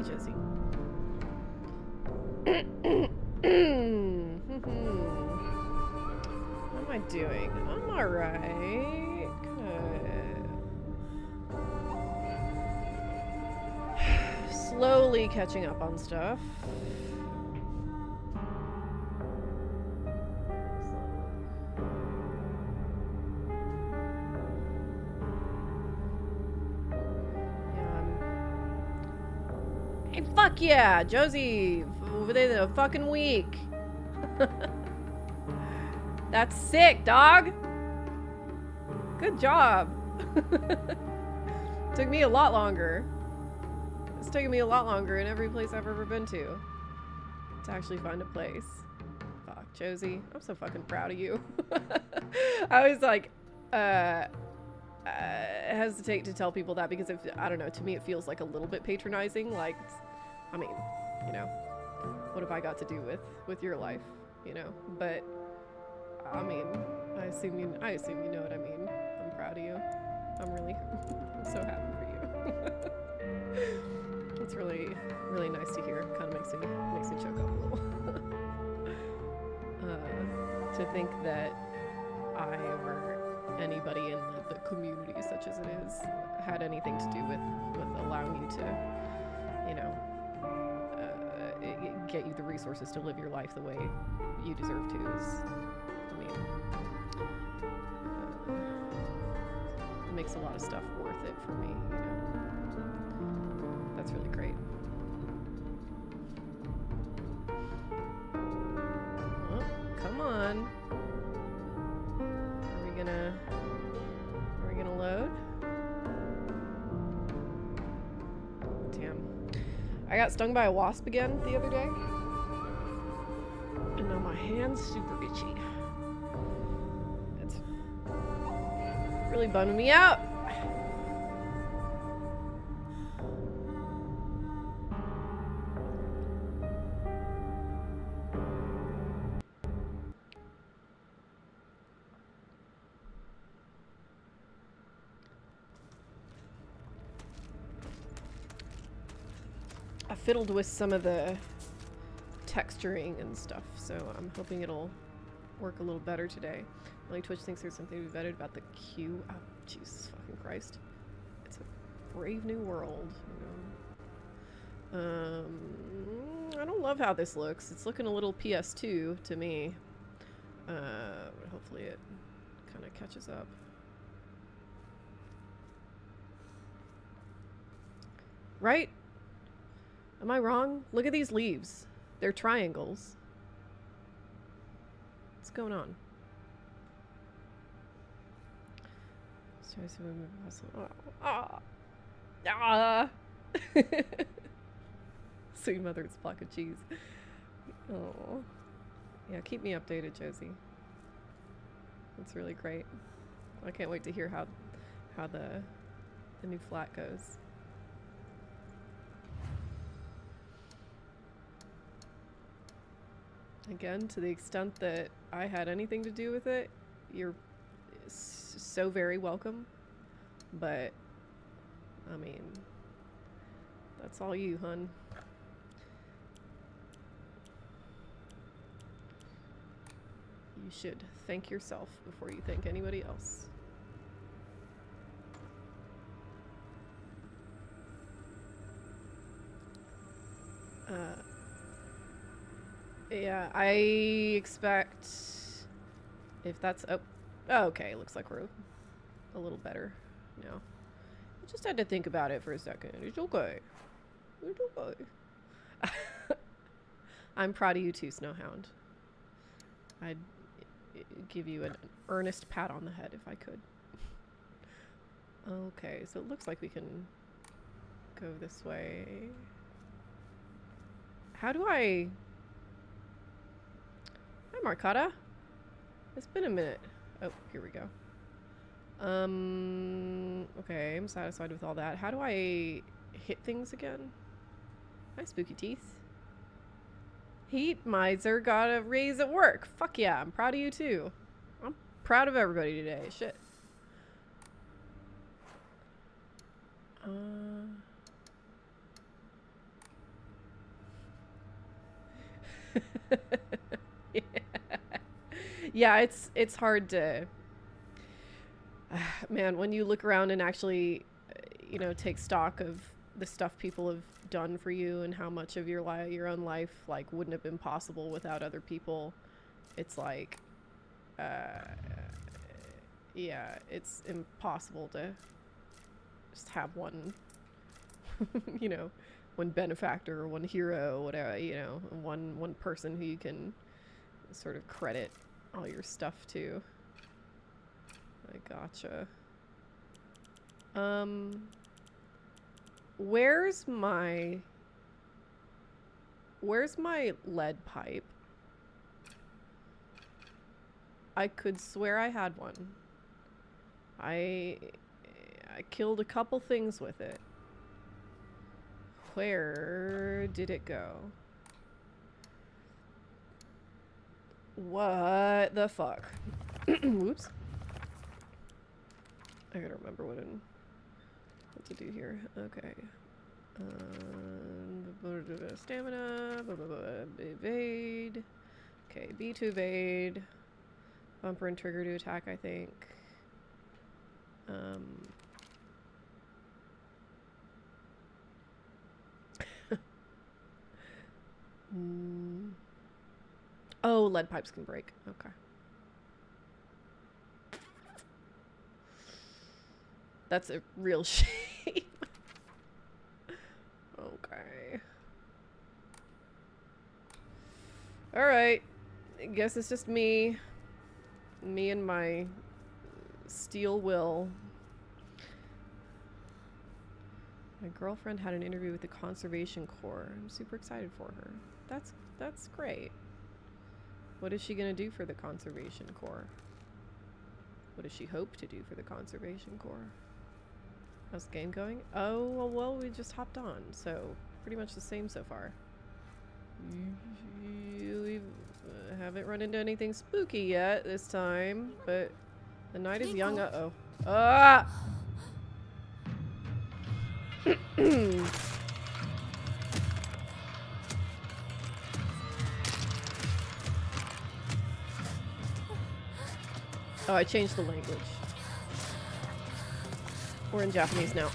Hey, Josie. How am I doing? I'm alright. Slowly catching up on stuff. Hey, fuck yeah! Josie! Within a fucking week! That's sick, dog! Good job! Took me a lot longer. It's taken me a lot longer in every place I've ever been to actually find a place. Fuck, Josie. I'm so fucking proud of you. I was like, hesitate to tell people that because if, I don't know, to me it feels like a little bit patronizing. Like, I mean, you know, what have I got to do with your life, you know? But I mean, I assume you know what I mean. I'm proud of you. I'm really, I'm so happy for you. It's really, really nice to hear. Kind of makes me choke up a little. To think that I or anybody in the community, such as it is, had anything to do with allowing you to, you know, get you the resources to live your life the way you deserve to is, I mean, it makes a lot of stuff worth it for me, you know. That's really great. Well, come on. Are we gonna load? Damn. I got stung by a wasp again the other day. And now my hand's super itchy. It's really bumming me out. I fiddled with some of the texturing and stuff, so I'm hoping it'll work a little better today. Like Twitch thinks there's something to be vetted about the queue. Oh, Jesus fucking Christ. It's a brave new world, you know. I don't love how this looks. It's looking a little PS2 to me. But hopefully it kind of catches up. Right? Am I wrong? Look at these leaves. They're triangles. What's going on? Sweet mother's block of cheese. Oh. Yeah, keep me updated, Josie. That's really great. I can't wait to hear how the new flat goes. Again, to the extent that I had anything to do with it, you're so very welcome. But, I mean, that's all you, hun. You should thank yourself before you thank anybody else. Yeah, I expect if that's oh, okay, looks like we're a little better now. I just had to think about it for a second. It's okay. It's okay. I'm proud of you too, Snowhound. I'd give you an earnest pat on the head if I could. Okay, so it looks like we can go this way. How do I... Hi, Marcata. It's been a minute. Oh, here we go. Okay, I'm satisfied with all that. How do I hit things again? Hi, Spooky Teeth. Heat Miser got a raise at work. Fuck yeah, I'm proud of you too. I'm proud of everybody today. Shit. Yeah. Yeah, it's hard to man, when you look around and actually take stock of the stuff people have done for you and how much of your own life like wouldn't have been possible without other people, it's like yeah, it's impossible to just have one one benefactor or one hero, whatever, one person who you can sort of credit all your stuff to. I gotcha. Where's my lead pipe? I could swear I had one. I killed a couple things with it. Where did it go? What the fuck? Whoops. I gotta remember what to do here. Okay. Stamina. Evade. Okay, B to evade. Bumper and trigger to attack, I think. Oh, lead pipes can break. Okay. That's a real shame. Okay. Alright. I guess it's just me. Me and my steel will. My girlfriend had an interview with the Conservation Corps. I'm super excited for her. That's great. What is she gonna do for the Conservation Corps? What does she hope to do for the Conservation Corps? How's the game going? Oh, well, we just hopped on, so pretty much the same so far. We haven't run into anything spooky yet this time, but the night is young. Uh-oh. Ah! Oh, I changed the language. We're in Japanese now.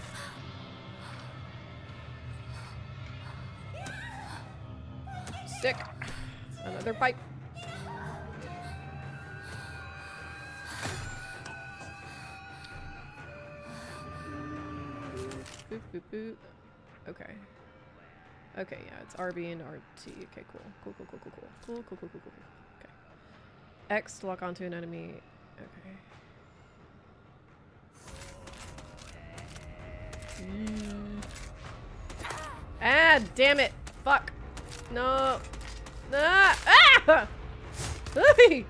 Sick. Another pipe. Boop, boop, boop. Okay. Okay, yeah, it's RB and RT. Okay, cool. Cool. Okay. X to lock onto an enemy. Okay. Ah, damn it. Fuck. No. Ah! Ah! Hey!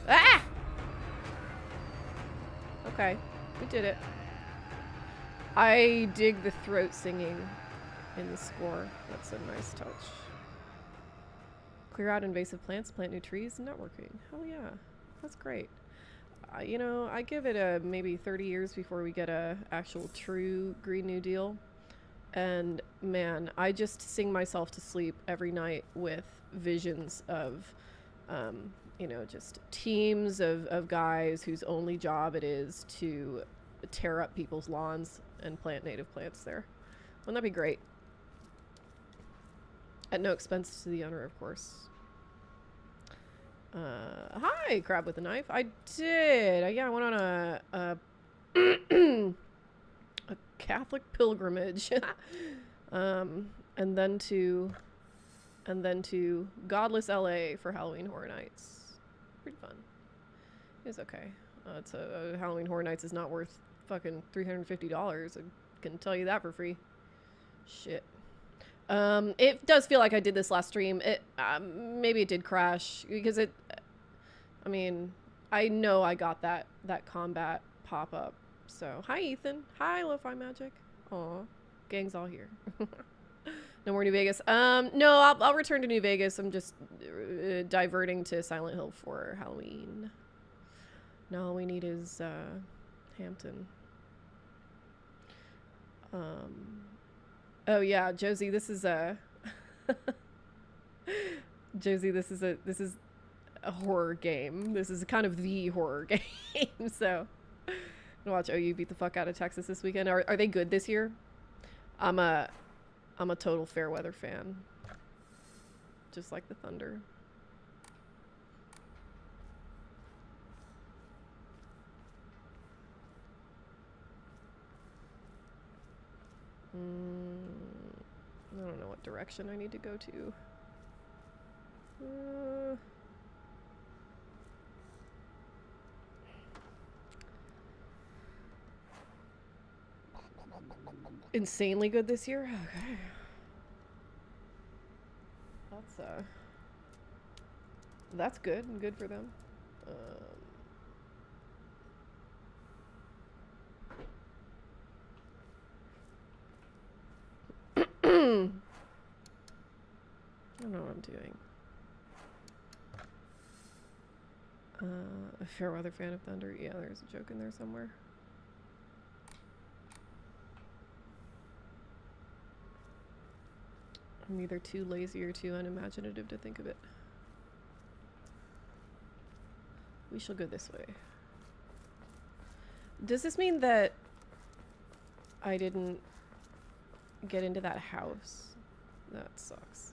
Ah! Okay, we did it. I dig the throat singing in the score. That's a nice touch. Clear out invasive plants, plant new trees, networking. Hell yeah, that's great. I give it maybe 30 years before we get a actual true Green New Deal. And man, I just sing myself to sleep every night with visions of, just teams of guys whose only job it is to tear up people's lawns and plant native plants there. Wouldn't that be great? At no expense to the owner, of course. Hi, Crab with a Knife. I did. Yeah, I went on a Catholic pilgrimage. and then to godless LA for Halloween Horror Nights. Pretty fun. It was okay. It's a Halloween Horror Nights is not worth fucking $350. I can tell you that for free. Shit. It does feel like I did this last stream. Maybe it did crash because I know I got that combat pop-up. So, hi Ethan. Hi Lo-Fi Magic. Aw, gang's all here. No more New Vegas. No, I'll return to New Vegas. I'm just diverting to Silent Hill for Halloween. Now all we need is Hampton. Oh yeah, Josie, this is a Josie, this is a horror game. This is kind of the horror game. So, I'm gonna watch OU beat the fuck out of Texas this weekend. Are they good this year? I'm a total fair weather fan. Just like the Thunder. I don't know what direction I need to go to. Insanely good this year? Okay. That's good. Good for them. I don't know what I'm doing. A fair weather fan of Thunder. Yeah, there's a joke in there somewhere. I'm either too lazy or too unimaginative to think of it. We shall go this way. Does this mean that I didn't get into that house? That sucks.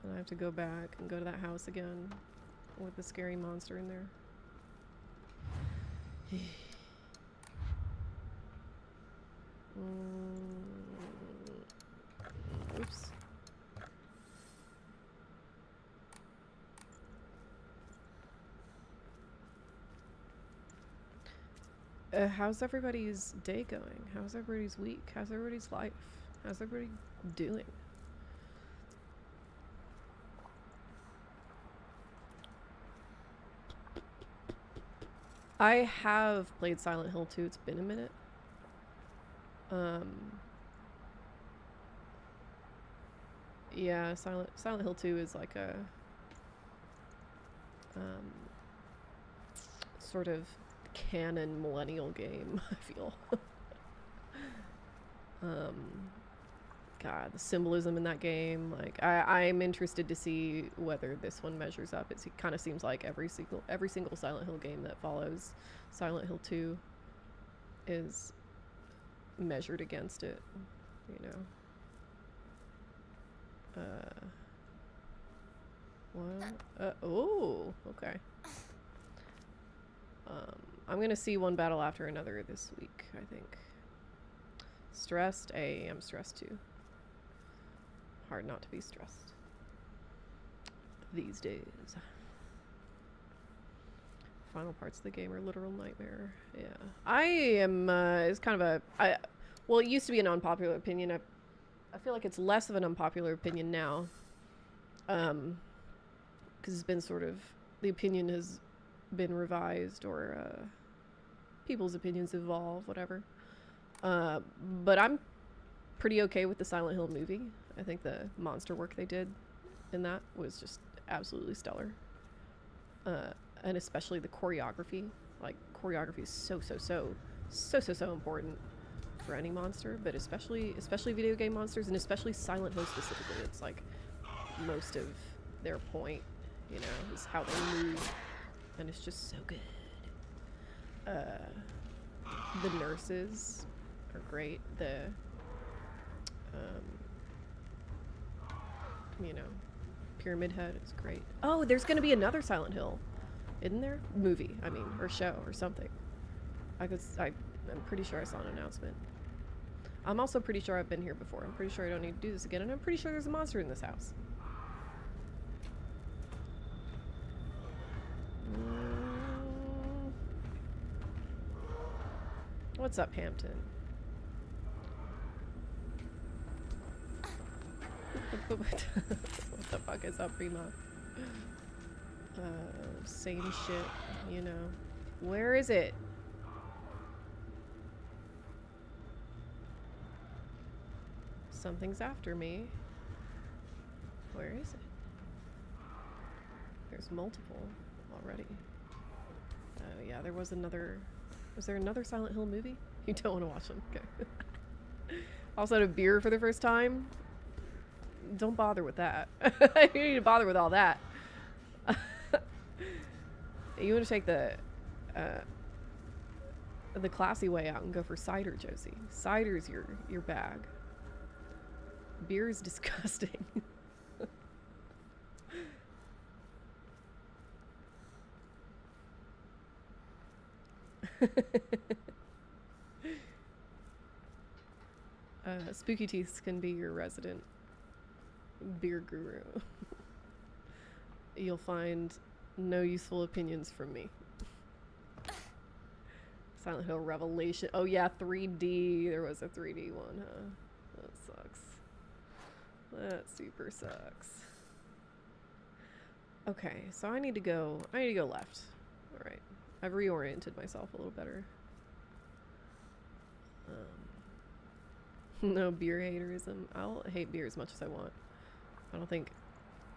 And I have to go back and go to that house again with the scary monster in there. Oops. How's everybody's day going? How's everybody's week? How's everybody's life? How's everybody doing? I have played Silent Hill 2. It's been a minute. Yeah, Silent Hill 2 is like a sort of canon millennial game, I feel. God, the symbolism in that game, like I'm interested to see whether this one measures up. It kind of seems like every single Silent Hill game that follows Silent Hill 2 is measured against it, you know. What? Oh, okay. I'm gonna see one battle after another this week, I think. Stressed? I am stressed too. Hard not to be stressed these days. Final parts of the game are literal nightmare. Yeah. I am, it's kind of well, it used to be an unpopular opinion. I feel like it's less of an unpopular opinion now. Because it's been sort of, the opinion has been revised, or people's opinions evolve, whatever. But I'm pretty okay with the Silent Hill movie. I think the monster work they did in that was just absolutely stellar. And especially the choreography. Like, choreography is so important for any monster, but especially video game monsters, and especially Silent Hill specifically. It's like most of their point, you know, is how they move, and it's just so good. The nurses are great. The you know, Pyramid Head is great. Oh, there's gonna be another Silent Hill, isn't there? Movie, I mean, or show, or something. I'm pretty sure I saw an announcement. I'm also pretty sure I've been here before. I'm pretty sure I don't need to do this again, and I'm pretty sure there's a monster in this house. What's up, Hampton? What the fuck is up, Prima? Same shit, you know. Where is it? Something's after me. Where is it? There's multiple already. Oh yeah, there was another... Was there another Silent Hill movie? You don't want to watch them. Okay. Also had a beer for the first time. Don't bother with that. You need to bother with all that. You want to take the classy way out and go for cider, Josie. Cider's your bag. Beer is disgusting. Spooky Teeth can be your resident beer guru. You'll find no useful opinions from me. Silent Hill Revelation. Oh yeah, 3D. There was a 3D one, huh? That sucks. That super sucks. Okay, so I need to go left. Alright. I've reoriented myself a little better. No beer haterism. I'll hate beer as much as I want. I don't think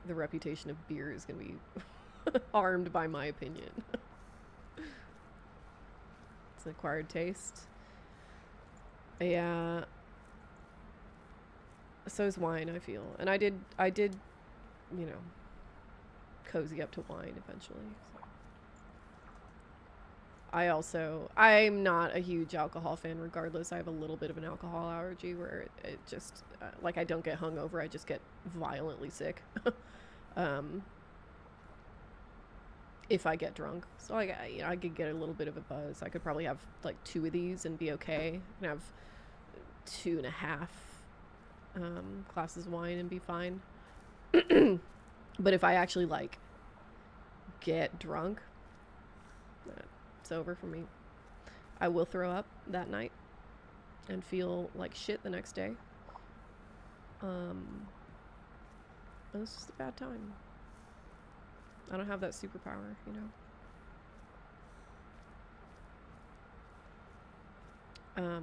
the reputation of beer is going to be harmed by my opinion. It's an acquired taste. Yeah. So is wine, I feel. And I did, you know, cozy up to wine eventually. So. I'm not a huge alcohol fan regardless. I have a little bit of an alcohol allergy where it just, like I don't get hungover, I just get violently sick. If I get drunk. So like, I could get a little bit of a buzz. I could probably have like 2 of these and be okay. I can have 2.5 glasses of wine and be fine. But if I actually like get drunk, it's over for me. I will throw up that night and feel like shit the next day. It's just a bad time. I don't have that superpower, you know.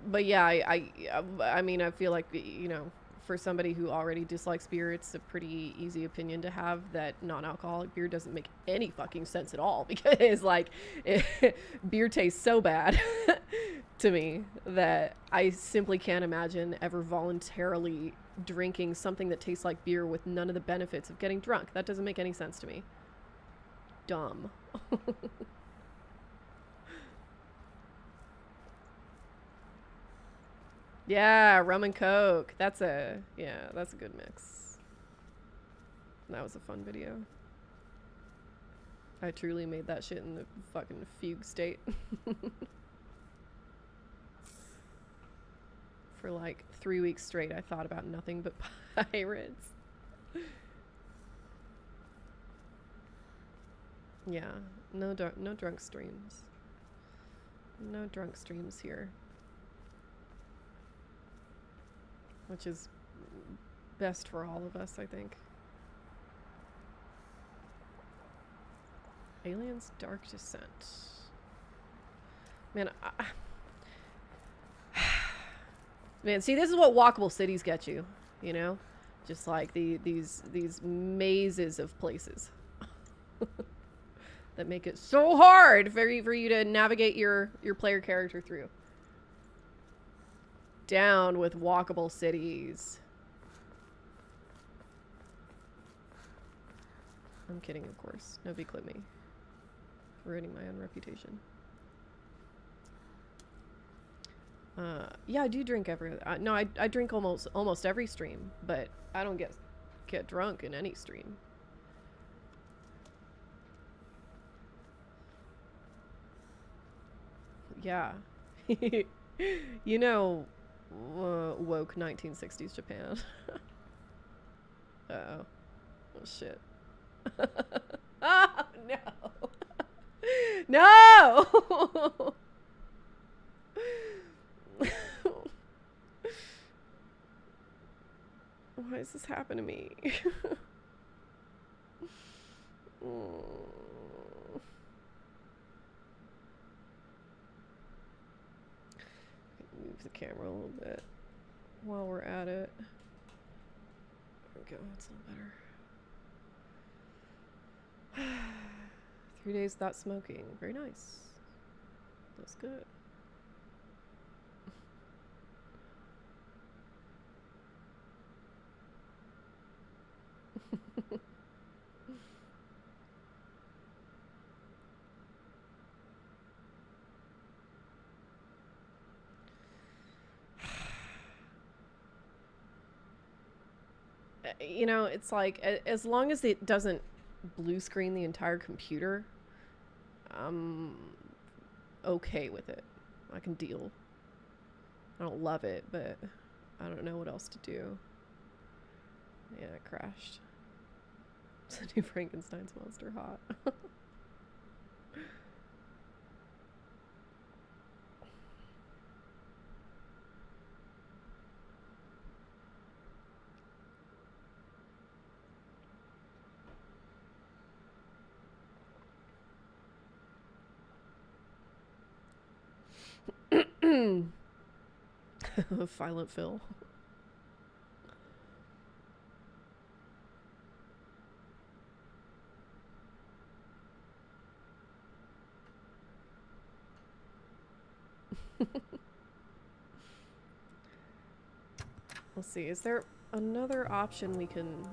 But yeah, I mean, I feel like, you know, for somebody who already dislikes beer, it's a pretty easy opinion to have that non-alcoholic beer doesn't make any fucking sense at all, because like beer tastes so bad to me that I simply can't imagine ever voluntarily drinking something that tastes like beer with none of the benefits of getting drunk. That doesn't make any sense to me. Dumb. Yeah, rum and coke. That's a good mix. That was a fun video. I truly made that shit in the fucking fugue state. For like 3 weeks straight, I thought about nothing but pirates. Yeah, no drunk streams. No drunk streams here. Which is best for all of us, I think. Aliens Dark Descent. Man, man, see, this is what walkable cities get you, you know? Just like these mazes of places that make it so hard for you to navigate your player character through. Down with walkable cities. I'm kidding, of course. Nobody clip me. Ruining my own reputation. Yeah, I do drink every... no, I drink almost every stream, but I don't get drunk in any stream. Yeah. You know... woke 1960s Japan. Uh-oh. Oh, shit. Oh, no! No! Why does this happen to me? Move the camera a little bit while we're at it. There we go, that's a little better. 3 days without smoking. Very nice. That's good. You know, it's like, as long as it doesn't blue screen the entire computer, I'm okay with it. I can deal. I don't love it, but I don't know what else to do. Yeah, it crashed. It's a new Frankenstein's monster hot. Violent Phil. Let's see, is there another option we can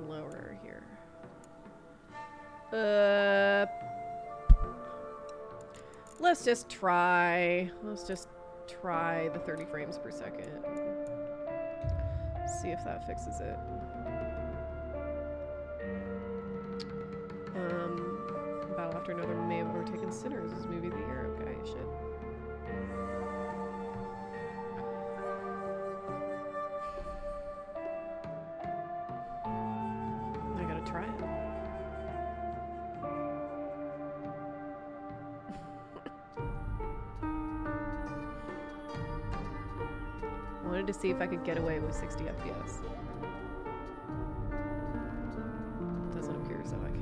lower here? Let's just try the 30 frames per second. See if that fixes it. Battle After Another may have overtaken Sinners as movie of the year. Okay, shit. I gotta try it. Wanted to see if I could get away with 60 FPS. Doesn't appear so I can.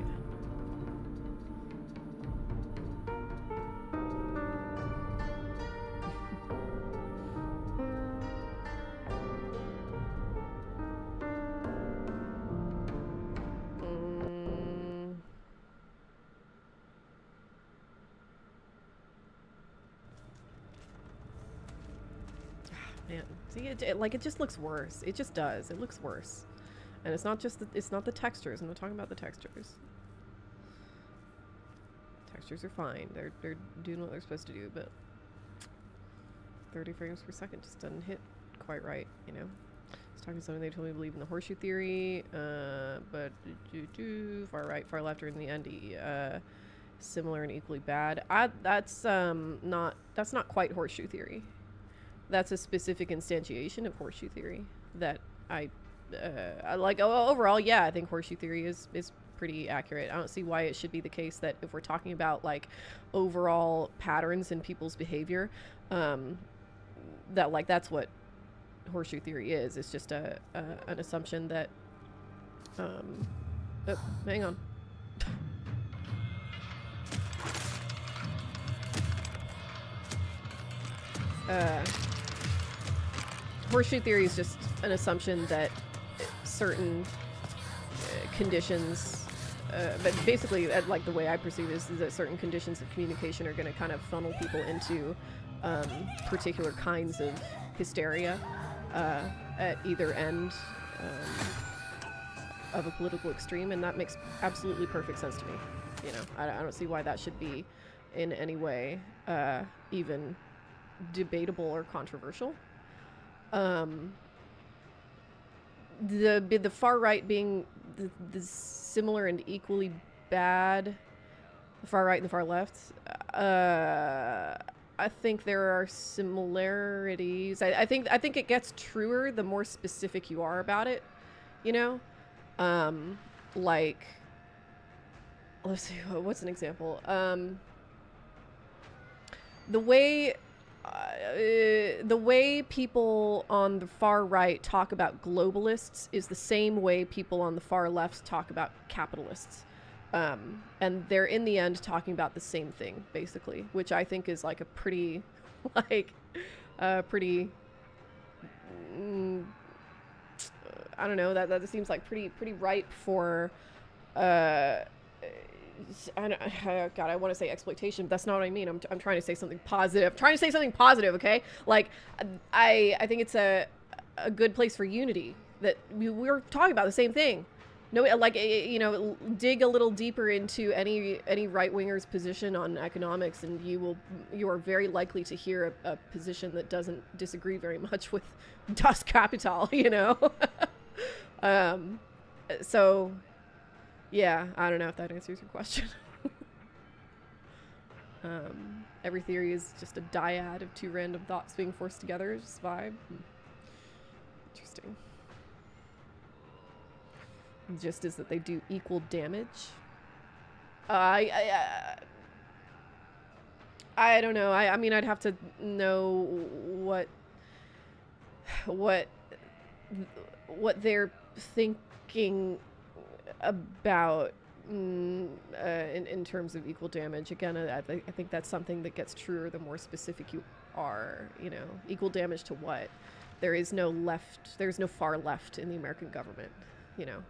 Man, see, it just looks worse. It just does. It looks worse, and it's not just it's not the textures. I'm not talking about the textures. Textures are fine. They're doing what they're supposed to do, but 30 frames per second just doesn't hit quite right. You know, I was talking to someone, they told me to believe in the horseshoe theory, but far right, far left, or in the end, similar and equally bad. That's not quite horseshoe theory. That's a specific instantiation of horseshoe theory that I like. Overall, yeah, I think horseshoe theory is pretty accurate. I don't see why it should be the case that if we're talking about like overall patterns in people's behavior, that like that's what horseshoe theory is. It's just an assumption that oh, hang on. Horseshoe theory is just an assumption that certain conditions, but basically, like the way I perceive this, is that certain conditions of communication are going to kind of funnel people into particular kinds of hysteria at either end of a political extreme, and that makes absolutely perfect sense to me. You know, I don't see why that should be in any way even debatable or controversial. The far right being the similar and equally bad, the far right and the far left, I think there are similarities. I think it gets truer the more specific you are about it, you know? Like, let's see, what's an example? The way people on the far right talk about globalists is the same way people on the far left talk about capitalists. And they're in the end talking about the same thing, basically, which I think is like a pretty, like, pretty, I don't know, that seems like pretty ripe for, God, I want to say exploitation, but that's not what I mean. I'm trying to say something positive. I'm trying to say something positive, okay? Like, I think it's a good place for unity, that we were talking about the same thing. No, like, you know, dig a little deeper into any right-winger's position on economics, and you are very likely to hear a position that doesn't disagree very much with Das Kapital, you know? So, yeah, I don't know if that answers your question. Every theory is just a dyad of two random thoughts being forced together, just vibe. Interesting. Just is that they do equal damage. I don't know. I mean, I'd have to know what they're thinking about in terms of equal damage. Again, I think that's something that gets truer the more specific you are. You know, equal damage to what? There is no left. There's no far left in the American government. You know.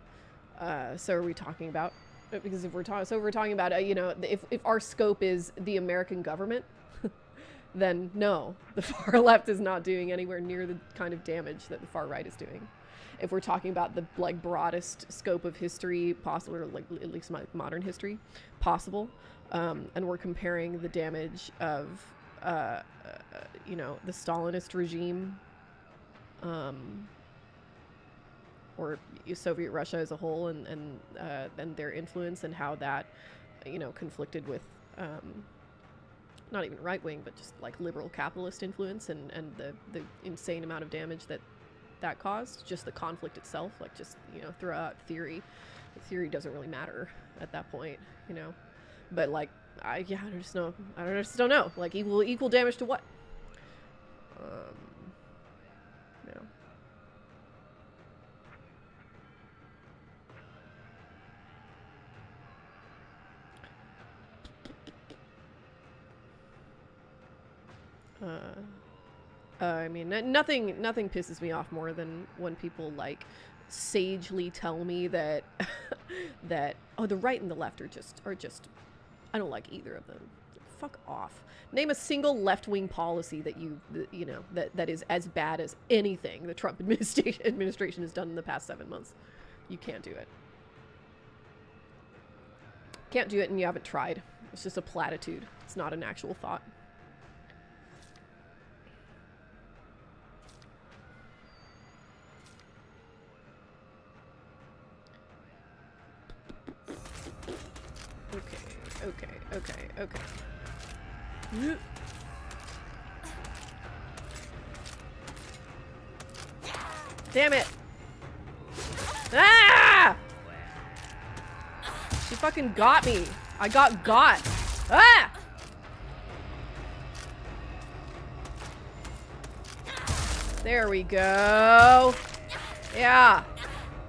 So are we talking about, because if we're talking about, you know, if our scope is the American government, then no, the far left is not doing anywhere near the kind of damage that the far right is doing. If we're talking about the, like, broadest scope of history possible, or like at least modern history possible, and we're comparing the damage of, you know, the Stalinist regime, or Soviet Russia as a whole, and their influence, and how that, you know, conflicted with not even right wing, but just like liberal capitalist influence, and the insane amount of damage that caused. Just the conflict itself, like, just, you know, throw out theory. The theory doesn't really matter at that point, you know. But like, I just don't know. Like, equal damage to what? You know. I mean, nothing pisses me off more than when people, like, sagely tell me that oh, the right and the left are just I don't like either of them. Fuck off. Name a single left-wing policy that you know that is as bad as anything the Trump administration has done in the past 7 months. You can't do it. Can't do it, and you haven't tried. It's just a platitude. It's not an actual thought. Okay. Damn it! Ah! She fucking got me. I got. Ah! There we go. Yeah.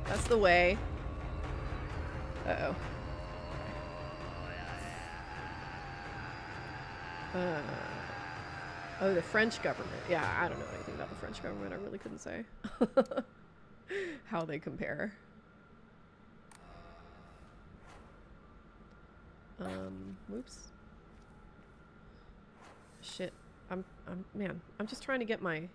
That's the way. Uh-oh. Oh, the French government. Yeah, I don't know anything about the French government. I really couldn't say how they compare. Whoops. Shit. Man, I'm just trying to get my...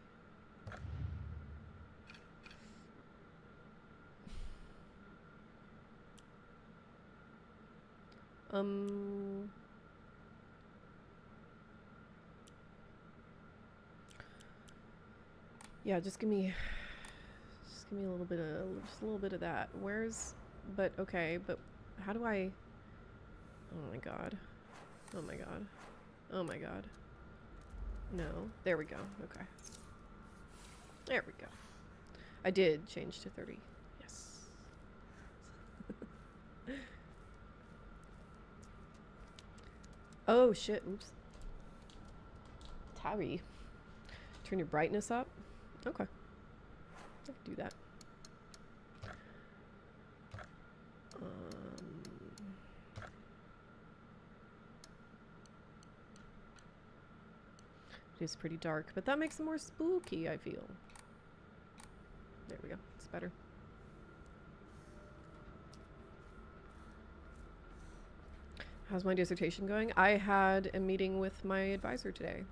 Yeah, just give me a little bit of that. But okay, but how do I... Oh my god. No. There we go. Okay. There we go. I did change to 30. Yes. Oh shit. Oops. Tabby. Turn your brightness up. Okay. I can do that. It is pretty dark, but that makes it more spooky, I feel. There we go. It's better. How's my dissertation going? I had a meeting with my advisor today.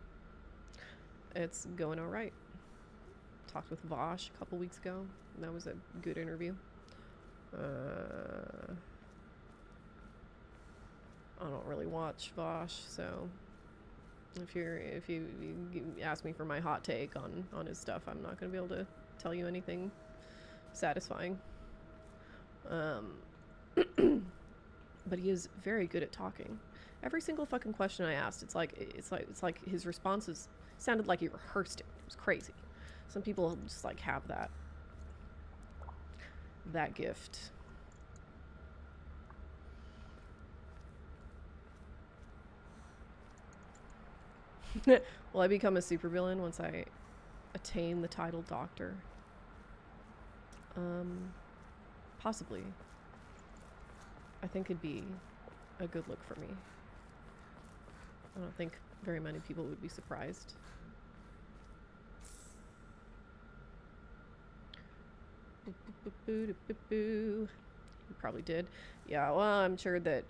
It's going all right. Talked with Vosh a couple weeks ago. And that was a good interview. I don't really watch Vosh, so if you ask me for my hot take on his stuff, I'm not gonna be able to tell you anything satisfying. But he is very good at talking. Every single fucking question I asked, it's like his responses sounded like he rehearsed it. It was crazy. Some people just like have that gift. Will I become a supervillain once I attain the title Doctor? Possibly. I think it'd be a good look for me. I don't think very many people would be surprised. You probably did. Yeah, well, I'm sure that...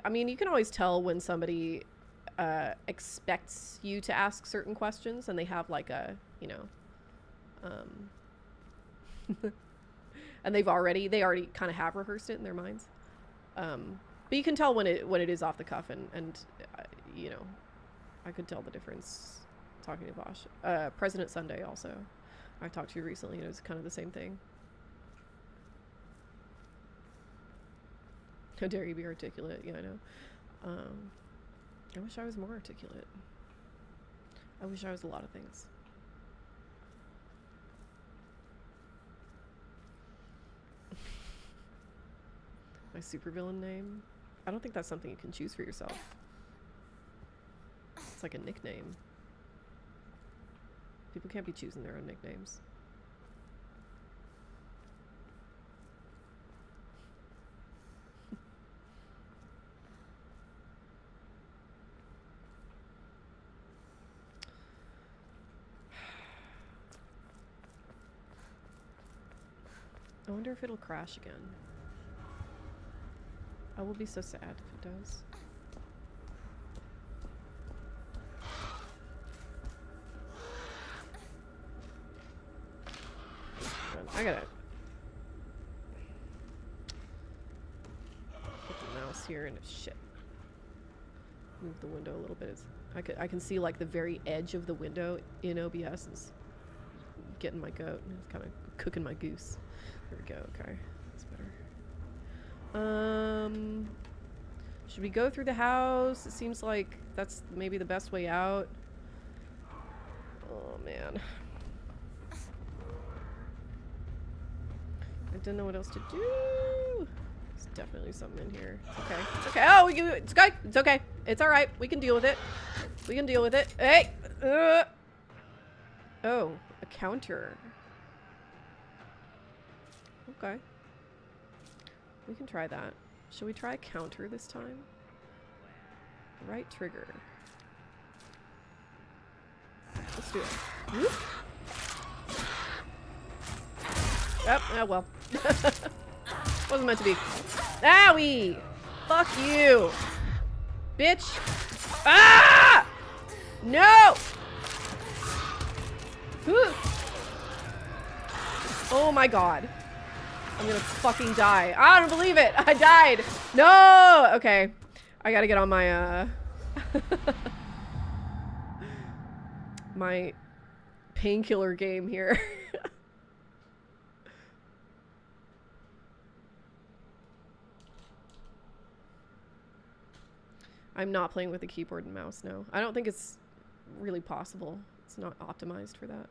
I mean, you can always tell when somebody expects you to ask certain questions and they have like a, you know... and they already kind of have rehearsed it in their minds. But you can tell when it is off the cuff, and you know, I could tell the difference talking to Vosh. President Sunday also, I talked to recently, and it was kind of the same thing. How dare you be articulate? Yeah, I know. I wish I was more articulate. I wish I was a lot of things. My supervillain name? I don't think that's something you can choose for yourself. It's like a nickname. People can't be choosing their own nicknames. I wonder if it'll crash again. I will be so sad if it does. I gotta put the mouse here and shit. Move the window a little bit. I can see like the very edge of the window in OBS is getting my goat. It's kind of cooking my goose. There we go. Okay, that's better. Should we go through the house? It seems like that's maybe the best way out. Oh man. I didn't know what else to do. There's definitely something in here. It's okay. It's okay. Oh, it's okay. It's okay. It's alright. We can deal with it. We can deal with it. Hey! Oh, a counter. Okay. We can try that. Shall we try a counter this time? Right trigger. Let's do it. Whoop. Oh well. Wasn't meant to be. Owie! Fuck you! Bitch! Ah! No! Oh my god. I'm gonna fucking die. I don't believe it! I died! No! Okay. I gotta get on my, my painkiller game here. I'm not playing with a keyboard and mouse, no. I don't think it's really possible. It's not optimized for that.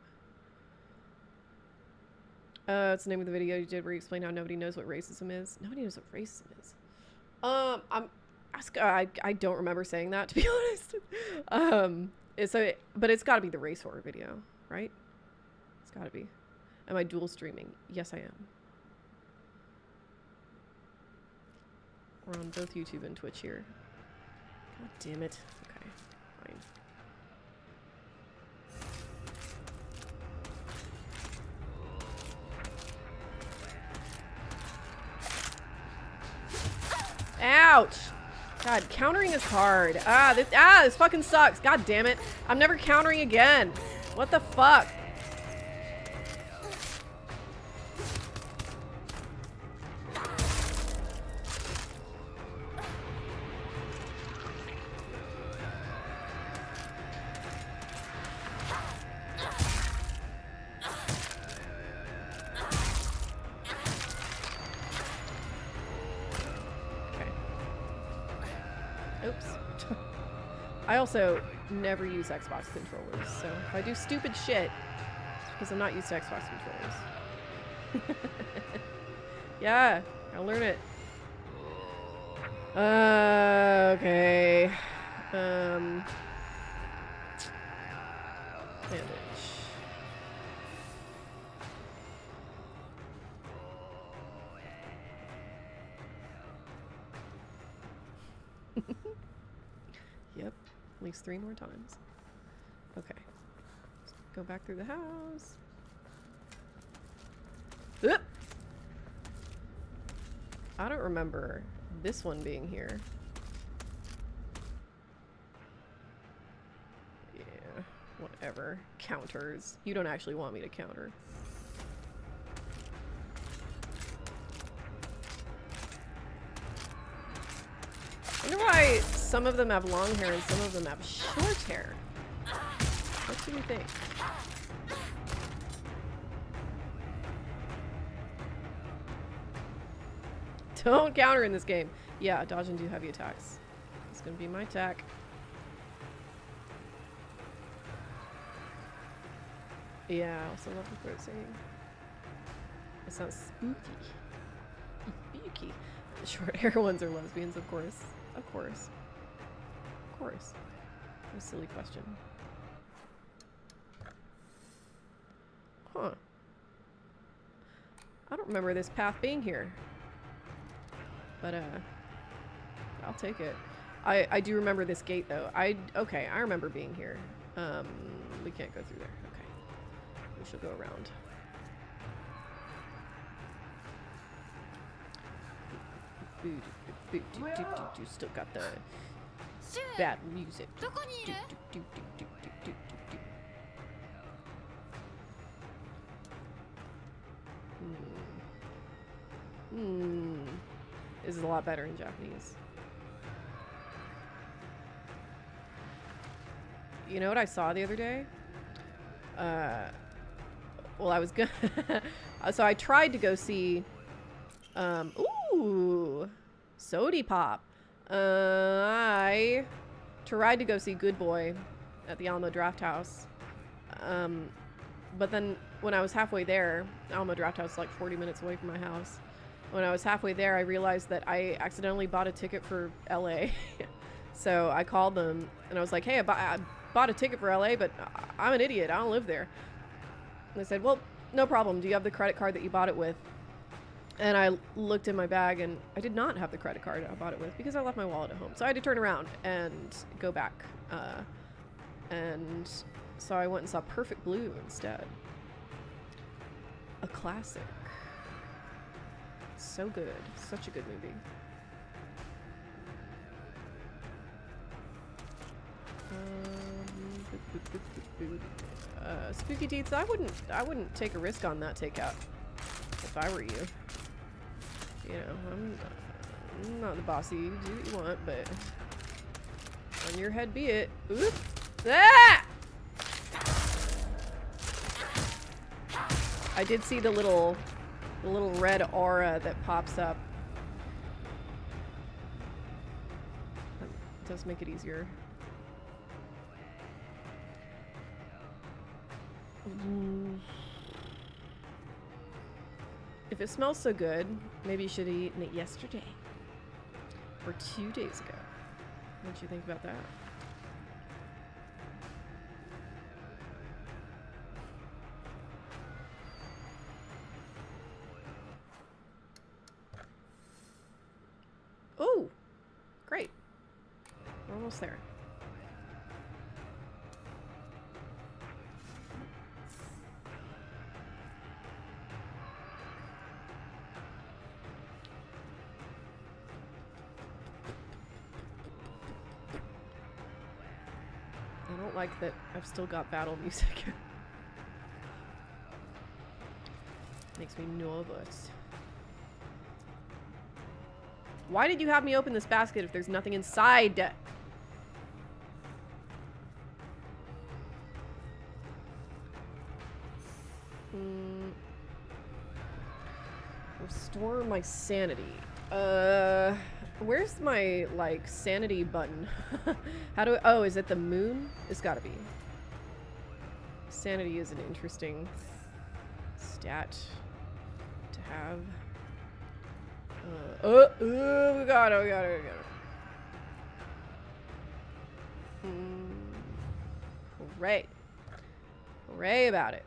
It's the name of the video you did where you explain how nobody knows what racism is. Nobody knows what racism is. I don't remember saying that, to be honest. But it's gotta be the race horror video, right? It's gotta be. Am I dual streaming? Yes, I am. We're on both YouTube and Twitch here. God damn it. Okay, fine. Ouch! God, countering is hard. This fucking sucks. God damn it. I'm never countering again. What the fuck? Oops. I also never use Xbox controllers, so if I do stupid shit, it's because I'm not used to Xbox controllers. Yeah, I'll learn it. Okay. Bandage. Yep, at least 3 more times. Okay. Let's go back through the house. Oop! I don't remember this one being here. Yeah, whatever. Counters. You don't actually want me to counter. I wonder why some of them have long hair and some of them have short hair. What do you think? Don't counter in this game. Yeah, dodge and do heavy attacks. It's gonna be my attack. Yeah, I also love the throat singing. It sounds spooky. Spooky. The short hair ones are lesbians, of course. Of course. Of course. A silly question. Huh. I don't remember this path being here. But, I'll take it. I do remember this gate, though. Okay, I remember being here. We can't go through there. Okay. We shall go around. Still got the bad music. This is a lot better in Japanese. You know what I saw the other day? Well, I was gonna... so I tried to go see... ooh! Sody Pop. I tried to go see Good Boy at the Alamo Draft House. But then when I was halfway there, Alamo Draft House is like 40 minutes away from my house. When I was halfway there, I realized that I accidentally bought a ticket for LA. So I called them and I was like, hey, I bought a ticket for LA, but I'm an idiot. I don't live there. And they said, well, no problem. Do you have the credit card that you bought it with? And I looked in my bag and I did not have the credit card I bought it with because I left my wallet at home. So I had to turn around and go back. And so I went and saw Perfect Blue instead. A classic. So good. Such a good movie. Spooky Deeds, I wouldn't take a risk on that takeout if I were you. You know, I'm not the bossy. You do what you want, but on your head be it. Oop! Ah! I did see the little red aura that pops up. That does make it easier. If it smells so good, maybe you should have eaten it yesterday. Or 2 days ago. What do you think about that? Oh! Great. We're almost there. I don't like that I've still got battle music. Makes me nervous. Why did you have me open this basket if there's nothing inside? Restore my sanity. Where's my, like, sanity button? How do I... Oh, is it the moon? It's gotta be. Sanity is an interesting stat to have. We got it, we got it, we got it. Hooray. Hooray about it.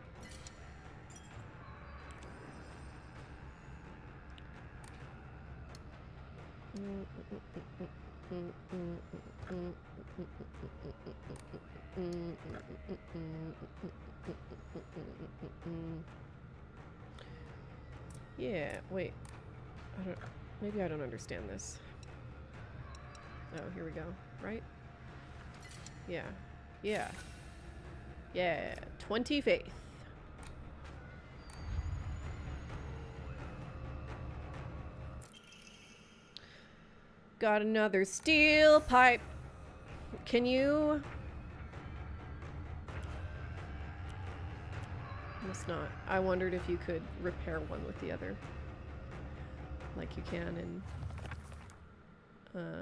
Yeah, wait. Maybe I don't understand this. Oh, here we go. Right? Yeah. Yeah. Yeah. 20 faith. Got another steel pipe. Can you... Must not. I wondered if you could repair one with the other. Like you can in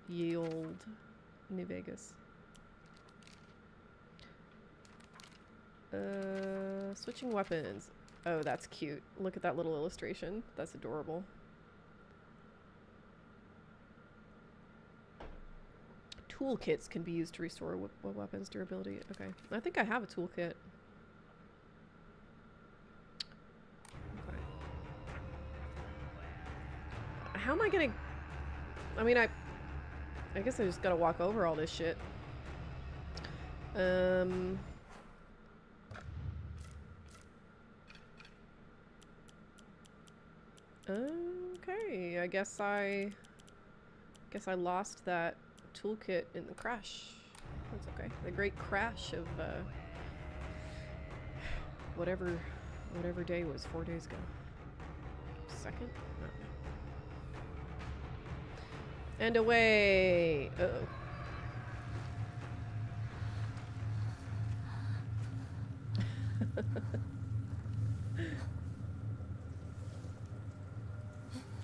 ye old New Vegas. Switching weapons. Oh, that's cute. Look at that little illustration. That's adorable. Toolkits can be used to restore weapons durability. Okay. I think I have a toolkit. Okay. How am I gonna... I mean, I guess I just gotta walk over all this shit. Okay, I guess I lost that toolkit in the crash. That's okay. The great crash of whatever day was 4 days ago. Second? No. And away. Uh-oh.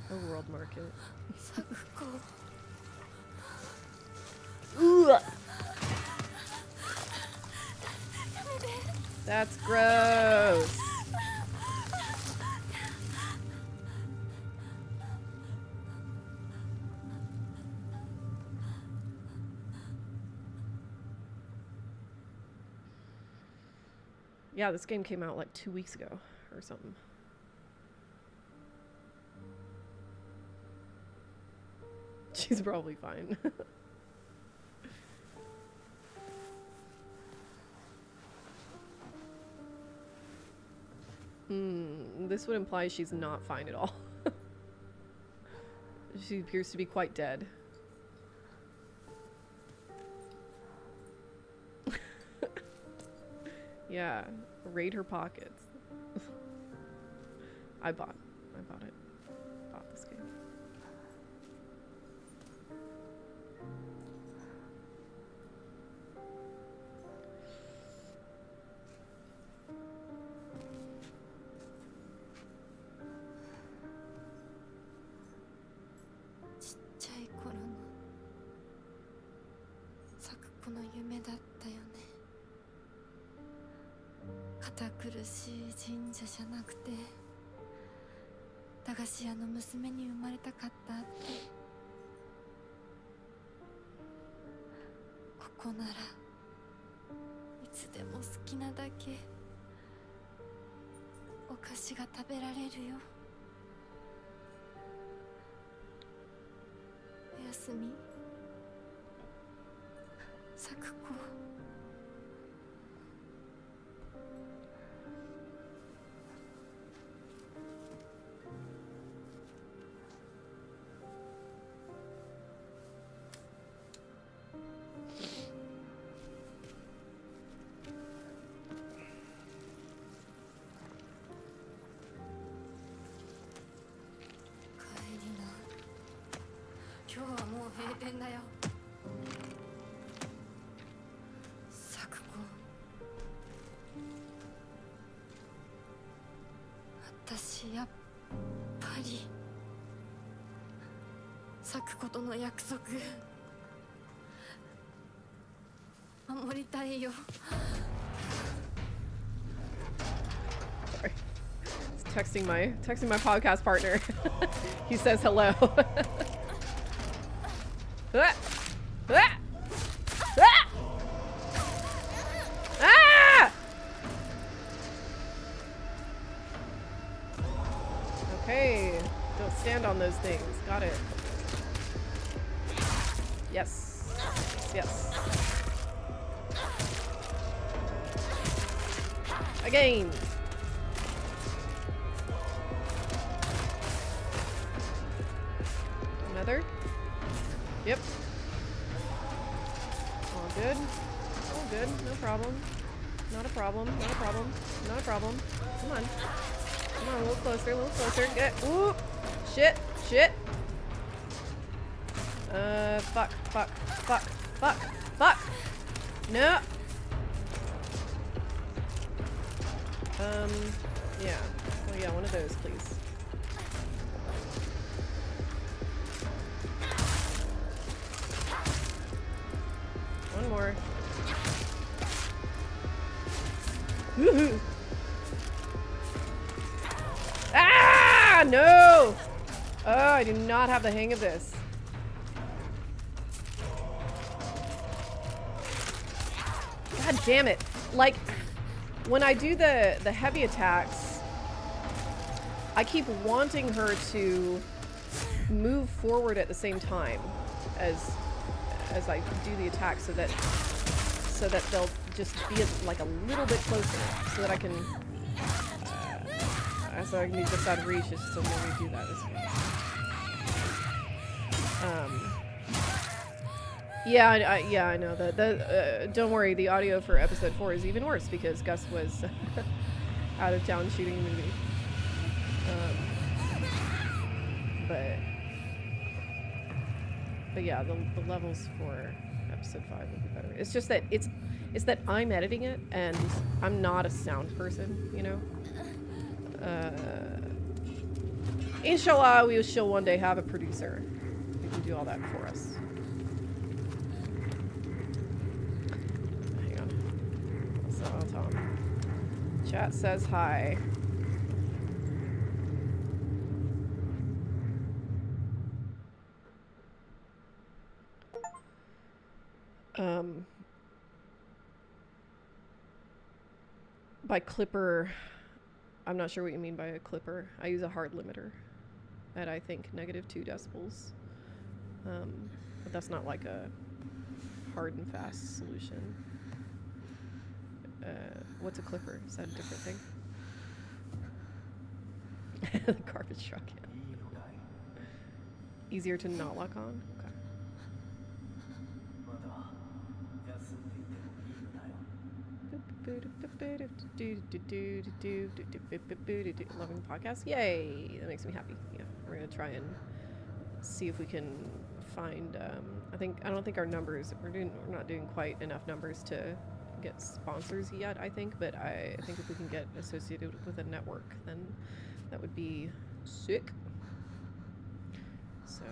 A world market. Ooh. That's gross. Yeah, this game came out like 2 weeks ago or something. She's probably fine. This would imply she's not fine at all. She appears to be quite dead. Yeah, raid her pockets. I bought it. Bought this game. 咲くことの約束守りたいよ。 Sorry. Texting my podcast partner. He says hello. Ah! Ah! Ah! Ah! Okay. Don't stand on those things. Got it. Yes. Yes. Again. Another. Yep. All good. All good. No problem. Not a problem. Not a problem. Not a problem. Come on. Come on, a little closer. A little closer. Get. Ooh. Shit. Shit. Fuck. Fuck. Fuck. Fuck. Fuck. No. Yeah. Oh yeah, one of those, please. One more. Woohoo! Ah! No! Oh, I do not have the hang of this. God damn it. Like, when I do the heavy attacks, I keep wanting her to move forward at the same time as I do the attack, so that they'll just be like a little bit closer, so that I can use this out of reach. Just so when we do that this way. Yeah, I know that. Don't worry, the audio for episode 4 is even worse because Gus was out of town shooting a movie. But yeah, the levels for episode 5 will be better. It's just that it's that I'm editing it and I'm not a sound person, you know. Inshallah, we shall one day have a producer who can do all that for us. Hang on. So I'll tell him. Chat says hi. By clipper, I'm not sure what you mean by a clipper. I use a hard limiter at, I think, -2 decibels. But that's not like a hard and fast solution. What's a clipper? Is that a different thing? The garbage truck, yeah. Easier to not lock on? Okay. Loving the podcast? Yay! That makes me happy. Yeah, we're gonna try and see if we can find. I don't think our numbers. We're not doing quite enough numbers to get sponsors yet. I think, but I think if we can get associated with a network, then that would be sick. So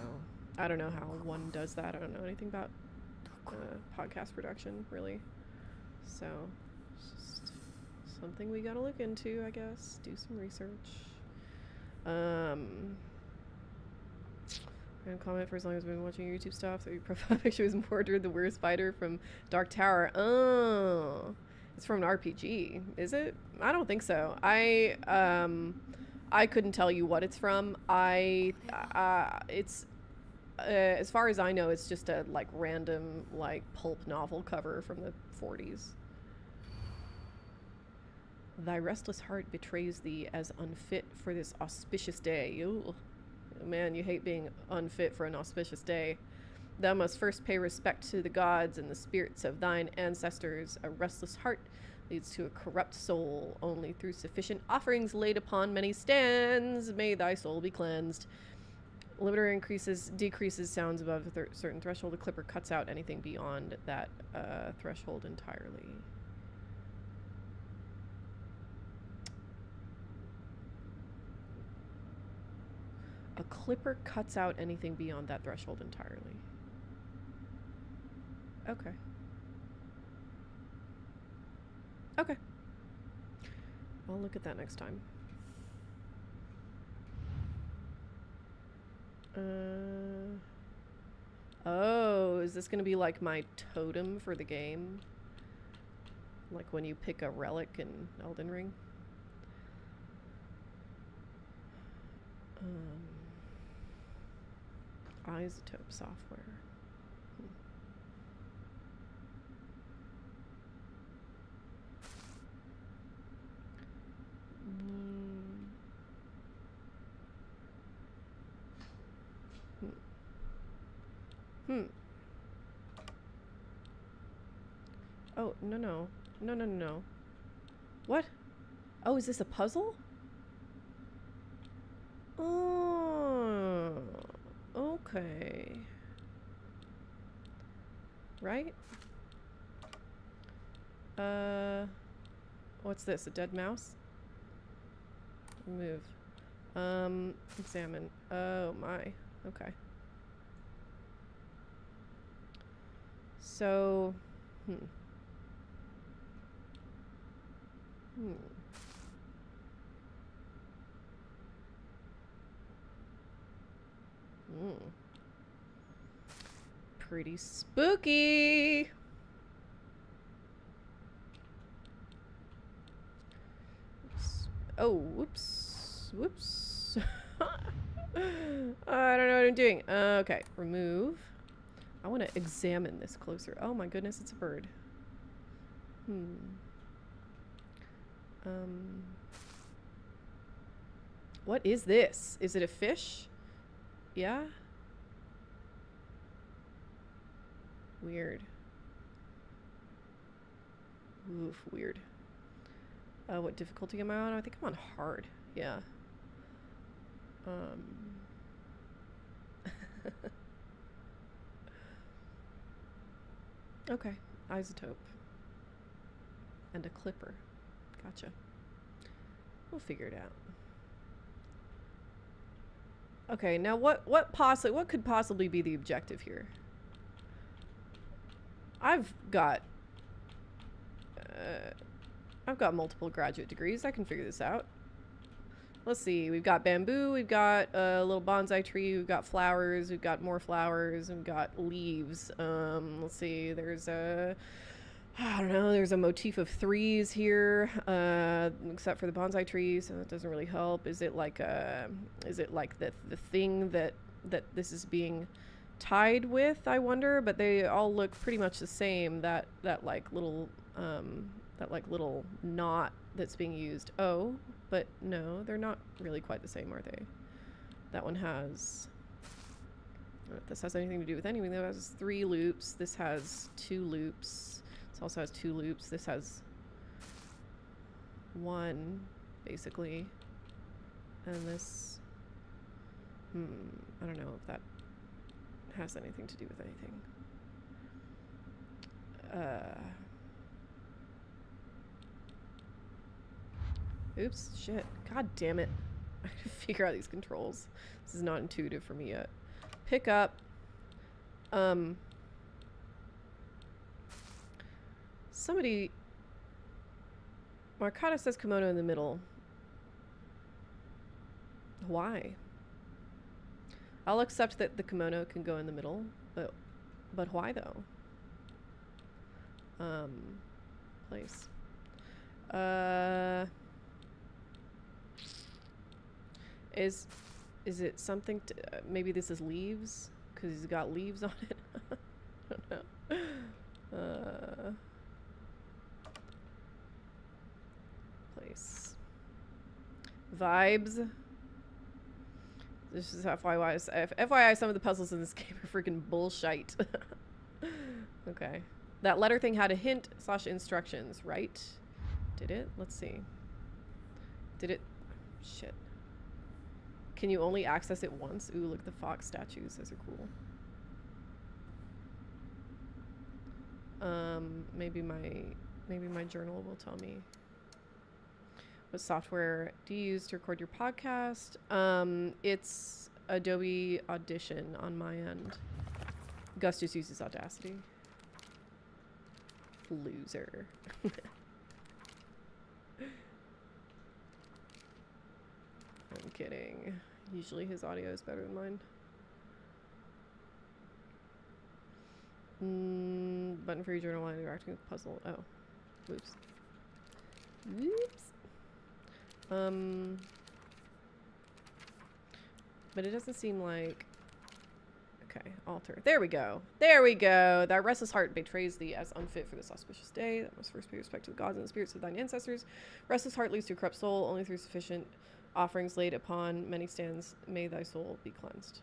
I don't know how one does that. I don't know anything about podcast production really. So. Just something we gotta look into, I guess. Do some research. I'm gonna comment for as long as we've been watching your YouTube stuff. So your profile picture was Mordred, the weirdest fighter from Dark Tower. Oh, it's from an RPG, is it? I don't think so. I couldn't tell you what it's from. It's as far as I know, it's just a like random like pulp novel cover from the 40s. Thy restless heart betrays thee as unfit for this auspicious day. Ooh. Man, you hate being unfit for an auspicious day. Thou must first pay respect to the gods and the spirits of thine ancestors. A restless heart leads to a corrupt soul. Only through sufficient offerings laid upon many stands may thy soul be cleansed. Limiter decreases sounds above a certain threshold. The clipper cuts out anything beyond that threshold entirely. A clipper cuts out anything beyond that threshold entirely. Okay. Okay. I'll look at that next time. Oh, is this gonna be like my totem for the game? Like when you pick a relic in Elden Ring? Isotope software. Oh, no, no. No, no, no, no. What? Oh, is this a puzzle? Oh, okay. Right? What's this? A dead mouse? Remove. Examine. Oh my. Okay. So, Pretty spooky. Oh, whoops. Whoops. I don't know what I'm doing. Okay, remove. I want to examine this closer. Oh my goodness, it's a bird. What is this? Is it a fish? Yeah? Weird. Oof, weird. What difficulty am I on? I think I'm on hard. Yeah. Okay. Isotope. And a clipper. Gotcha. We'll figure it out. Okay, now what could possibly be the objective here? I've got multiple graduate degrees. I can figure this out. Let's see. We've got bamboo. We've got a little bonsai tree. We've got flowers. We've got more flowers. We've got leaves. Let's see. There's a... I don't know. There's a motif of threes here, except for the bonsai tree, so that doesn't really help. Is it like the thing that this is being tied with? I wonder. But they all look pretty much the same. That little knot that's being used. Oh, but no, they're not really quite the same, are they? That one has... I don't know if this has anything to do with anything. That has 3 loops. This has 2 loops. This also has 2 loops. This has 1, basically. And this... I don't know if that has anything to do with anything. Oops, shit. God damn it. I gotta figure out these controls. This is not intuitive for me yet. Pick up. Somebody... Markata says kimono in the middle. Why? I'll accept that the kimono can go in the middle, but why though? Place. Is it something to... maybe this is leaves? Because he's got leaves on it? I don't know. Place. Vibes. This is FYI, some of the puzzles in this game are freaking bullshit. Okay. That letter thing had a hint / instructions, right? Did it? Let's see. Did it? Shit. Can you only access it once? Ooh, look at the fox statues. Those are cool. Maybe my journal will tell me. What software do you use to record your podcast? It's Adobe Audition on my end. Gus just uses Audacity. Loser. I'm kidding. Usually his audio is better than mine. Button for your journal while interacting with puzzle. Oh. Whoops. Whoops. But it doesn't seem like... Okay, altar. There we go. There we go. Thy restless heart betrays thee as unfit for this auspicious day. That must first pay respect to the gods and the spirits of thine ancestors. Restless heart leads to a corrupt soul. Only through sufficient offerings laid upon many stands may thy soul be cleansed.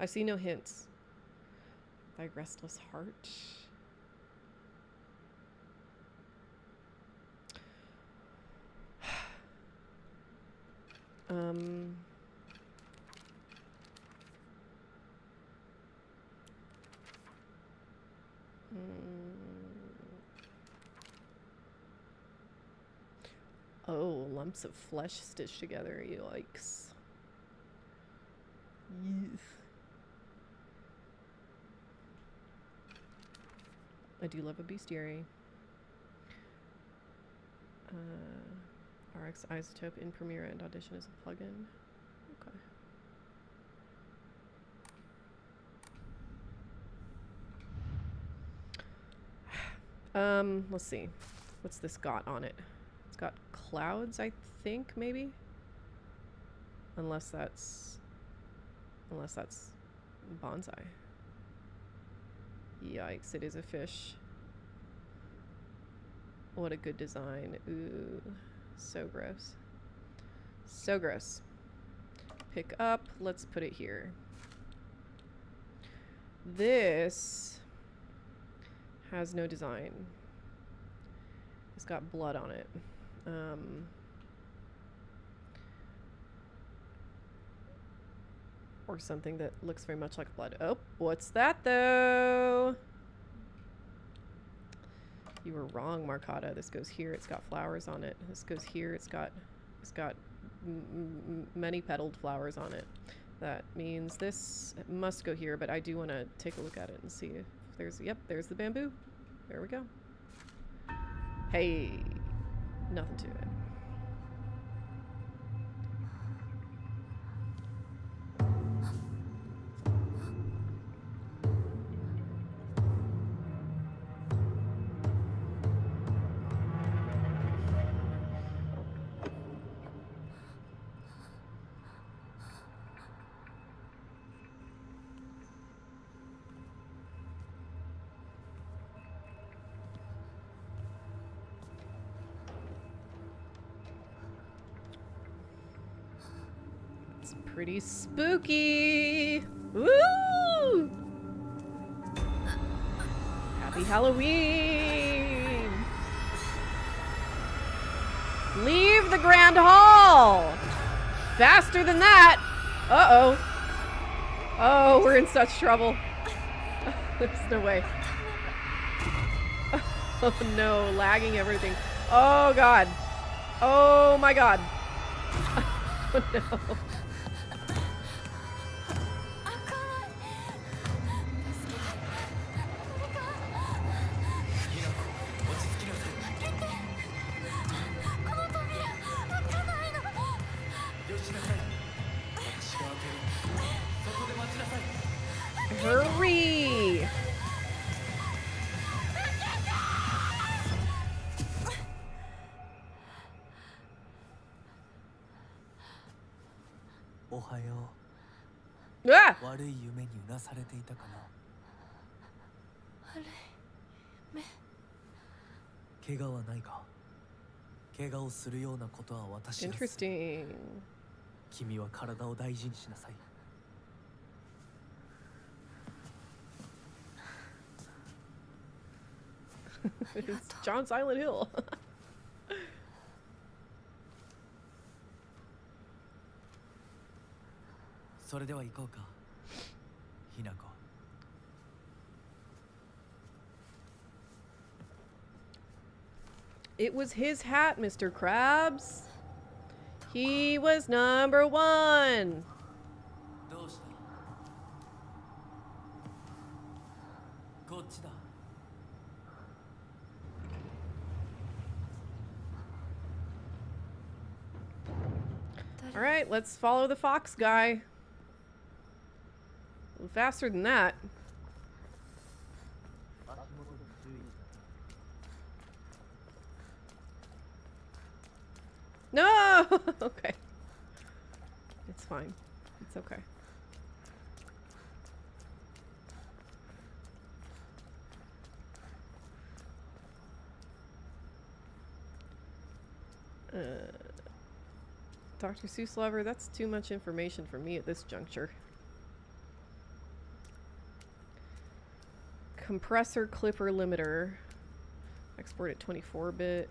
I see no hints. Thy restless heart. Oh, lumps of flesh stitched together. Yikes. Yes. I do love a bestiary. RX Isotope in Premiere and Audition is a plugin. Okay. Let's see. What's this got on it? It's got clouds, I think, maybe? Unless that's bonsai. Yikes, it is a fish. What a good design. Ooh, so gross. So gross. Pick up, let's put it here. This has no design. It's got blood on it. Or something that looks very much like blood. Oh, what's that though? You were wrong, Marcata. This goes here. It's got flowers on it. This goes here. It's got many petaled flowers on it. That means this must go here, but I do want to take a look at it and see if there's, yep, there's the bamboo. There we go. Hey, nothing to it. Pretty spooky. Woo! Happy Halloween. Leave the Grand Hall. Faster than that. Uh-oh. Oh, we're in such trouble. There's no way. Oh no, lagging everything. Oh god. Oh my god. Oh no. Hurry! Ah! 悪い夢にうなされていたかな。悪い目。怪我はないか。怪我をするようなことは私がする。Interesting. 君は体を大事にしなさい。It's John Silent Hill. それでは行こうか。ひなこ。It was his hat, Mr. Krabs. He was number 1. どうした？こっちだ。All right, let's follow the fox guy. A little faster than that. No! Okay. It's fine. It's okay. Dr. Seuss lover, that's too much information for me at this juncture. Compressor clipper limiter. Export at 24-bit.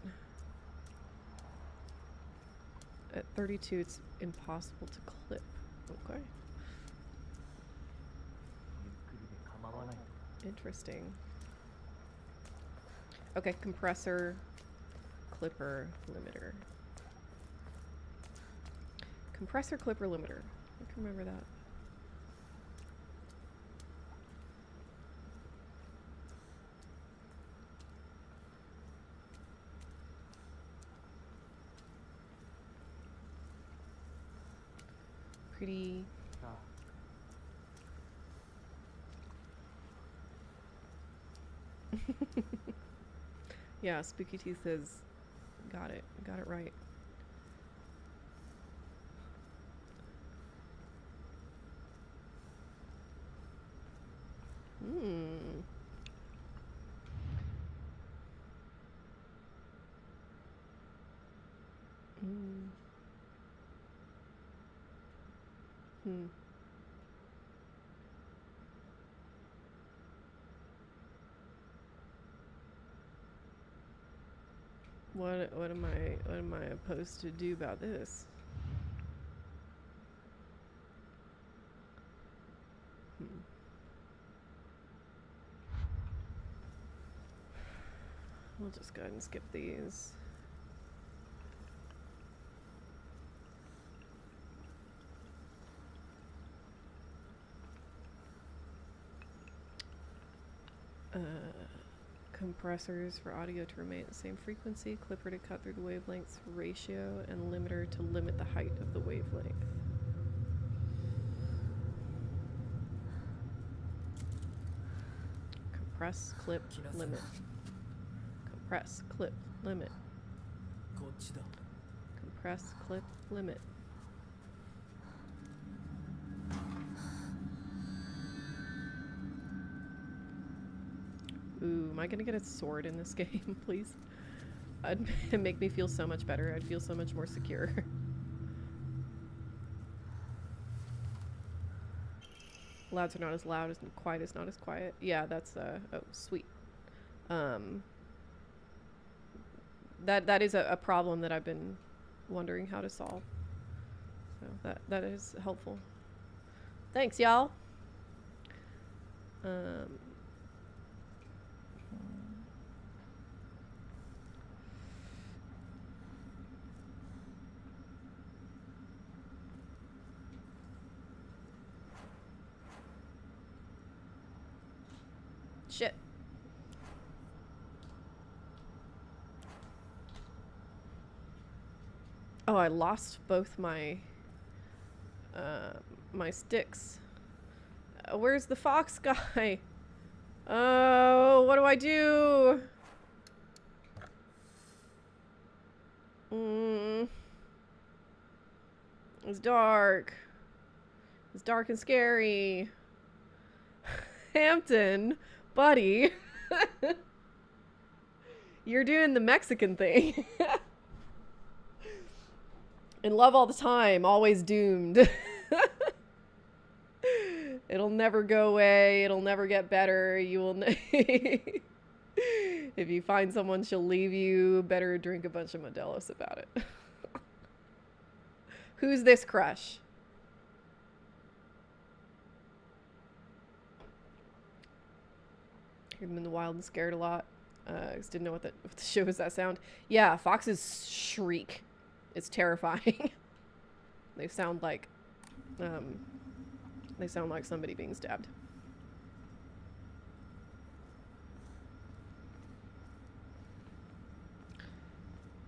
At 32, it's impossible to clip. Okay. Interesting. Okay, compressor, clipper, limiter. Compressor, clipper, limiter. I can remember that. Pretty. Yeah, Spooky Teeth says, got it right. Hmm. Hmm. Hmm. What am I supposed to do about this? Hmm. We'll just go ahead and skip these. Compressors for audio to remain at the same frequency, clipper to cut through the wavelengths ratio, and limiter to limit the height of the wavelength. Compress, clip, limit. Compress, clip, limit. Compress, clip, limit. Ooh, am I gonna get a sword in this game, please? It'd make me feel so much better. I'd feel so much more secure. Louds are not as loud, as quiet is not as quiet. Yeah, that's oh, sweet. That is a problem that I've been wondering how to solve. So that is helpful. Thanks, y'all. Shit. Oh, I lost both my my sticks. Where's the fox guy? Oh, what do I do? It's dark. It's dark and scary. Hampton, buddy. You're doing the Mexican thing. In love all the time, always doomed. It'll never go away. It'll never get better. You will if you find someone she'll leave you, better drink a bunch of Modelo's about it. Who's this crush? Heard them in the wild and scared a lot. Just didn't know what the show was that sound. Yeah, foxes shriek. It's terrifying. They sound like somebody being stabbed.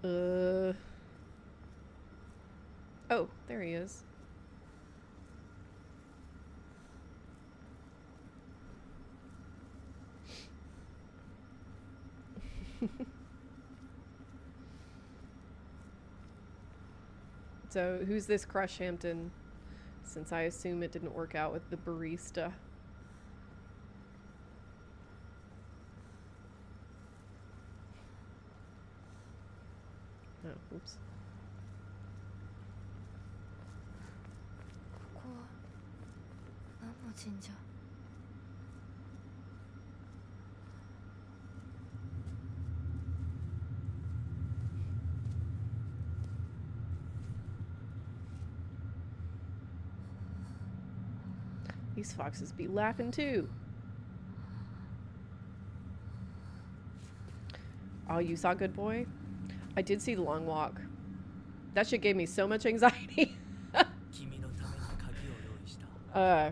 Oh, there he is. So, who's this crush, Hampton? Since I assume it didn't work out with the barista. Oh, oops. ここは何の神社？ These foxes be laughing too. Oh, you saw Good Boy? I did see The Long Walk. That shit gave me so much anxiety.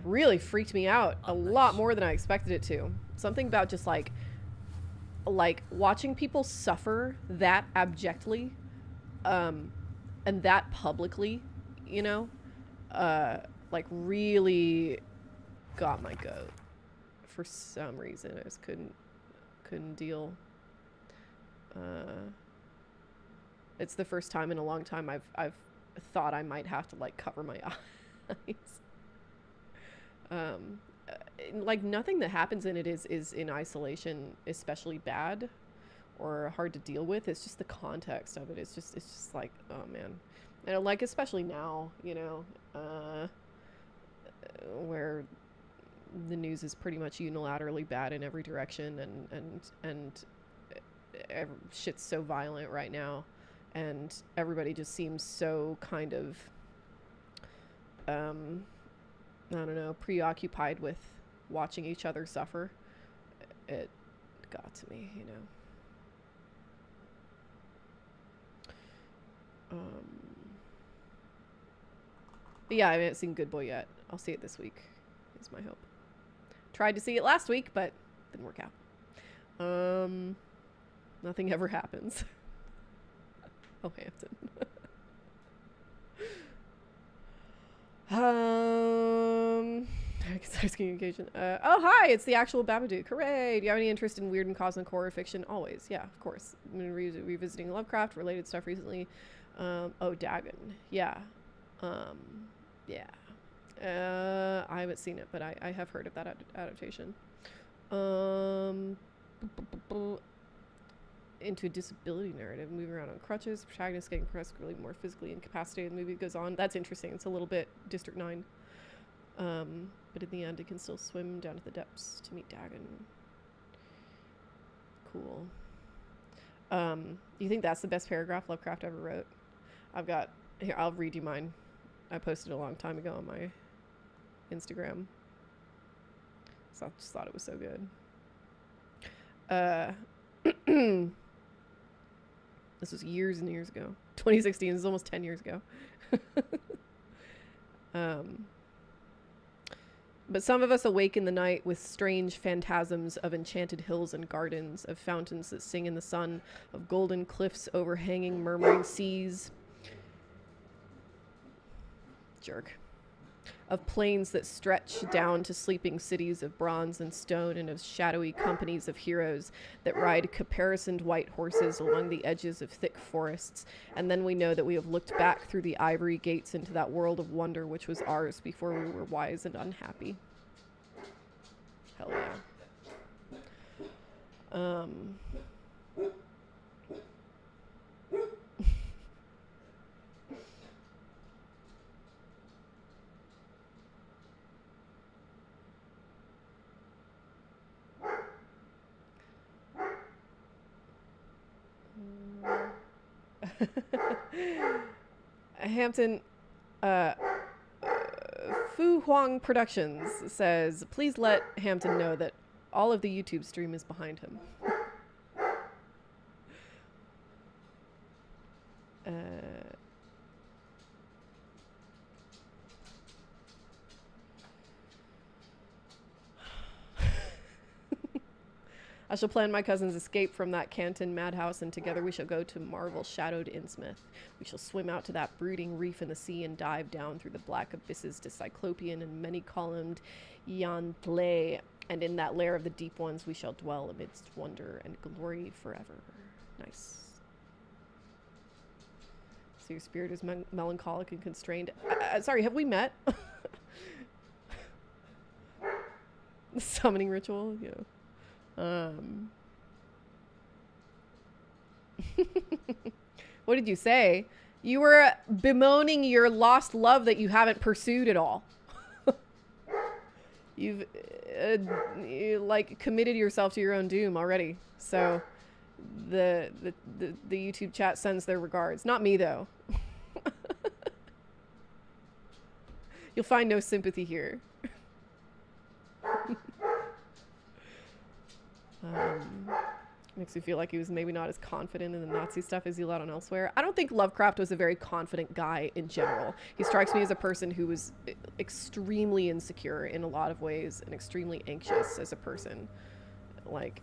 Really freaked me out a lot more than I expected it to. Something about just like watching people suffer that abjectly, and that publicly, you know, like really got my goat. For some reason, I just couldn't deal. It's the first time in a long time I've thought I might have to like cover my eyes. Like nothing that happens in it is in isolation especially bad or hard to deal with. It's just the context of it. It's just like, oh man. And like especially now, you know, where the news is pretty much unilaterally bad in every direction, and shit's so violent right now, and everybody just seems so kind of I don't know, preoccupied with watching each other suffer. It got to me, you know. But yeah, I haven't seen Good Boy yet. I'll see it this week, is my hope. Tried to see it last week, but didn't work out. Nothing ever happens. Oh, Hampton. Communication. Oh, hi! It's the actual Babadook. Hooray! Do you have any interest in weird and cosmic horror fiction? Always. Yeah, of course. I've been revisiting Lovecraft related stuff recently. Oh, Dagon. Yeah. Yeah. I haven't seen it, but I have heard of that adaptation. Into a disability narrative, moving around on crutches, protagonist getting progressively more physically incapacitated. The movie goes on. That's interesting. It's a little bit District 9. But in the end, it can still swim down to the depths to meet Dagon. Cool. You think that's the best paragraph Lovecraft ever wrote? I've got... Here, I'll read you mine. I posted a long time ago on my Instagram. So I just thought it was so good. This was years and years ago. 2016 is almost 10 years ago. But some of us awake in the night with strange phantasms of enchanted hills and gardens, of fountains that sing in the sun, of golden cliffs overhanging murmuring seas. Jerk. Of plains that stretch down to sleeping cities of bronze and stone, and of shadowy companies of heroes that ride caparisoned white horses along the edges of thick forests. And then we know that we have looked back through the ivory gates into that world of wonder which was ours before we were wise and unhappy. Hell yeah. Hampton, Fu Huang Productions says, please let Hampton know that all of the YouTube stream is behind him. I shall plan my cousin's escape from that Canton madhouse, and together we shall go to marvel-shadowed Innsmouth. We shall swim out to that brooding reef in the sea and dive down through the black abysses to Cyclopean and many-columned Yantle, and in that lair of the deep ones we shall dwell amidst wonder and glory forever. Nice. So your spirit is melancholic and constrained. Sorry, have we met? The summoning ritual? Yeah. What did you say? You were bemoaning your lost love that you haven't pursued at all. You've like committed yourself to your own doom already. So the YouTube chat sends their regards. Not me though. You'll find no sympathy here. Makes me feel like he was maybe not as confident in the Nazi stuff as he let on elsewhere. I don't think Lovecraft was a very confident guy in general. He strikes me as a person who was extremely insecure in a lot of ways and extremely anxious as a person. Like,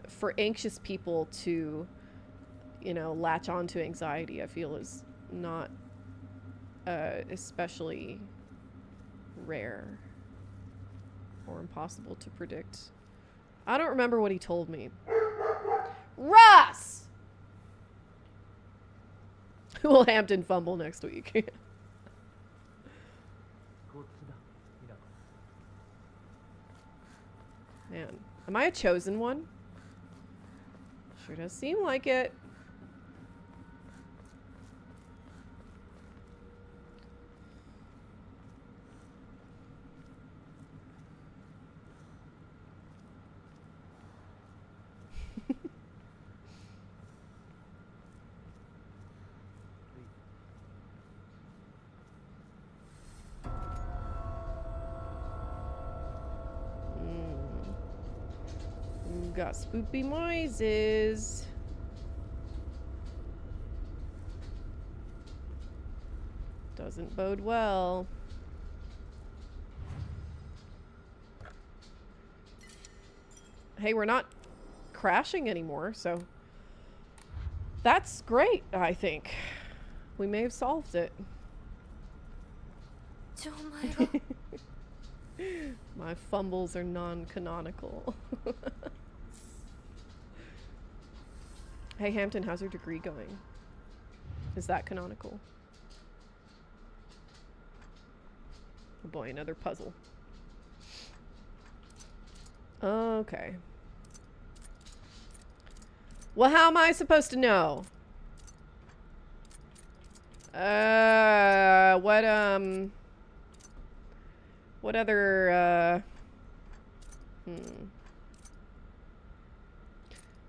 for anxious people to, you know, latch on to anxiety, I feel is not especially rare or impossible to predict. I don't remember what he told me. Ross! Will Hampton fumble next week? Man, am I a chosen one? Sure does seem like it. Got spoopy noises. Doesn't bode well. Hey, we're not crashing anymore, so that's great, I think. We may have solved it. My fumbles are non-canonical. Hey, Hampton, how's your degree going? Is that canonical? Oh boy, another puzzle. Okay. Well, how am I supposed to know? What other,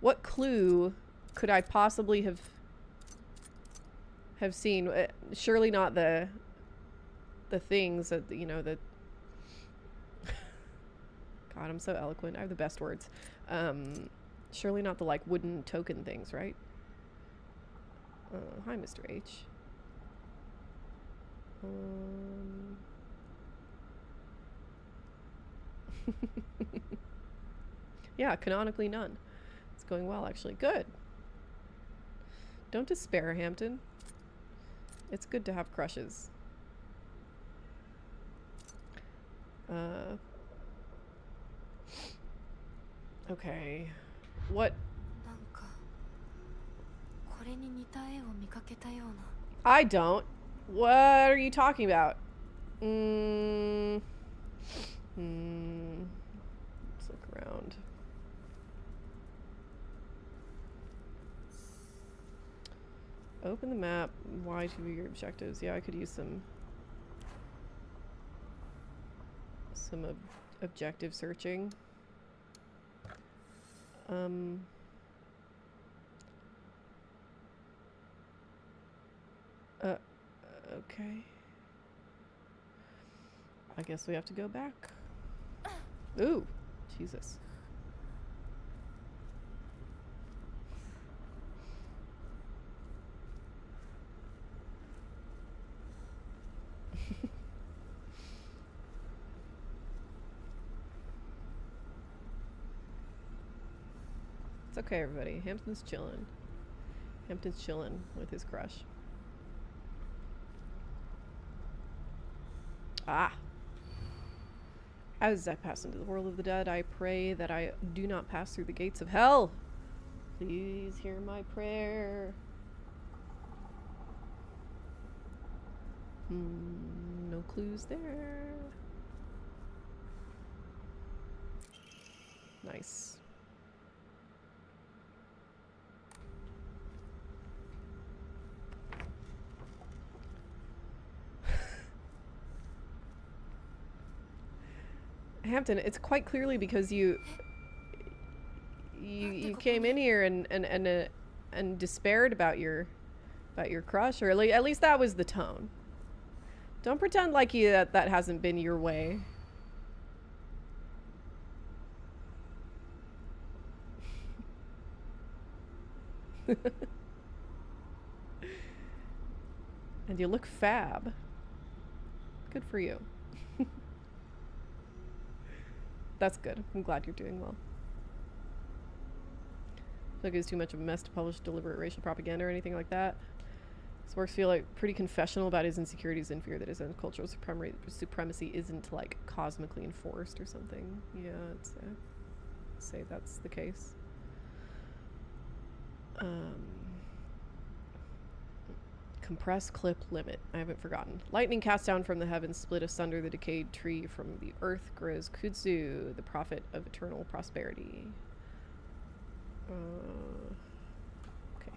what clue could I possibly have seen? Surely not the things that, you know, that... God, I'm so eloquent. I have the best words. Surely not the, like, wooden token things, right? Hi, Mr. H. Yeah, canonically none. It's going well, actually. Good. Don't despair, Hampton. It's good to have crushes. Okay. What? I don't. What are you talking about? Let's look around. Open the map. Y to view your objectives. Yeah, I could use some objective searching. Okay. I guess we have to go back. Ooh, Jesus. It's okay, everybody. Hampton's chilling. Hampton's chilling with his crush. Ah. As I pass into the world of the dead, I pray that I do not pass through the gates of hell. Please hear my prayer. No clues there. Nice. Hampton, it's quite clearly because you came in here and despaired about your crush, or at least that was the tone. Don't pretend like that hasn't been your way. And you look fab. Good for you. That's good. I'm glad you're doing well. I feel like it's too much of a mess to publish deliberate racial propaganda or anything like that. His works feel like pretty confessional about his insecurities and fear that his own cultural supremacy isn't like cosmically enforced or something. Yeah, I'd say that's the case. Compress, clip, limit. I haven't forgotten. Lightning cast down from the heavens, split asunder the decayed tree from the earth, grows kudzu, the prophet of eternal prosperity. Okay.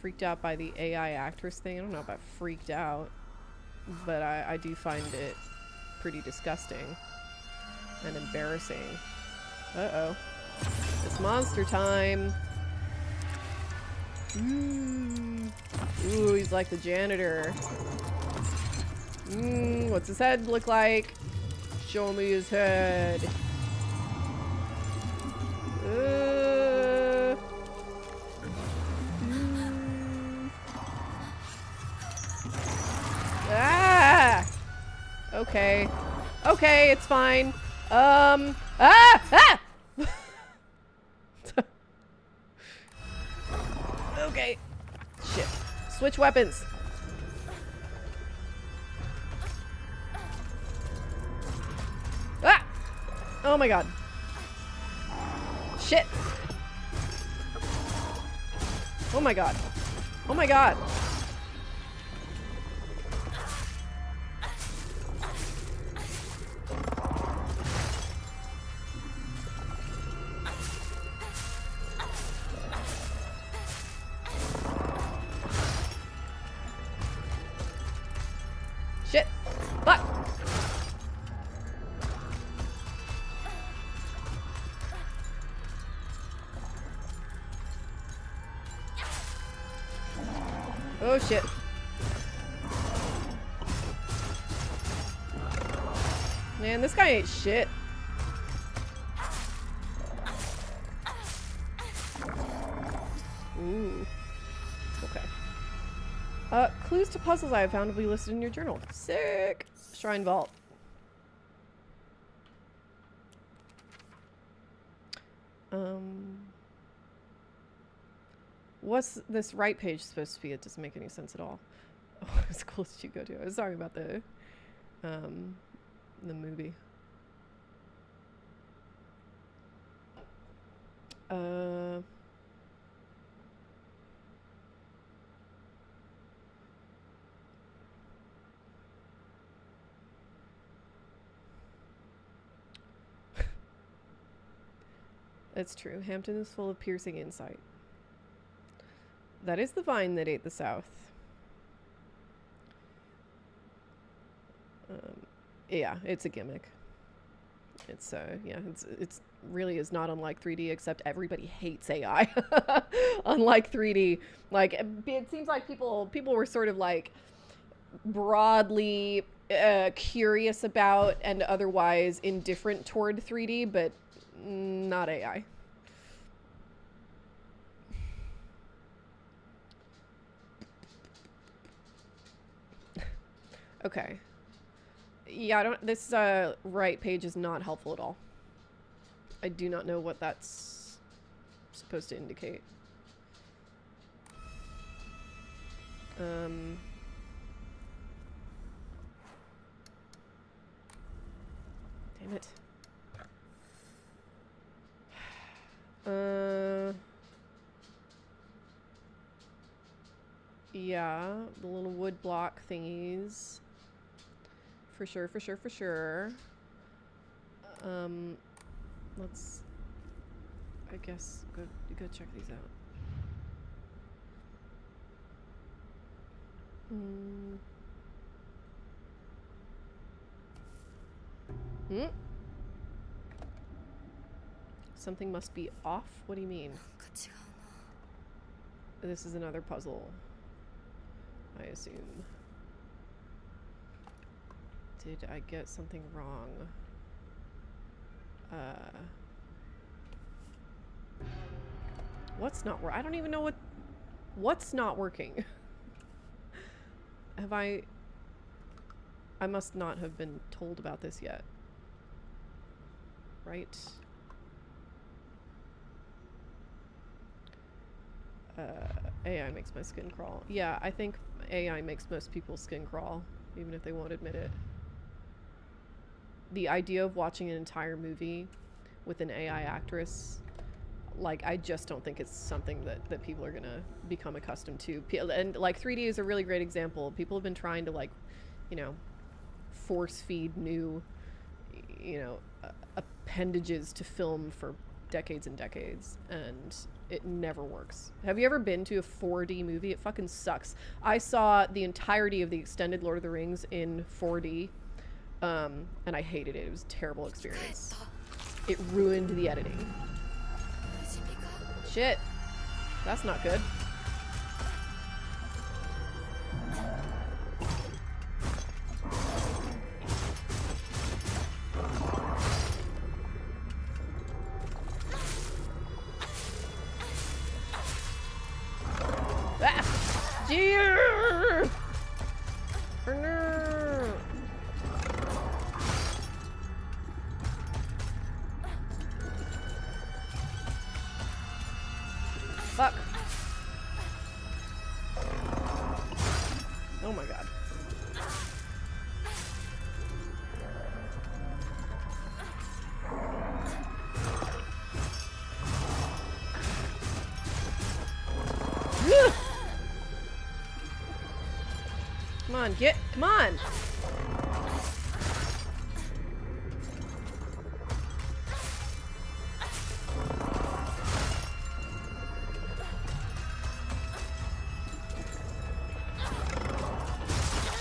Freaked out by the AI actress thing. I don't know about freaked out, but I do find it pretty disgusting and embarrassing. Uh-oh. It's monster time. Ooh, he's like the janitor. What's his head look like? Show me his head. Ah! Okay. Okay, it's fine. Okay. Shit. Switch weapons. Ah! Oh my god. Shit. Oh my god. Oh my god. Shit. Fuck. Oh shit. Man, this guy ain't shit. Ooh. Okay. Clues to puzzles I have found will be listed in your journal. Sick! Shrine Vault. What's this right page supposed to be? It doesn't make any sense at all. Oh, as cool as you go to. I was talking about the movie. It's true. Hampton is full of piercing insight. That is the vine that ate the South. Yeah, it's a gimmick. It's yeah, it's really is not unlike 3D, except everybody hates AI. Unlike 3D, like it seems like people were sort of like broadly curious about and otherwise indifferent toward 3D, but not AI. Okay. Yeah, I don't. This right page is not helpful at all. I do not know what that's supposed to indicate. Damn it. Yeah, the little wood block thingies. For sure, for sure, for sure. Let's, I guess, go check these out. Something must be off? What do you mean? なんか違うな。 This is another puzzle, I assume. Did I get something wrong? What's not working? I don't even know what's not working. Have I must not have been told about this yet. Right? AI makes my skin crawl. Yeah, I think AI makes most people's skin crawl, even if they won't admit it. The idea of watching an entire movie with an AI actress, like, I just don't think it's something that people are gonna become accustomed to. And, like, 3D is a really great example. People have been trying to, like, you know, force feed new, you know, appendages to film for decades and decades, and it never works. Have you ever been to a 4D movie? It fucking sucks. I saw the entirety of the extended Lord of the Rings in 4D, and I hated it. It was a terrible experience. It ruined the editing. Shit. That's not good. Ah! Dear! Oh, no. Fuck. Oh my god. Come on, come on!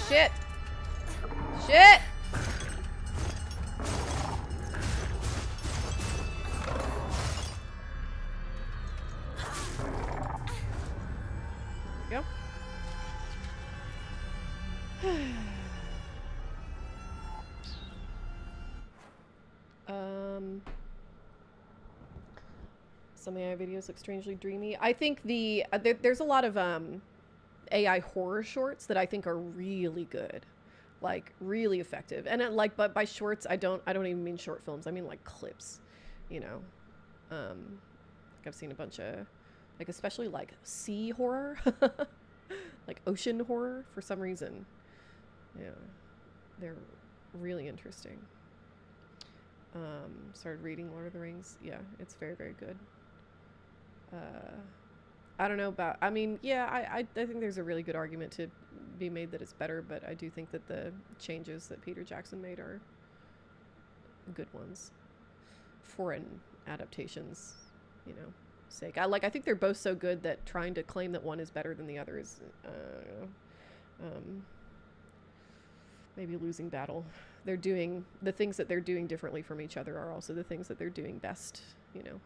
Shit! Shit! There we go. Some AI videos look strangely dreamy. I think there's a lot of AI horror shorts that I think are really good, like really effective. And but by shorts, I don't even mean short films. I mean like clips, you know. Like I've seen a bunch of, like, especially like sea horror, like ocean horror for some reason. Yeah, they're really interesting. Started reading Lord of the Rings. Yeah, it's very, very good. I don't know about, I mean, yeah, I think there's a really good argument to be made that it's better, but I do think that the changes that Peter Jackson made are good ones. Foreign adaptations, you know, sake. I think they're both so good that trying to claim that one is better than the other is, maybe a losing battle. They're doing, the things that they're doing differently from each other are also the things that they're doing best, you know.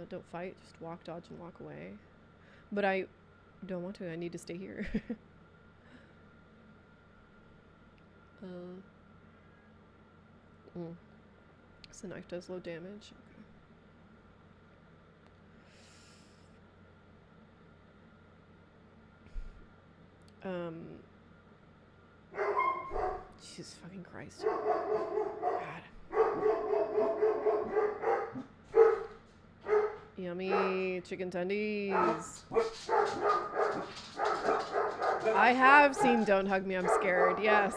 Don't fight, just walk, dodge, and walk away. But I don't want to, I need to stay here. So knife does low damage. Okay. Jesus fucking Christ. God. Yummy chicken tendies. I have seen Don't Hug Me, I'm Scared. Yes.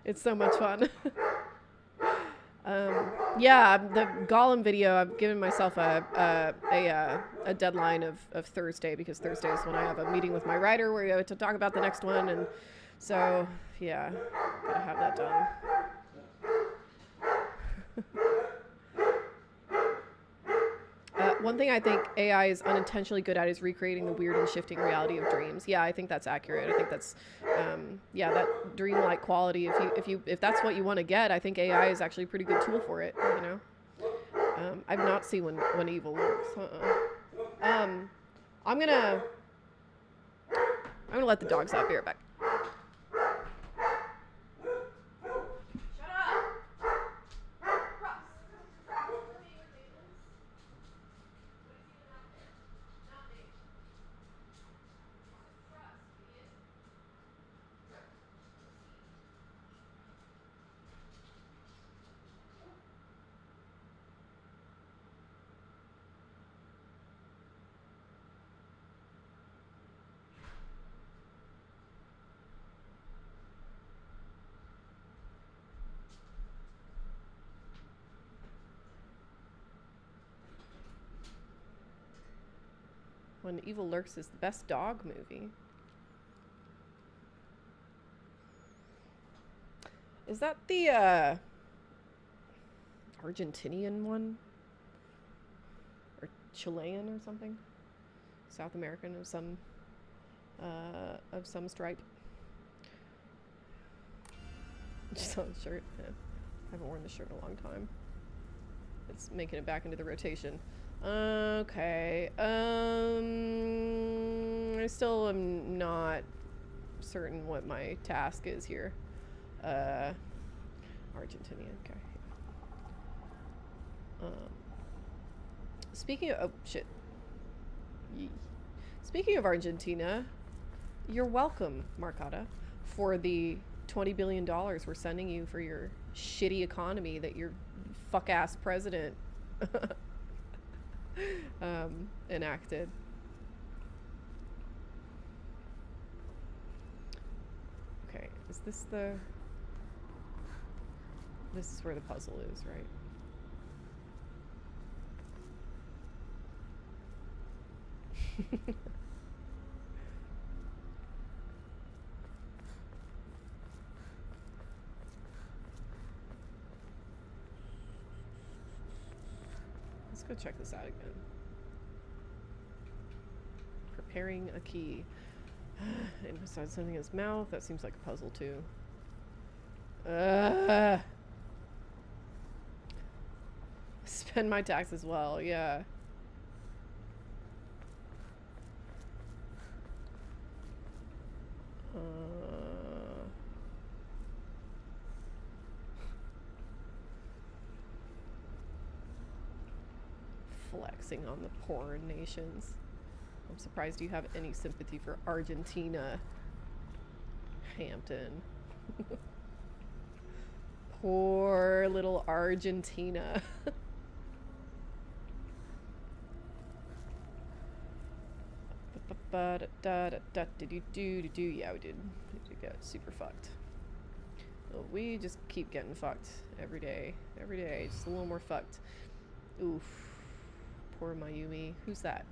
It's so much fun. Yeah, the Gollum video, I've given myself a deadline of Thursday, because Thursday is when I have a meeting with my writer where we have to talk about the next one, and so yeah, gotta have that done. One thing I think AI is unintentionally good at is recreating the weird and shifting reality of dreams. Yeah, I think that's accurate. I think that's, yeah, that dreamlike quality. If that's what you want to get, I think AI is actually a pretty good tool for it. You know, I've not seen when evil looks. I'm gonna let the dogs out. Be right back. When Evil Lurks is the best dog movie. Is that the Argentinian one? Or Chilean or something? South American of some stripe. Just on the shirt. Yeah. I haven't worn this shirt in a long time. It's making it back into the rotation. Okay. I still am not certain what my task is here. Argentinian. Okay. Speaking of, oh shit. Speaking of Argentina, you're welcome, Marcata, for the $20 billion we're sending you for your shitty economy that your fuck-ass president enacted. Okay, is this the... This is where the puzzle is, right? Let's go check this out again. Preparing a key. Emphasize something in his mouth. That seems like a puzzle too. Spend my tax as well, yeah. Flexing on the poor nations. I'm surprised you have any sympathy for Argentina, Hampton. Poor little Argentina. Yeah, we did. We got super fucked. Well, we just keep getting fucked every day. Every day, just a little more fucked. Oof. Poor Mayumi. Who's that?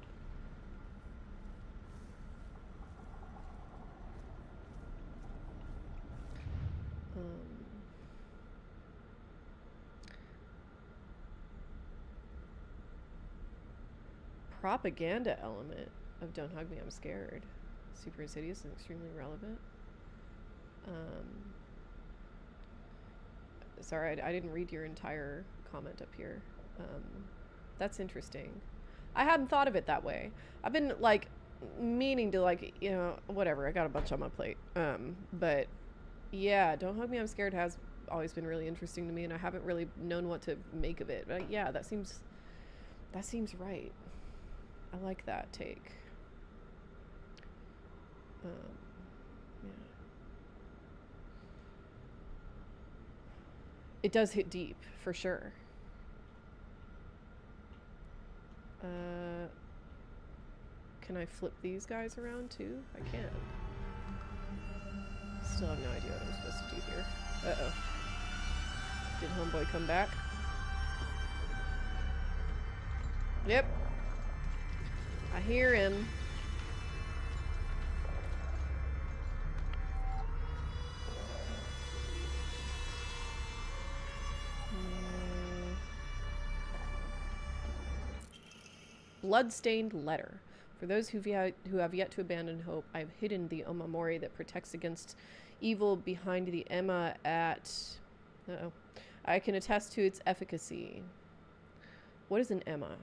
Propaganda element of Don't Hug Me, I'm Scared. Super insidious and extremely relevant. Sorry, I didn't read your entire comment up here. That's interesting. I hadn't thought of it that way. I've been, like, meaning to, like, you know, whatever. I got a bunch on my plate. But, yeah, Don't Hug Me, I'm Scared has always been really interesting to me, and I haven't really known what to make of it. But, yeah, that seems right. I like that take. Yeah. It does hit deep, for sure. Can I flip these guys around too? I can. Still have no idea what I'm supposed to do here. Uh-oh. Did homeboy come back? Yep. I hear him. Bloodstained letter. For those who have yet to abandon hope, I have hidden the omamori that protects against evil behind the Emma at... Uh-oh. I can attest to its efficacy. What is an Emma?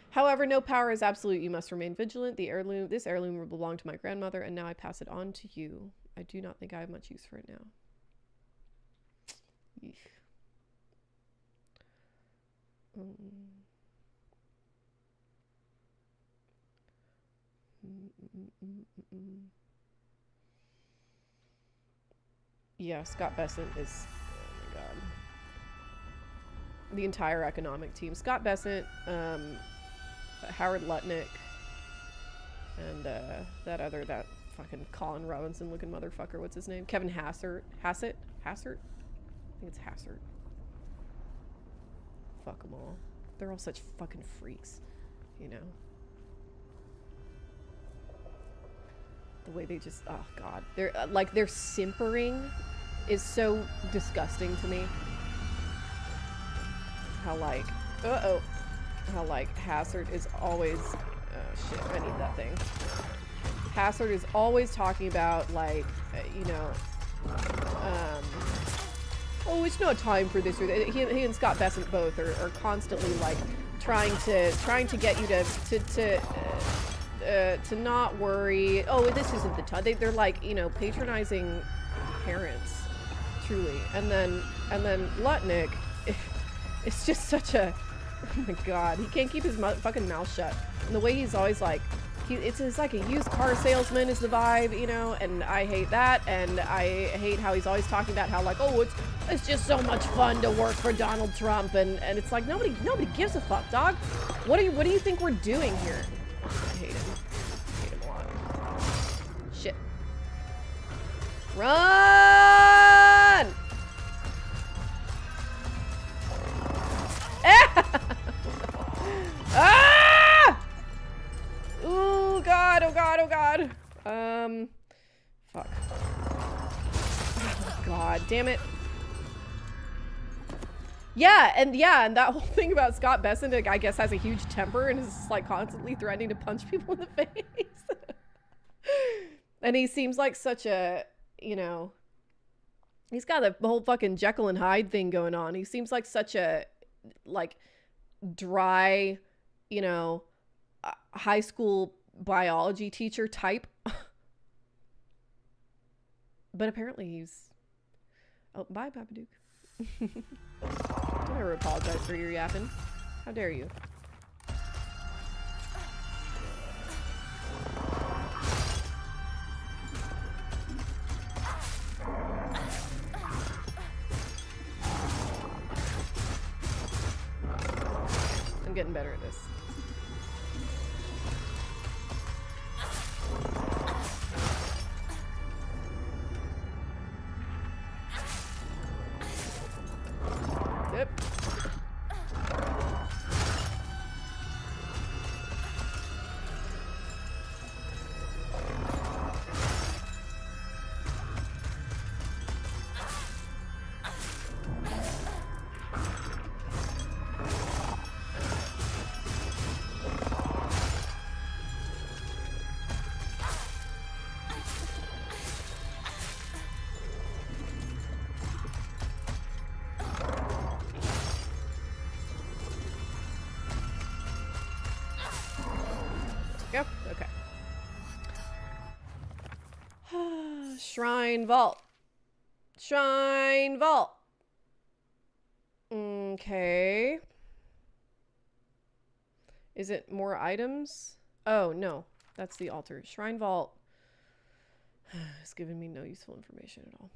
However, no power is absolute. You must remain vigilant. This heirloom will belong to my grandmother, and now I pass it on to you. I do not think I have much use for it now. Eesh. Yeah, Scott Besant is... Oh my god. The entire economic team. Scott Besant, Howard Lutnick, and that fucking Colin Robinson looking motherfucker. What's his name? Kevin Hassert? I think it's Hassert. Fuck them all. They're all such fucking freaks, you know? The way they just, oh god. They're, like, their simpering is so disgusting to me. How, like, how, like, Hassert is always, oh shit, I need that thing. Hassert is always talking about, like, you know, oh, it's not time for this or that. He and Scott Besant both are constantly, like, trying to get you to not worry. Oh, this isn't the time. They're like, you know, patronizing parents, truly. And then Lutnick, it's just such a, oh my god, he can't keep his fucking mouth shut. And the way he's always like, it's like a used car salesman is the vibe, you know, and I hate that. And I hate how he's always talking about how, like, oh, it's just so much fun to work for Donald Trump, and it's like nobody gives a fuck, dog. What do you think we're doing here? I hate him. I hate him a lot. Shit. Run! Ah! Ooh, God, oh God, oh God. Fuck. Oh, God, damn it. Yeah, and that whole thing about Scott Besant, I guess, has a huge temper and is just, like, constantly threatening to punch people in the face. And he seems like such a, you know, he's got the whole fucking Jekyll and Hyde thing going on. He seems like such a, like, dry, you know, high school biology teacher type. But apparently he's... Oh, bye, Babadook. Don't ever apologize for your yapping. How dare you? I'm getting better at this. Yep. Go. Okay. Shrine vault. Shrine vault. Okay. Is it more items? Oh, no. That's the altar. Shrine vault. It's giving me no useful information at all.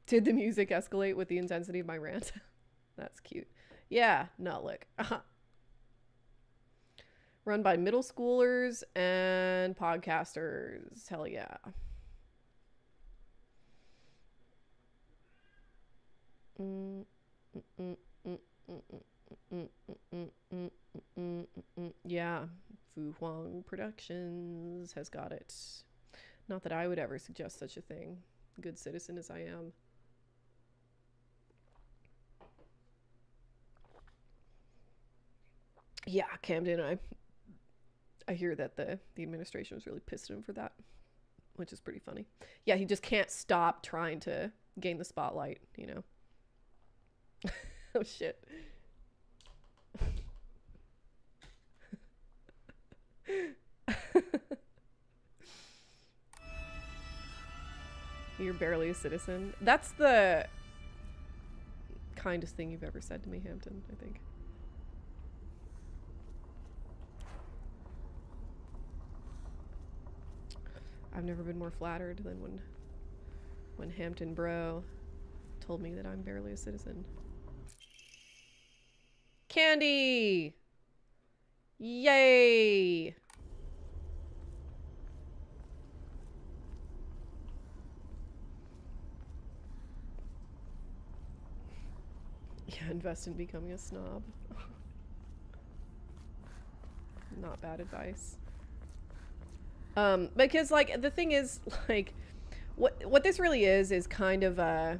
Did the music escalate with the intensity of my rant? That's cute. Yeah, no, look. Run by middle schoolers and podcasters. Hell yeah. Yeah, Fu Huang Productions has got it. Not that I would ever suggest such a thing, good citizen as I am. Yeah, Camden, I hear that the administration was really pissed at him for that, which is pretty funny. Yeah, he just can't stop trying to gain the spotlight, you know. Oh shit. You're barely a citizen. That's the kindest thing you've ever said to me, Hampton, I think. I've never been more flattered than when Hampton Bro told me that I'm barely a citizen. Candy! Yay! Yeah, invest in becoming a snob. Not bad advice. Because like the thing is, like, what this really is kind of a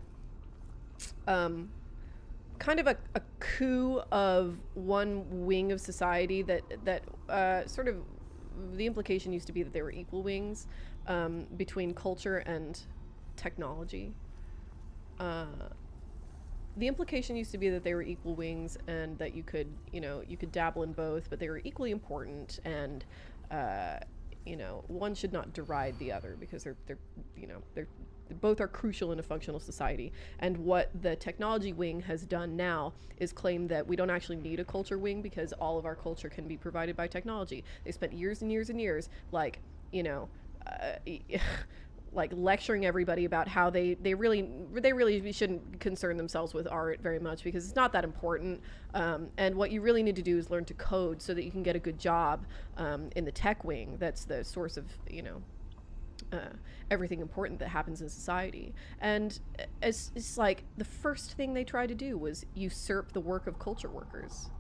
coup of one wing of society that sort of, the implication used to be that they were equal wings between culture and technology. The implication used to be that they were equal wings and that you could dabble in both, but they were equally important, and one should not deride the other because they're both are crucial in a functional society. And what the technology wing has done now is claim that we don't actually need a culture wing because all of our culture can be provided by technology. They spent years and years and years, like, like lecturing everybody about how they really shouldn't concern themselves with art very much because it's not that important. And what you really need to do is learn to code so that you can get a good job in the tech wing. That's the source of, everything important that happens in society. And it's like the first thing they tried to do was usurp the work of culture workers.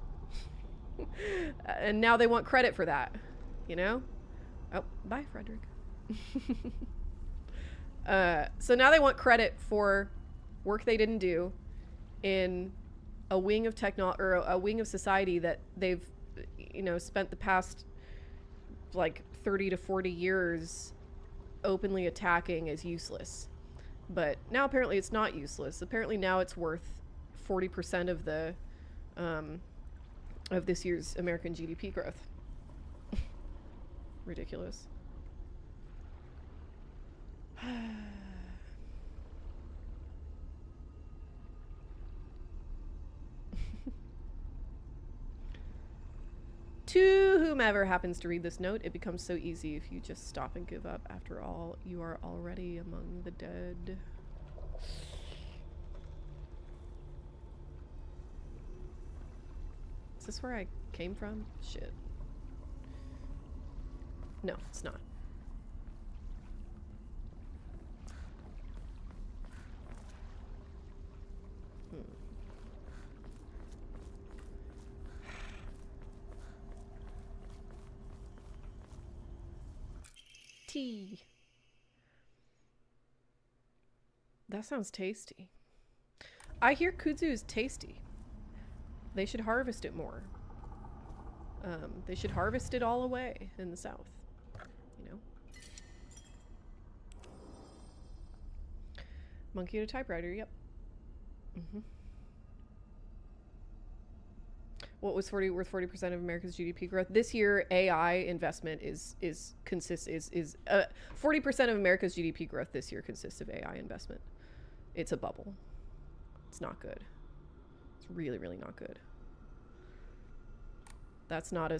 And now they want credit for that, Oh, bye, Frederick. So now they want credit for work they didn't do in a wing of a wing of society that they've, spent the past like 30 to 40 years openly attacking as useless. But now apparently it's not useless. Apparently now it's worth 40% of the of this year's American GDP growth. Ridiculous. To whomever happens to read this note, it becomes so easy if you just stop and give up. After all, you are already among the dead. Is this where I came from? Shit. No, it's not. Tea. That sounds tasty. I hear kudzu is tasty. They should harvest it more. They should harvest it all away in the south. Monkey at a typewriter, yep. What was worth 40% of America's GDP growth this year? AI investment consists 40% of America's GDP growth this year consists of AI investment. It's a bubble. It's not good. It's really, really not good. That's not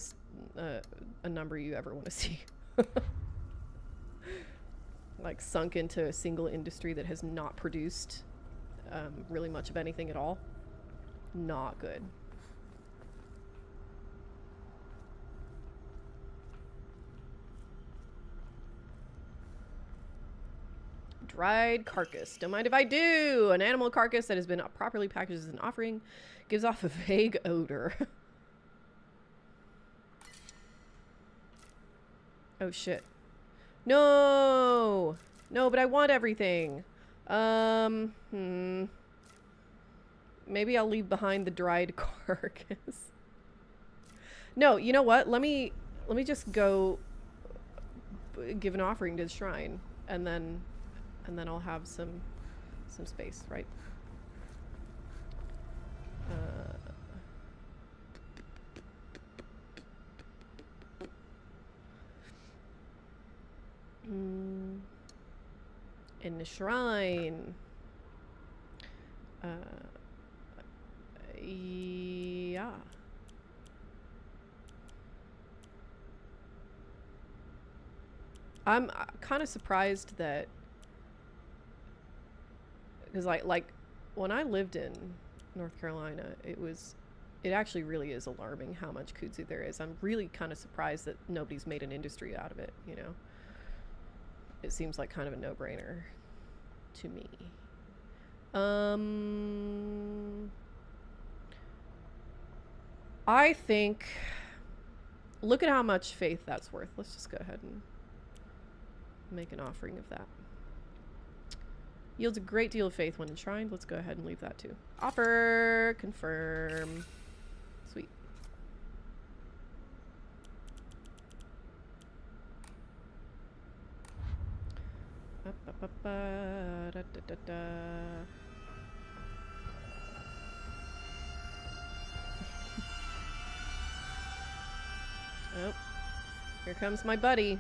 a number you ever want to see. like sunk into a single industry that has not produced really much of anything at all. Not good. Dried carcass. Don't mind if I do. An animal carcass that has been properly packaged as an offering gives off a vague odor. Oh shit. No! No, but I want everything. Maybe I'll leave behind the dried carcass. No, you know what? Let me just go give an offering to the shrine, and then I'll have some space, right? In the shrine. Yeah. I'm kind of surprised that, because like when I lived in North Carolina, it actually really is alarming how much kudzu there is. I'm really kind of surprised that nobody's made an industry out of it, you know. It seems like kind of a no-brainer to me. I think, look at how much faith that's worth. Let's just go ahead and make an offering of that. Yields a great deal of faith when enshrined. Let's go ahead and leave that too. Offer, confirm. Sweet. Oh, here comes my buddy.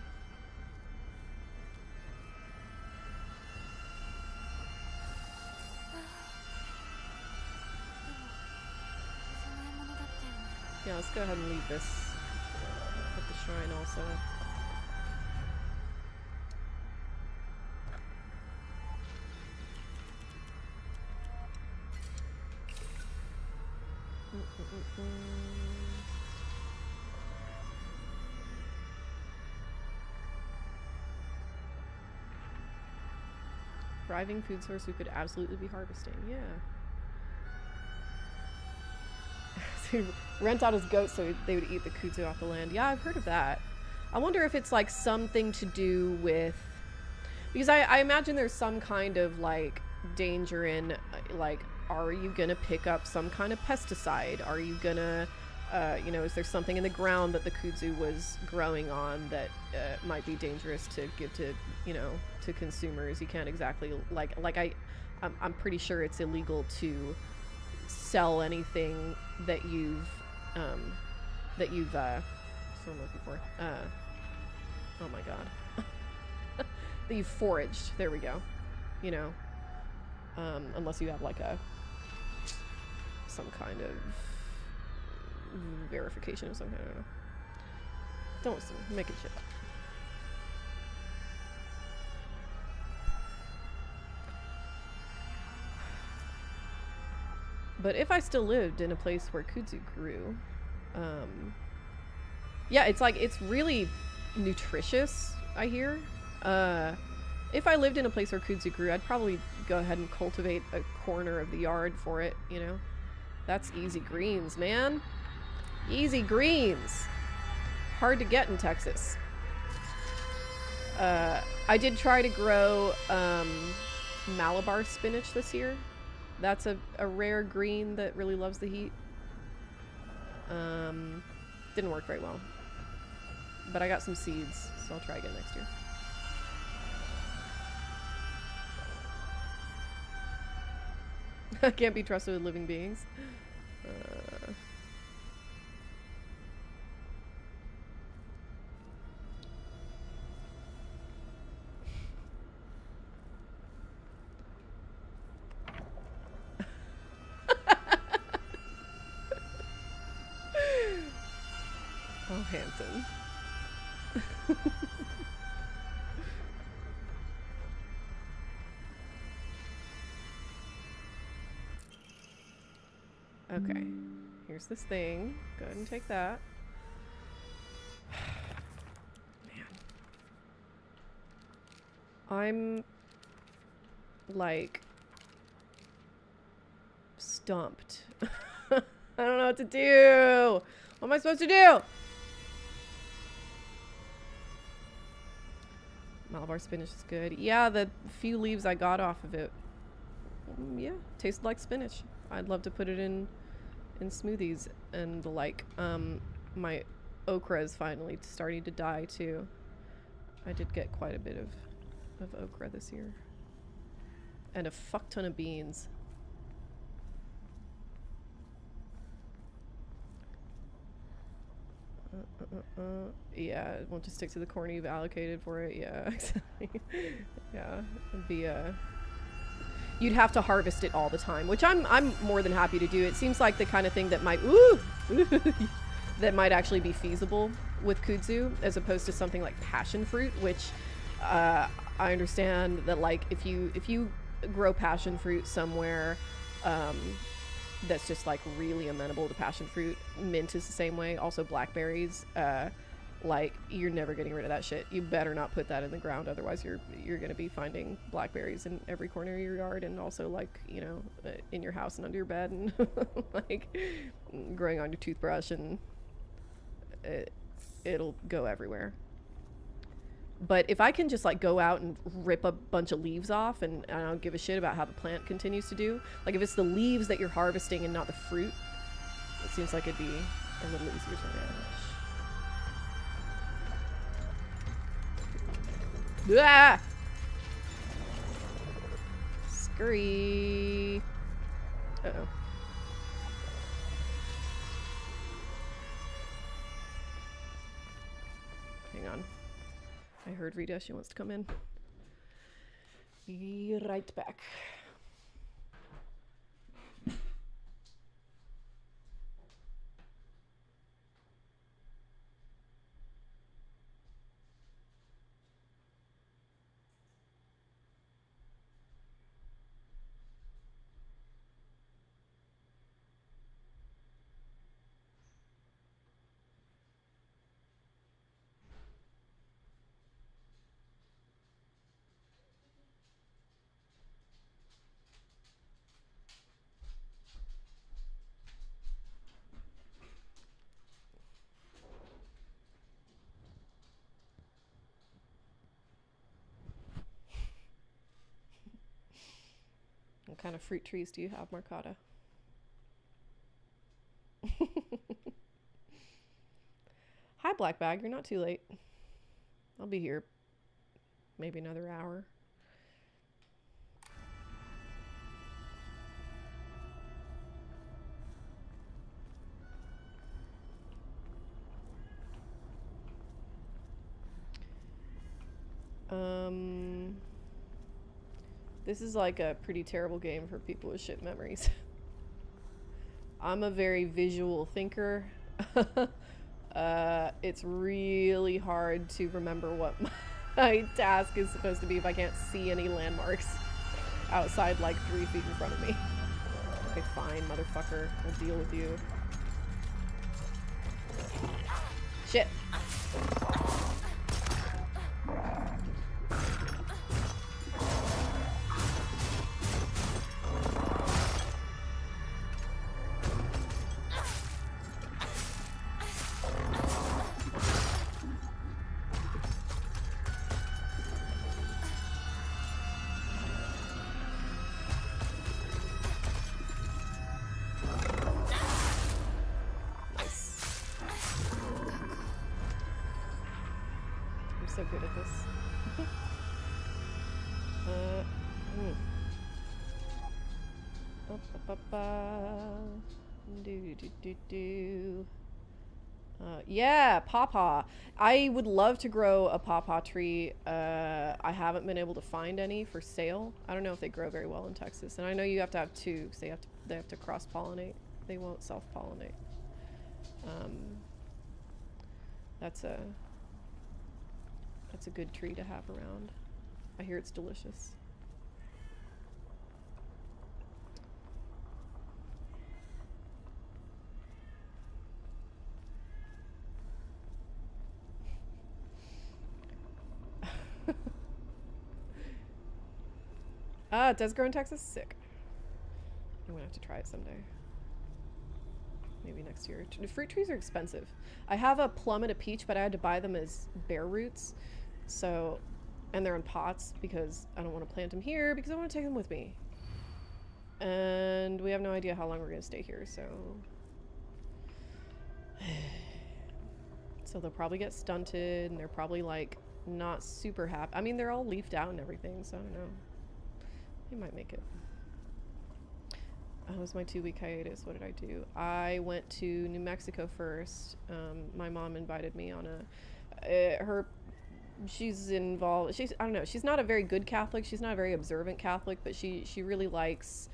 Yeah, let's go ahead and leave this at the shrine also. Thriving food source we could absolutely be harvesting, yeah. So rent out his goats so they would eat the kudzu off the land. Yeah, I've heard of that. I wonder if it's like something to do with, because I imagine there's some kind of like danger in like, are you gonna pick up some kind of pesticide? Are you gonna you know, is there something in the ground that the kudzu was growing on that might be dangerous to give to, you know, to consumers? You can't exactly I'm pretty sure it's illegal to sell anything that you've what's what I'm looking for? Oh my god. That you've foraged. There we go. You know, unless you have like some kind of verification of some kind. I don't know. Don't listen. Make it shit. But if I still lived in a place where kudzu grew, yeah, it's like, it's really nutritious, I hear. If I lived in a place where kudzu grew, I'd probably go ahead and cultivate a corner of the yard for it, you know? That's easy greens, man. Easy greens. Hard to get in Texas. I did try to grow Malabar spinach this year. That's a rare green that really loves the heat. Didn't work very well. But I got some seeds, so I'll try again next year. Can't be trusted with living beings. Oh, Hampton. Okay. Here's this thing. Go ahead and take that. Man. I'm like stumped. I don't know what to do. What am I supposed to do? Malabar spinach is good. Yeah, the few leaves I got off of it, yeah, tasted like spinach. I'd love to put it in smoothies. And like, my okra is finally starting to die too. I did get quite a bit of okra this year. And a fuck ton of beans. Yeah, it won't just stick to the corn you've allocated for it. Yeah, exactly. Yeah, it'd be you'd have to harvest it all the time, which I'm more than happy to do. It seems like the kind of thing that might that might actually be feasible with kudzu, as opposed to something like passion fruit, which I understand that like if you grow passion fruit somewhere that's just like really amenable to passion fruit. Mint is the same way. Also blackberries. Like you're never getting rid of that shit. You better not put that in the ground, otherwise you're gonna be finding blackberries in every corner of your yard, and also like, you know, in your house and under your bed, and like growing on your toothbrush, and it'll go everywhere. But if I can just like go out and rip a bunch of leaves off, and I don't give a shit about how the plant continues to do. Like if it's the leaves that you're harvesting and not the fruit, it seems like it'd be a little easier to manage. Ah! Scurry. Uh-oh. Hang on. I heard Rita. She wants to come in. Be right back. What kind of fruit trees do you have, Marcata? Hi, Black Bag. You're not too late. I'll be here maybe another hour. This is like a pretty terrible game for people with shit memories. I'm a very visual thinker. It's really hard to remember what my task is supposed to be if I can't see any landmarks outside like 3 feet in front of me. Okay, fine, motherfucker. We'll deal with you. Shit. So good at this. Yeah, pawpaw. I would love to grow a pawpaw tree. I haven't been able to find any for sale. I don't know if they grow very well in Texas, and I know you have to have two, because they have to cross-pollinate. They won't self-pollinate. That's a good tree to have around. I hear it's delicious. Ah, it does grow in Texas? Sick. I'm gonna have to try it someday. Maybe next year. Fruit trees are expensive. I have a plum and a peach, but I had to buy them as bare roots. So, and they're in pots because I don't want to plant them here because I want to take them with me. And we have no idea how long we're gonna stay here, so... So they'll probably get stunted, and they're probably, like, not super happy. I mean, they're all leafed out and everything, so I don't know. They might make it. That was my 2-week hiatus. What did I do? I went to New Mexico first. My mom invited me on she's involved, I don't know, she's not a very good Catholic, she's not a very observant Catholic, but she really likes,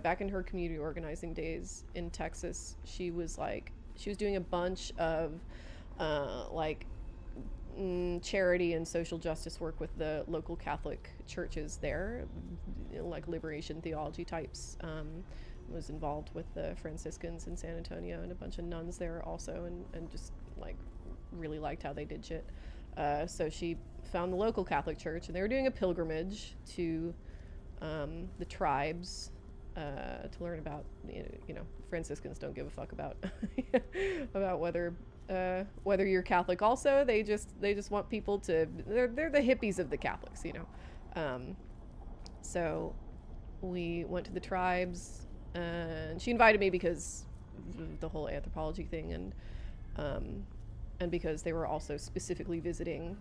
back in her community organizing days in Texas, she was doing a bunch of, charity and social justice work with the local Catholic churches there, like liberation theology types. Was involved with the Franciscans in San Antonio and a bunch of nuns there also, and just like really liked how they did shit. So she found the local Catholic church, and they were doing a pilgrimage to the tribes to learn about, you know, Franciscans don't give a fuck about about whether you're Catholic. Also, they just want people to, they're the hippies of the Catholics, you know. So we went to the tribes, and she invited me because the whole anthropology thing, and because they were also specifically visiting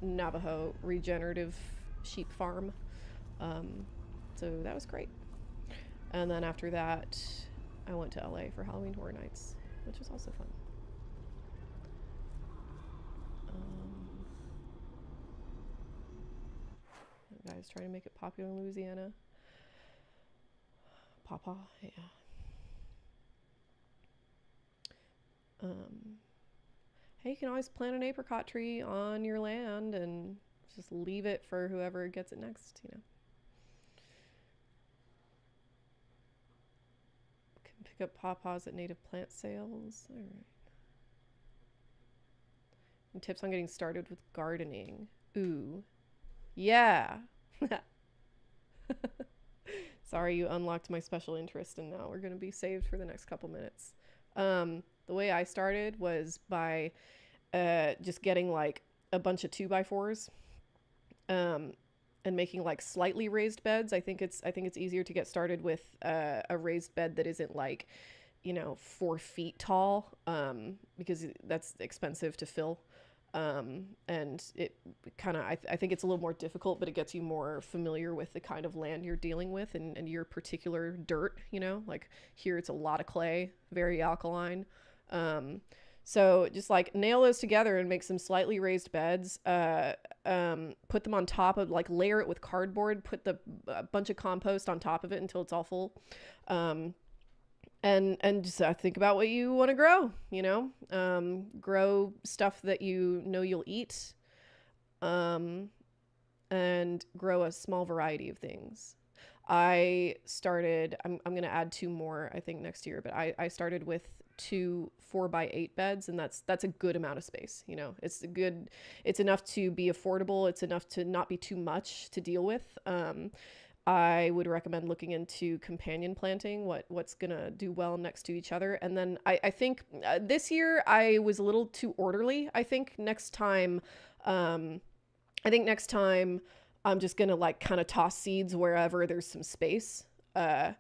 Navajo regenerative sheep farm. So that was great. And then after that, I went to LA for Halloween Horror Nights, which was also fun. Guys trying to make it popular in Louisiana. Papa, yeah. Hey, you can always plant an apricot tree on your land and just leave it for whoever gets it next, you know. Can pick up pawpaws at native plant sales. All right. And tips on getting started with gardening. Ooh. Yeah. Sorry, you unlocked my special interest, and now we're going to be saved for the next couple minutes. The way I started was by just getting like a bunch of 2x4s and making like slightly raised beds. I think it's easier to get started with a raised bed that isn't like, you know, 4 feet tall, because that's expensive to fill. And it kind of, I think it's a little more difficult, but it gets you more familiar with the kind of land you're dealing with and your particular dirt, you know, like here it's a lot of clay, very alkaline. So just like nail those together and make some slightly raised beds, put them on top of, like, layer it with cardboard, put a bunch of compost on top of it until it's all full. And just think about what you want to grow, you know, grow stuff that you know you'll eat, and grow a small variety of things. I'm going to add 2 more, I think, next year, but I started with 2 4x8 beds, and that's a good amount of space. You know, it's enough to be affordable. It's enough to not be too much to deal with. I would recommend looking into companion planting, what's gonna do well next to each other. And then I think this year I was a little too orderly. I think next time I'm just gonna like kind of toss seeds wherever there's some space. I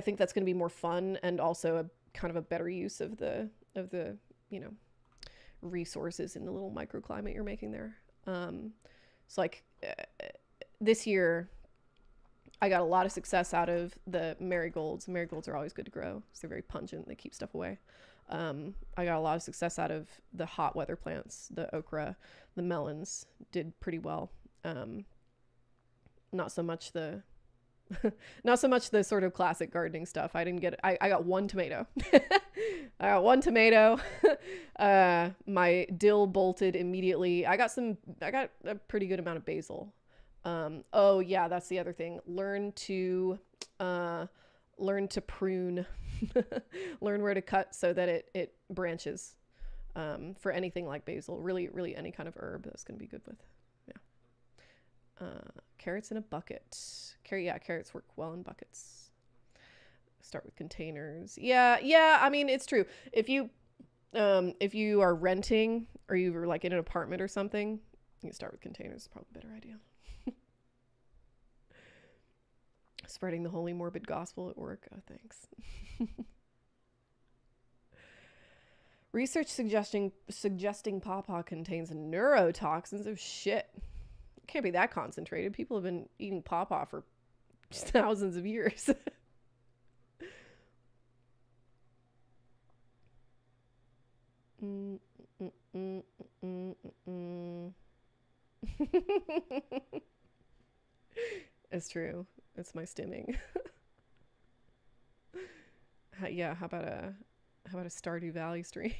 think that's gonna be more fun, and also a kind of a better use of the you know, resources in the little microclimate you're making there. So like this year I got a lot of success out of the marigolds. Marigolds are always good to grow, so they're very pungent. They keep stuff away. I got a lot of success out of the hot weather plants. The okra, the melons did pretty well. Not so much the sort of classic gardening stuff. I got 1 tomato. I got 1 tomato. My dill bolted immediately. I got a pretty good amount of basil. Oh yeah, that's the other thing. Learn to prune, learn where to cut so that it branches, for anything like basil, really any kind of herb that's going to be good with. Carrots in a bucket. Carrots work well in buckets. Start with containers. Yeah, I mean, it's true. If you are renting or you were like in an apartment or something, you can start with containers. It's probably a better idea. Spreading the holy morbid gospel at work. Oh, thanks. Research suggesting pawpaw contains neurotoxins. Oh shit. It can't be that concentrated. People have been eating pawpaw for thousands of years. It's true. It's my stimming. Yeah, how about a Stardew Valley stream?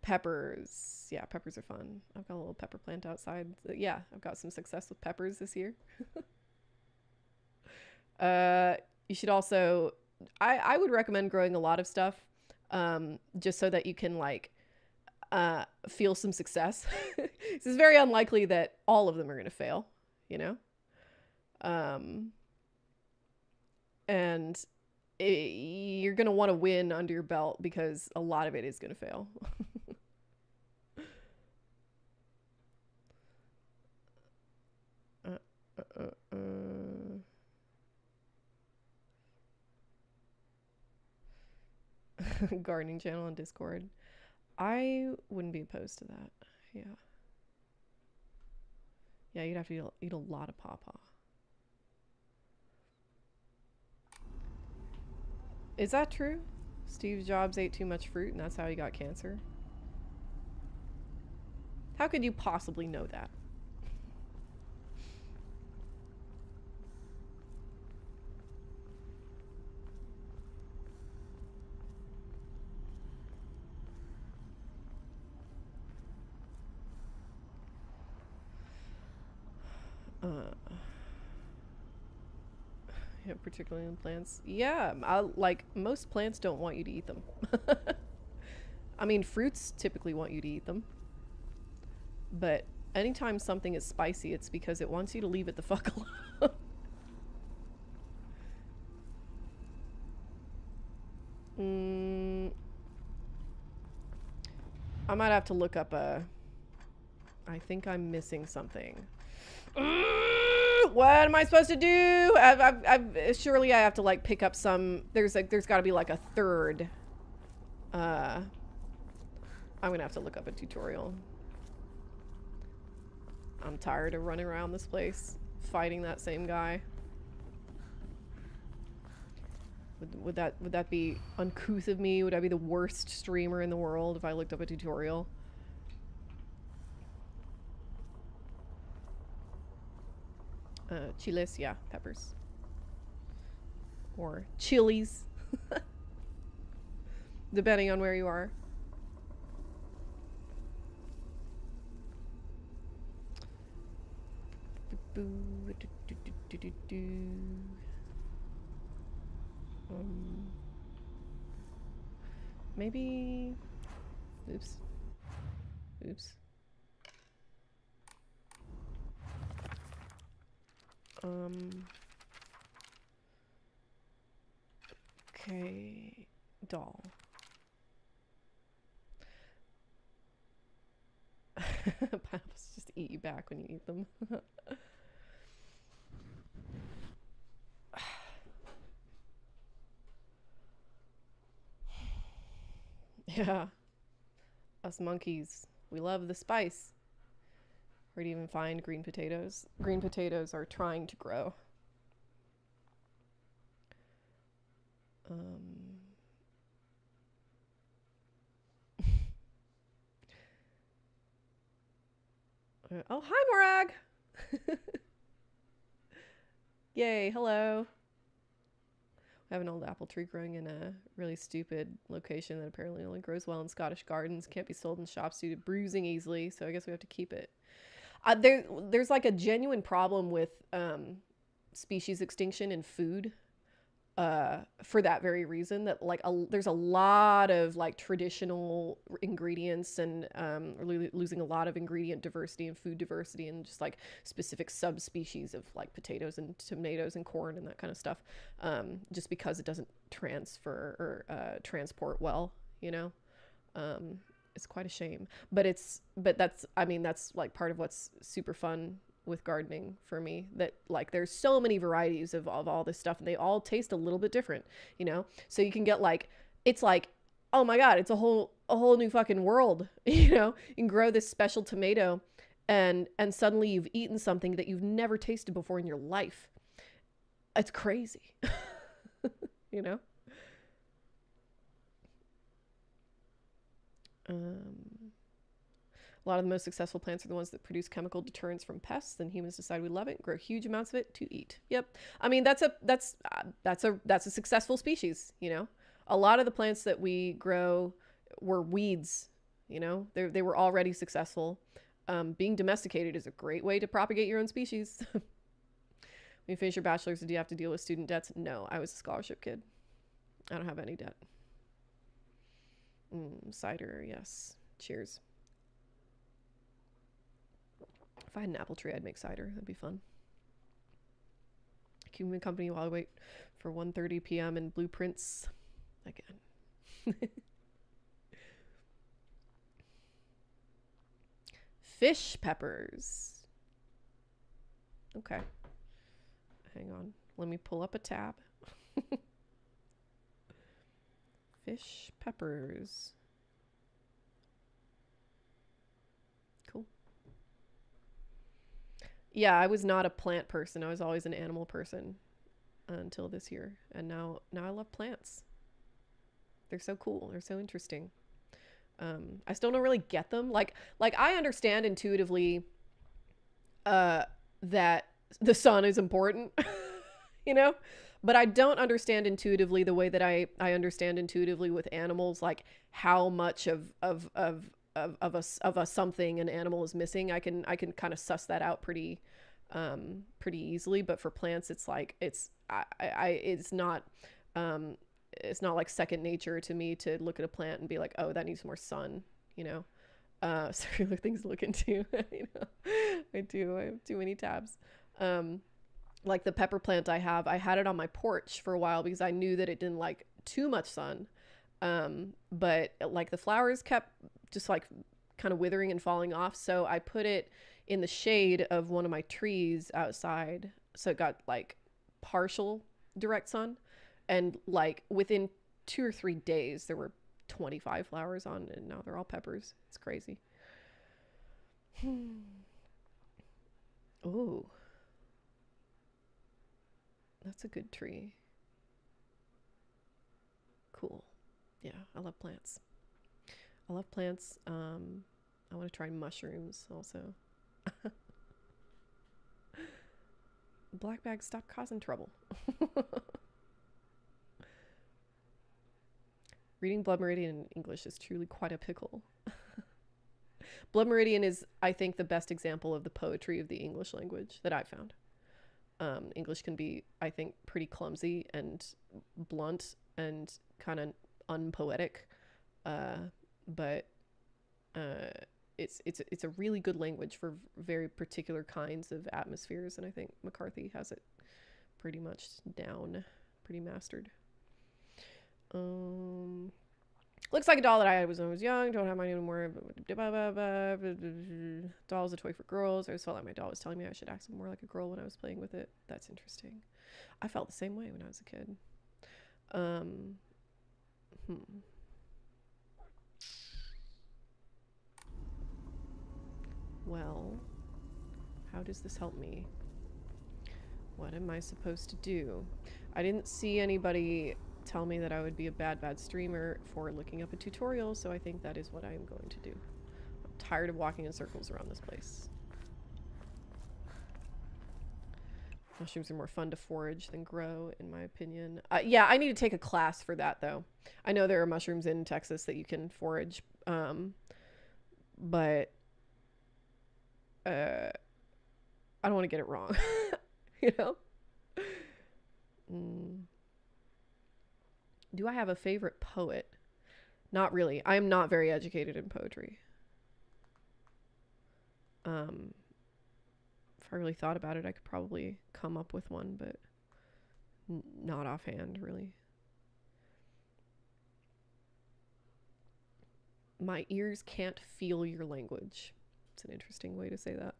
Peppers. Yeah, peppers are fun. I've got a little pepper plant outside. Yeah, I've got some success with peppers this year. You should also, I would recommend growing a lot of stuff, just so that you can like feel some success. It's very unlikely that all of them are going to fail, you know? And you're going to want to win under your belt because a lot of it is going to fail. Gardening channel on Discord. I wouldn't be opposed to that. Yeah. Yeah, you'd have to eat a lot of pawpaw. Is that true? Steve Jobs ate too much fruit and that's how he got cancer? How could you possibly know that? Yeah, particularly in plants. Yeah, like most plants don't want you to eat them. I mean, fruits typically want you to eat them. But anytime something is spicy, it's because it wants you to leave it the fuck alone. I might have to look up a... I think I'm missing something. What am I supposed to do? Surely I have to like pick up some... There's got to be like a third. I'm gonna have to look up a tutorial. I'm tired of running around this place fighting that same guy. Would that be uncouth of me? Would I be the worst streamer in the world if I looked up a tutorial? Chiles, yeah, peppers. Or chilies. Depending on where you are. Maybe... Oops. Okay, doll. Pineapples just eat you back when you eat them. Yeah. Us monkeys, we love the spice. Where to even find green potatoes? Green potatoes are trying to grow. Oh, hi, Morag! Yay, hello. We have an old apple tree growing in a really stupid location that apparently only grows well in Scottish gardens. Can't be sold in shops due to bruising easily, so I guess we have to keep it. There's like a genuine problem with species extinction in food. for that very reason, that like there's a lot of like traditional ingredients, and we're losing a lot of ingredient diversity and food diversity, and just like specific subspecies of like potatoes and tomatoes and corn and that kind of stuff, just because it doesn't transfer or transport well, you know. It's quite a shame, but that's, I mean, that's like part of what's super fun with gardening for me, that like there's so many varieties of all this stuff, and they all taste a little bit different, you know. So you can get like, it's like, oh my god, it's a whole new fucking world. You know, you can grow this special tomato, and suddenly you've eaten something that you've never tasted before in your life. It's crazy. You know. A lot of the most successful plants are the ones that produce chemical deterrents from pests, and humans decide we love it and grow huge amounts of it to eat. Yep. I mean, that's a successful species, you know. A lot of the plants that we grow were weeds, you know. They were already successful. Being domesticated is a great way to propagate your own species. When you finish your bachelor's, did you have to deal with student debts? No, I was a scholarship kid. I don't have any debt. Cider, yes. Cheers. If I had an apple tree, I'd make cider. That'd be fun. Keep me company while I wait for 1:30 p.m. and blueprints again. Fish peppers. Okay. Hang on. Let me pull up a tab. Fish peppers. Cool. Yeah, I was not a plant person. I was always an animal person until this year. And now I love plants. They're so cool. They're so interesting. I still don't really get them. Like I understand intuitively that the sun is important, you know? But I don't understand intuitively the way that I understand intuitively with animals, like how much of a something an animal is missing. I can kind of suss that out pretty easily. But for plants, it's like it's not like second nature to me to look at a plant and be like, oh, that needs more sun, you know. So other things to look into. You know, I have too many tabs. Like the pepper plant I had it on my porch for a while because I knew that it didn't like too much sun. But like the flowers kept just like kind of withering and falling off. So I put it in the shade of one of my trees outside. So it got like partial direct sun. And like within 2 or 3 days, there were 25 flowers on, and now they're all peppers. It's crazy. Ooh. That's a good tree. Cool. Yeah, I love plants. I want to try mushrooms also. Black bag, stop causing trouble. Reading Blood Meridian in English is truly quite a pickle. Blood Meridian is, I think, the best example of the poetry of the English language that I've found. English can be, I think, pretty clumsy and blunt and kind of unpoetic, but it's a really good language for very particular kinds of atmospheres, and I think McCarthy has it pretty much down, pretty mastered. Looks like a doll that I had when I was young. Don't have mine anymore. Doll's a toy for girls. I always felt like my doll was telling me I should act more like a girl when I was playing with it. That's interesting. I felt the same way when I was a kid. Well, how does this help me? What am I supposed to do? I didn't see anybody tell me that I would be a bad streamer for looking up a tutorial, so I think that is what I am going to do. I'm tired of walking in circles around this place. Mushrooms are more fun to forage than grow, in my opinion. Yeah, I need to take a class for that, though. I know there are mushrooms in Texas that you can forage, but I don't want to get it wrong, you know? Do I have a favorite poet? Not really. I am not very educated in poetry. If I really thought about it, I could probably come up with one, but not offhand, really. My ears can't feel your language. It's an interesting way to say that.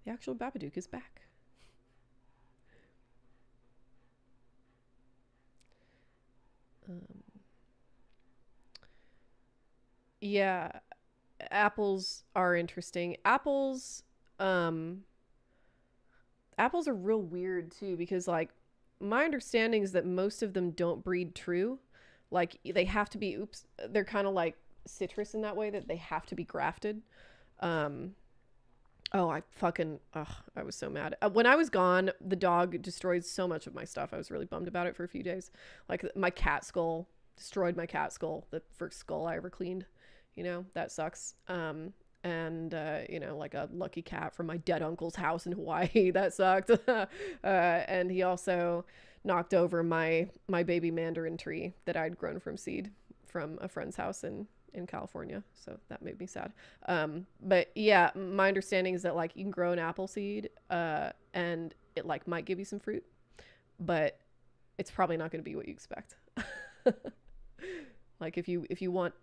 The actual Babadook is back. Yeah, apples are interesting. Apples are real weird too, because like my understanding is that most of them don't breed true. Like they have to be, they're kind of like citrus in that way, that they have to be grafted. Oh, I was so mad. When I was gone, the dog destroyed so much of my stuff. I was really bummed about it for a few days. Like my cat skull, destroyed my cat skull, the first skull I ever cleaned. You know, that sucks. You know, like a lucky cat from my dead uncle's house in Hawaii. That sucked. And he also knocked over my baby mandarin tree that I'd grown from seed from a friend's house in California. So that made me sad. But yeah, my understanding is that like you can grow an apple seed, and it like might give you some fruit, but it's probably not going to be what you expect. Like if you want,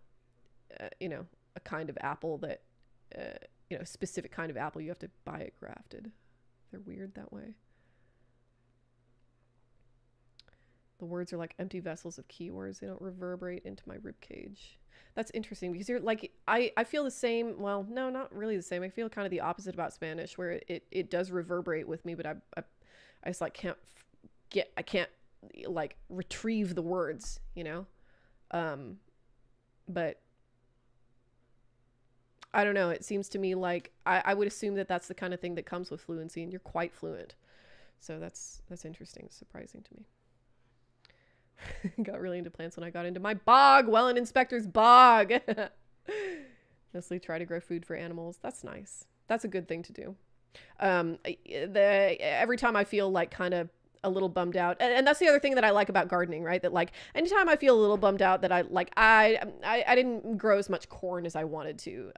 you know, a kind of apple that, you know, a specific kind of apple, you have to buy it grafted. They're weird that way. The words are like empty vessels of keywords. They don't reverberate into my ribcage. That's interesting, because you're like, I feel the same. Well, no, not really the same. I feel kind of the opposite about Spanish, where it does reverberate with me, but I just like I can't like retrieve the words, you know? But I don't know. It seems to me like I would assume that that's the kind of thing that comes with fluency, and you're quite fluent. So that's interesting, surprising to me. Got really into plants when I got into my bog. Welland Inspector's bog. Mostly try to grow food for animals. That's nice. That's a good thing to do. Every time I feel like kind of a little bummed out, and that's the other thing that I like about gardening, right? That like anytime I feel a little bummed out that I didn't grow as much corn as I wanted to.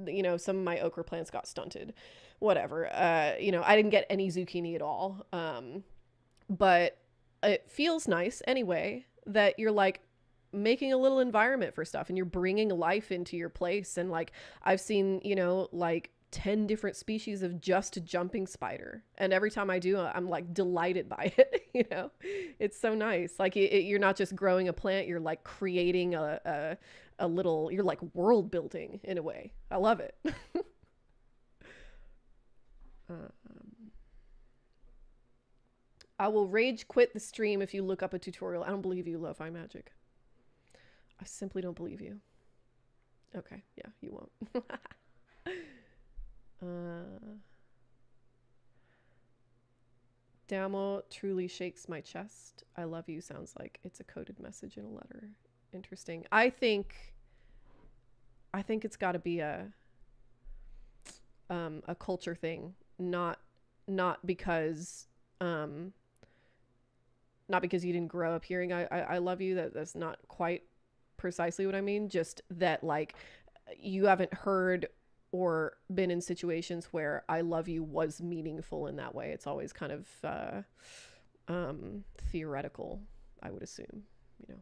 You know, some of my okra plants got stunted, whatever. You know, I didn't get any zucchini at all. But it feels nice anyway that you're like making a little environment for stuff, and you're bringing life into your place. And like I've seen, you know, like 10 different species of just jumping spider, and every time I do, I'm like delighted by it. You know, it's so nice. Like you're not just growing a plant, you're like creating a little, you're like world building in a way. I love it. I will rage quit the stream if you look up a tutorial. I don't believe you, Lo-Fi Magic. I simply don't believe you. Okay, yeah, you won't. Damo truly shakes my chest. I love you sounds like it's a coded message in a letter. Interesting. I think it's got to be a culture thing, not because not because you didn't grow up hearing I love you. That's not quite precisely what I mean. Just that like you haven't heard or been in situations where I love you was meaningful in that way. It's always kind of theoretical, I would assume, you know.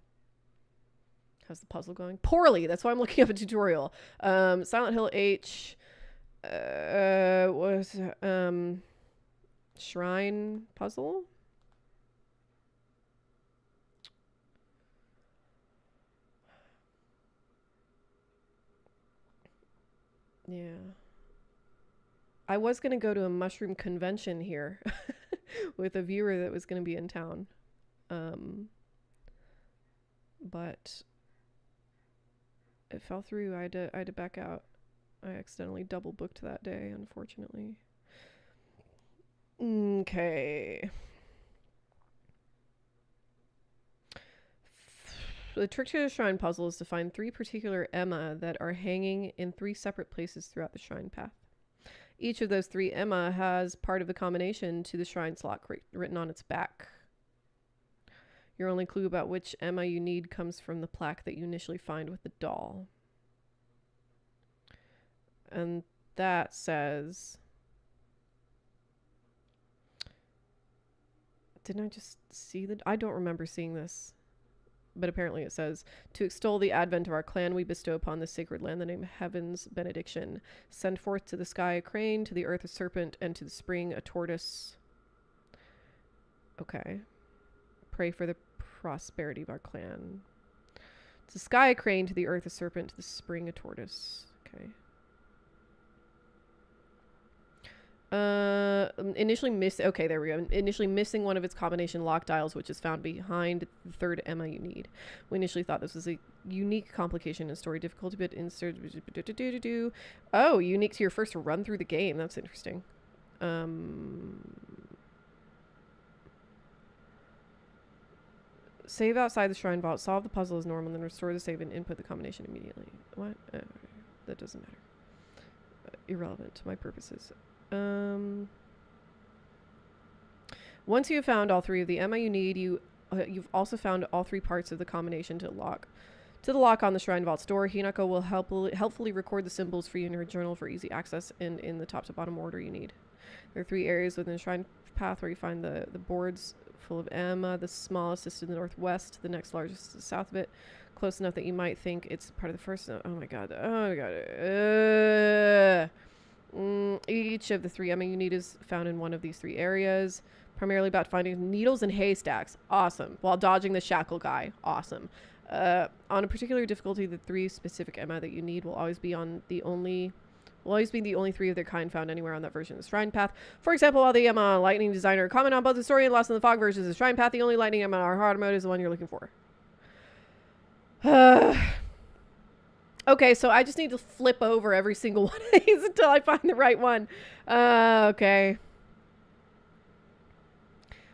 How's the puzzle going? Poorly. That's why I'm looking up a tutorial. Silent Hill H was shrine puzzle. Yeah. I was going to go to a mushroom convention here with a viewer that was going to be in town. But it fell through. I had to back out. I accidentally double booked that day, unfortunately. Okay. The trick to the shrine puzzle is to find 3 particular Emma that are hanging in 3 separate places throughout the shrine path. Each of those 3 Emma has part of the combination to the shrine slot written on its back. Your only clue about which Emma you need comes from the plaque that you initially find with the doll. And that says... Didn't I just see the... I don't remember seeing this. But apparently it says, to extol the advent of our clan, we bestow upon this sacred land the name Heaven's benediction. Send forth to the sky a crane, to the earth a serpent, and to the spring a tortoise. Okay. Pray for the prosperity of our clan. To the sky a crane, to the earth a serpent, to the spring a tortoise. Okay. Okay, there we go. Initially missing one of its combination lock dials, which is found behind the 3rd Emma you need. We initially thought this was a unique complication in story difficulty, but insert... Oh, unique to your first run through the game. That's interesting. Save outside the shrine vault, solve the puzzle as normal, then restore the save and input the combination immediately. What? That doesn't matter. Irrelevant to my purposes. Once you have found all 3 of the Emma you need, you've also found all 3 parts of the combination to the lock on the shrine vault's door. Hinako will helpfully record the symbols for you in her journal for easy access and in the top to bottom order you need. There are 3 areas within the shrine path where you find the boards full of Emma. The smallest is to the northwest, the next largest is to the south of it, close enough that you might think it's part of the first. Oh my god. Each of the 3 Emma you need is found in one of these 3 areas. Primarily about finding needles and haystacks. Awesome. While dodging the shackle guy. Awesome. On a particular difficulty, the 3 specific Emma that you need will always be the only 3 of their kind found anywhere on that version of the shrine path. For example, while the Emma Lightning Designer comment on both the story and Lost in the Fog versions of the shrine path, the only Lightning Emma in our hard mode is the one you're looking for. Okay, so I just need to flip over every single one of these until I find the right one. Okay.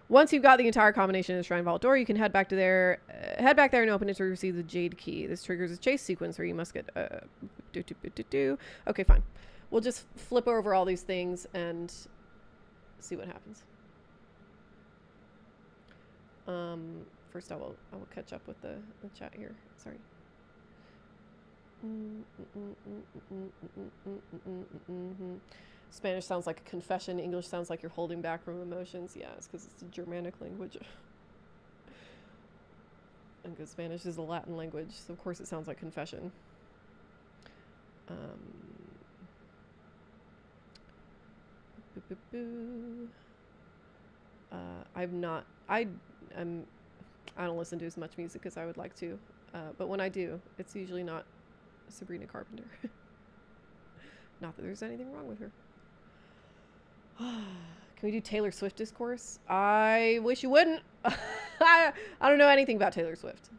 Once you've got the entire combination of the Shrine Vault door, you can head back there and open it to receive the Jade Key. This triggers a chase sequence where you must get... Okay, fine. We'll just flip over all these things and see what happens. First I will catch up with the chat here. Sorry. Spanish sounds like a confession. English sounds like you're holding back from emotions. Yeah, it's because it's a Germanic language. And because Spanish is a Latin language, so of course it sounds like confession. I don't listen to as much music as I would like to, but when I do, it's usually not Sabrina Carpenter. Not that there's anything wrong with her. Can we do Taylor Swift discourse? I wish you wouldn't. I don't know anything about Taylor Swift.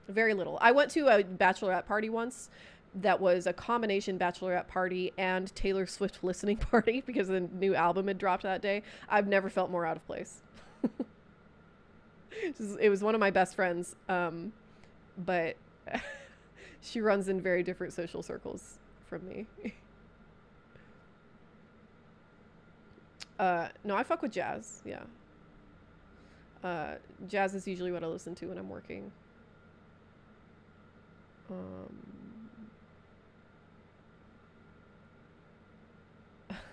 Very little. I went to a bachelorette party once that was a combination bachelorette party and Taylor Swift listening party because the new album had dropped that day. I've never felt more out of place. It was one of my best friends, but she runs in very different social circles from me. No, I fuck with jazz. Yeah. Jazz is usually what I listen to when I'm working.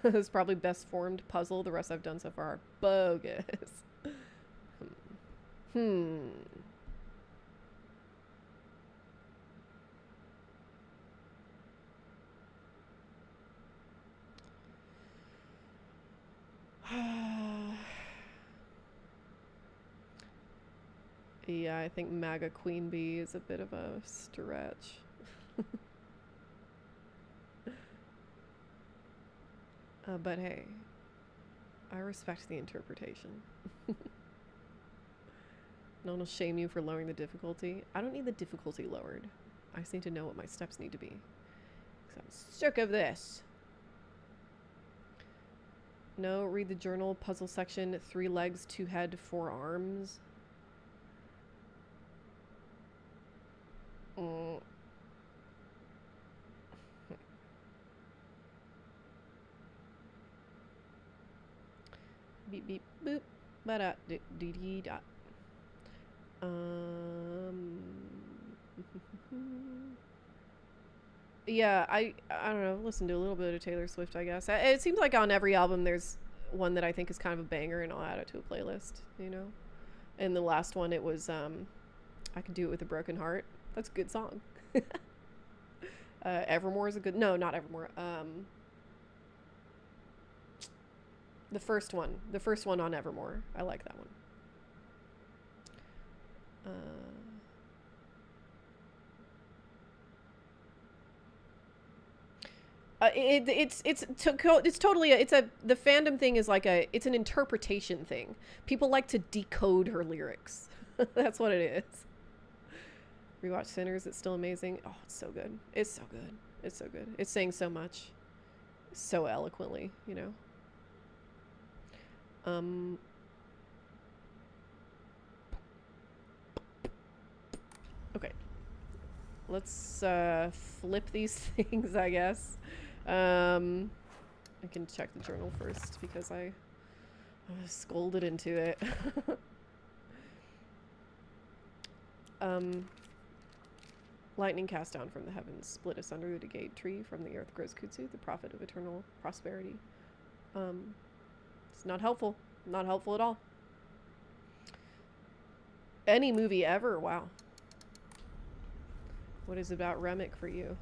It's probably best formed puzzle. The rest I've done so far are bogus. Yeah, I think MAGA Queen Bee is a bit of a stretch. But hey, I respect the interpretation. No one will shame you for lowering the difficulty. I don't need the difficulty lowered. I just need to know what my steps need to be. 'Cause I'm sick of this. No, read the journal puzzle section. 3 legs, 2 head, 4 arms. beep beep boop. Ba-da dee dee dot. Yeah, I don't know. Listen to a little bit of Taylor Swift, I guess. It seems like on every album there's one that I think is kind of a banger, and I'll add it to a playlist. You know. And the last one, it was I Could Do It With a Broken Heart. That's a good song. Evermore is a good... No, not Evermore. The first one. The first one on Evermore. I like that one. It's totally the fandom thing is like it's an interpretation thing. People like to decode her lyrics. That's what it is. Rewatch Sinners. It's still amazing. Oh, it's so good. It's so good. It's so good. It's saying so much, so eloquently. You know. Okay. Let's flip these things, I guess. I can check the journal first because I scolded into it. Lightning cast down from the heavens, split asunder the decayed tree. From the earth grows kutsu, the prophet of eternal prosperity. It's not helpful. Not helpful at all. Any movie ever. Wow. What is about Remick for you?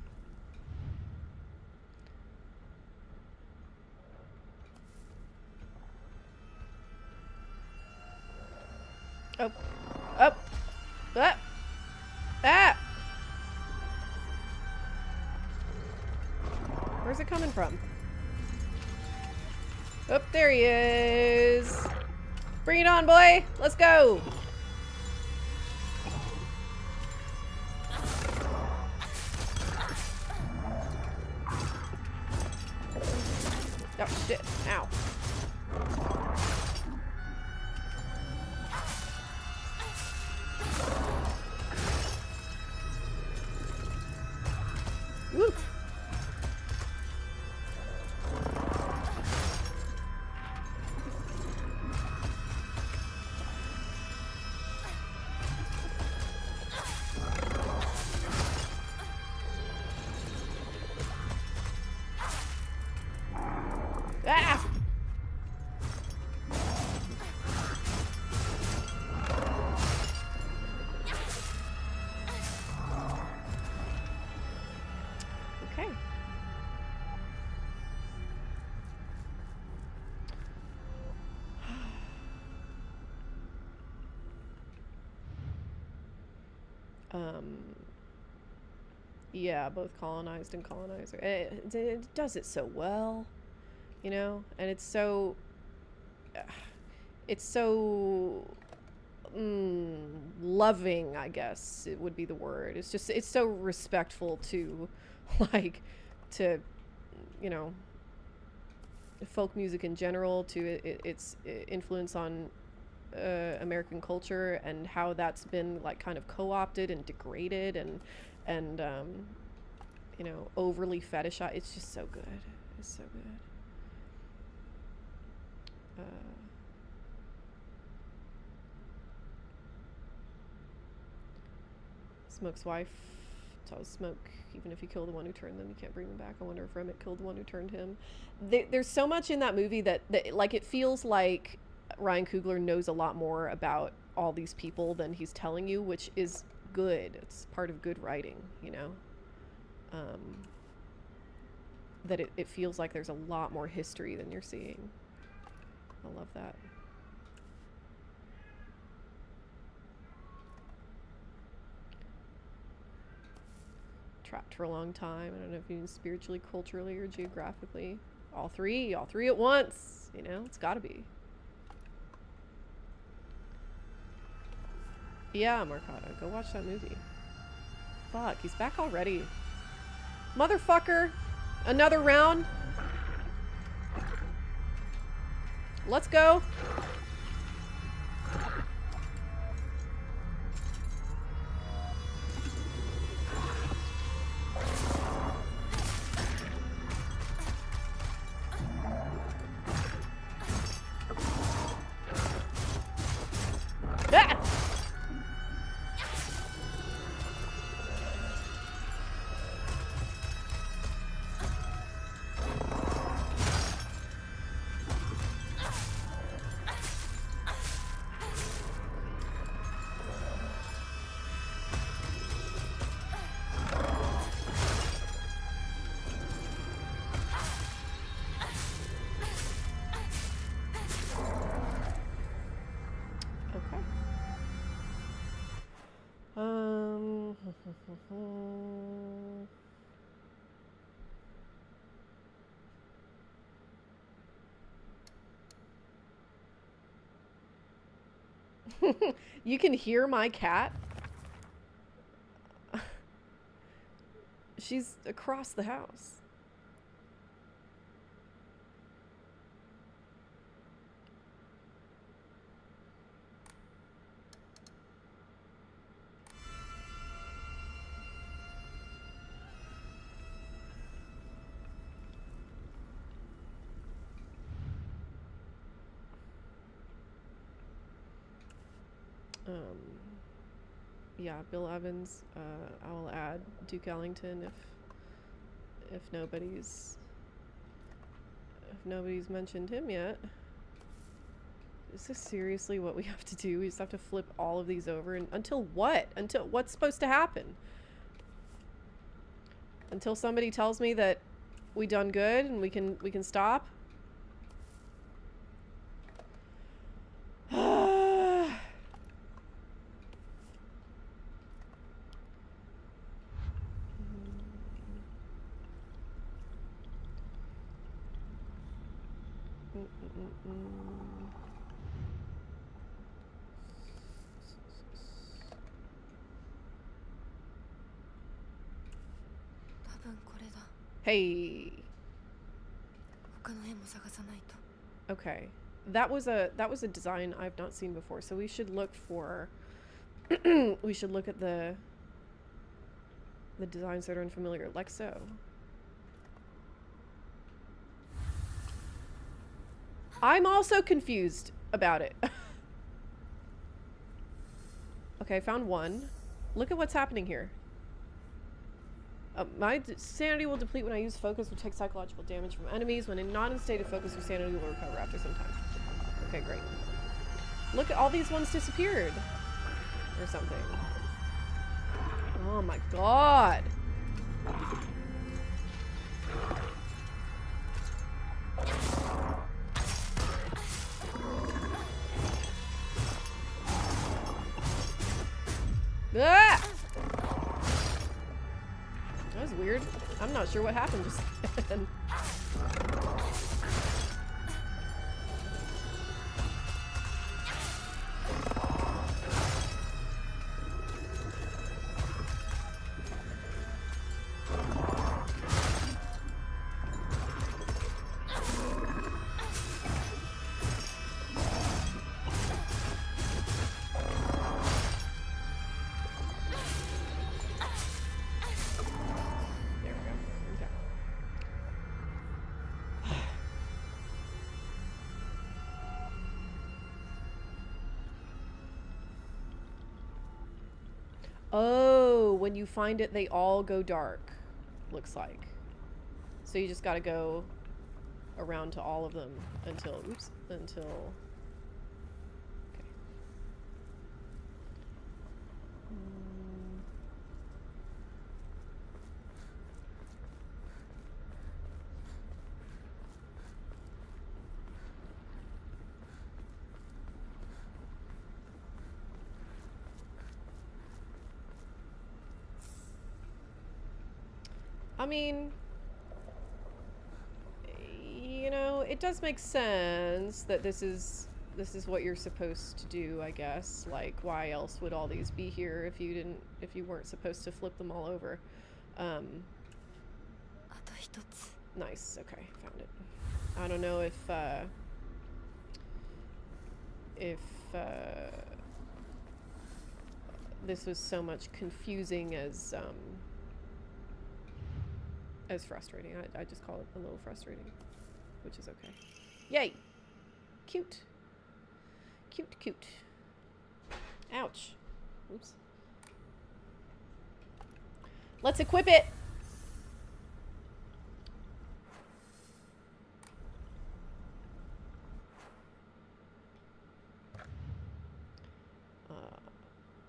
Oh. Up. Ah. Ah. Where's it coming from? Oh, there he is. Bring it on, boy. Let's go. Oh, shit. Ow. Woo. Ah! Okay. Yeah, both colonized and colonizer. It does it so well, you know, and it's so loving, I guess it would be the word. It's just, it's so respectful to, like, to, you know, folk music in general, to its influence on American culture, and how that's been, like, kind of co-opted and degraded and you know, overly fetishized. It's just so good. It's so good. Smoke's wife tells Smoke, even if you kill the one who turned them, you can't bring them back. I wonder if Remick killed the one who turned him. There's so much in that movie that like, it feels like Ryan Coogler knows a lot more about all these people than he's telling you, which is good. It's part of good writing, you know. That it feels like there's a lot more history than you're seeing. I love that. Trapped for a long time. I don't know if you mean spiritually, culturally, or geographically. All three at once. You know, it's gotta be. Yeah, Marcata, go watch that movie. Fuck, he's back already. Motherfucker! Another round? Let's go! You can hear my cat? She's across the house. Yeah, Bill Evans. I will add Duke Ellington if nobody's mentioned him yet. Is this seriously what we have to do? We just have to flip all of these over, and until what? Until what's supposed to happen? Until somebody tells me that we done good and we can stop? Hey. Okay. That was a design I've not seen before, so we should look for we should look at the designs that are unfamiliar, like so. I'm also confused about it. Okay, I found one. Look at what's happening here. My sanity will deplete when I use focus or take psychological damage from enemies. When not in state of focus, your sanity will recover after some time. Okay, great. Look at all these ones disappeared. Or something. Oh my god. Ah! That was weird. I'm not sure what happened just then. Oh, when you find it, they all go dark, looks like. So you just gotta go around to all of them until, oops, until, okay. I mean, you know, it does make sense that this is what you're supposed to do, I guess. Like, why else would all these be here if you weren't supposed to flip them all over? Nice. Okay, found it. I don't know if this was so much confusing as frustrating. I just call it a little frustrating, which is okay. Yay! Cute. Cute, cute. Ouch. Oops. Let's equip it!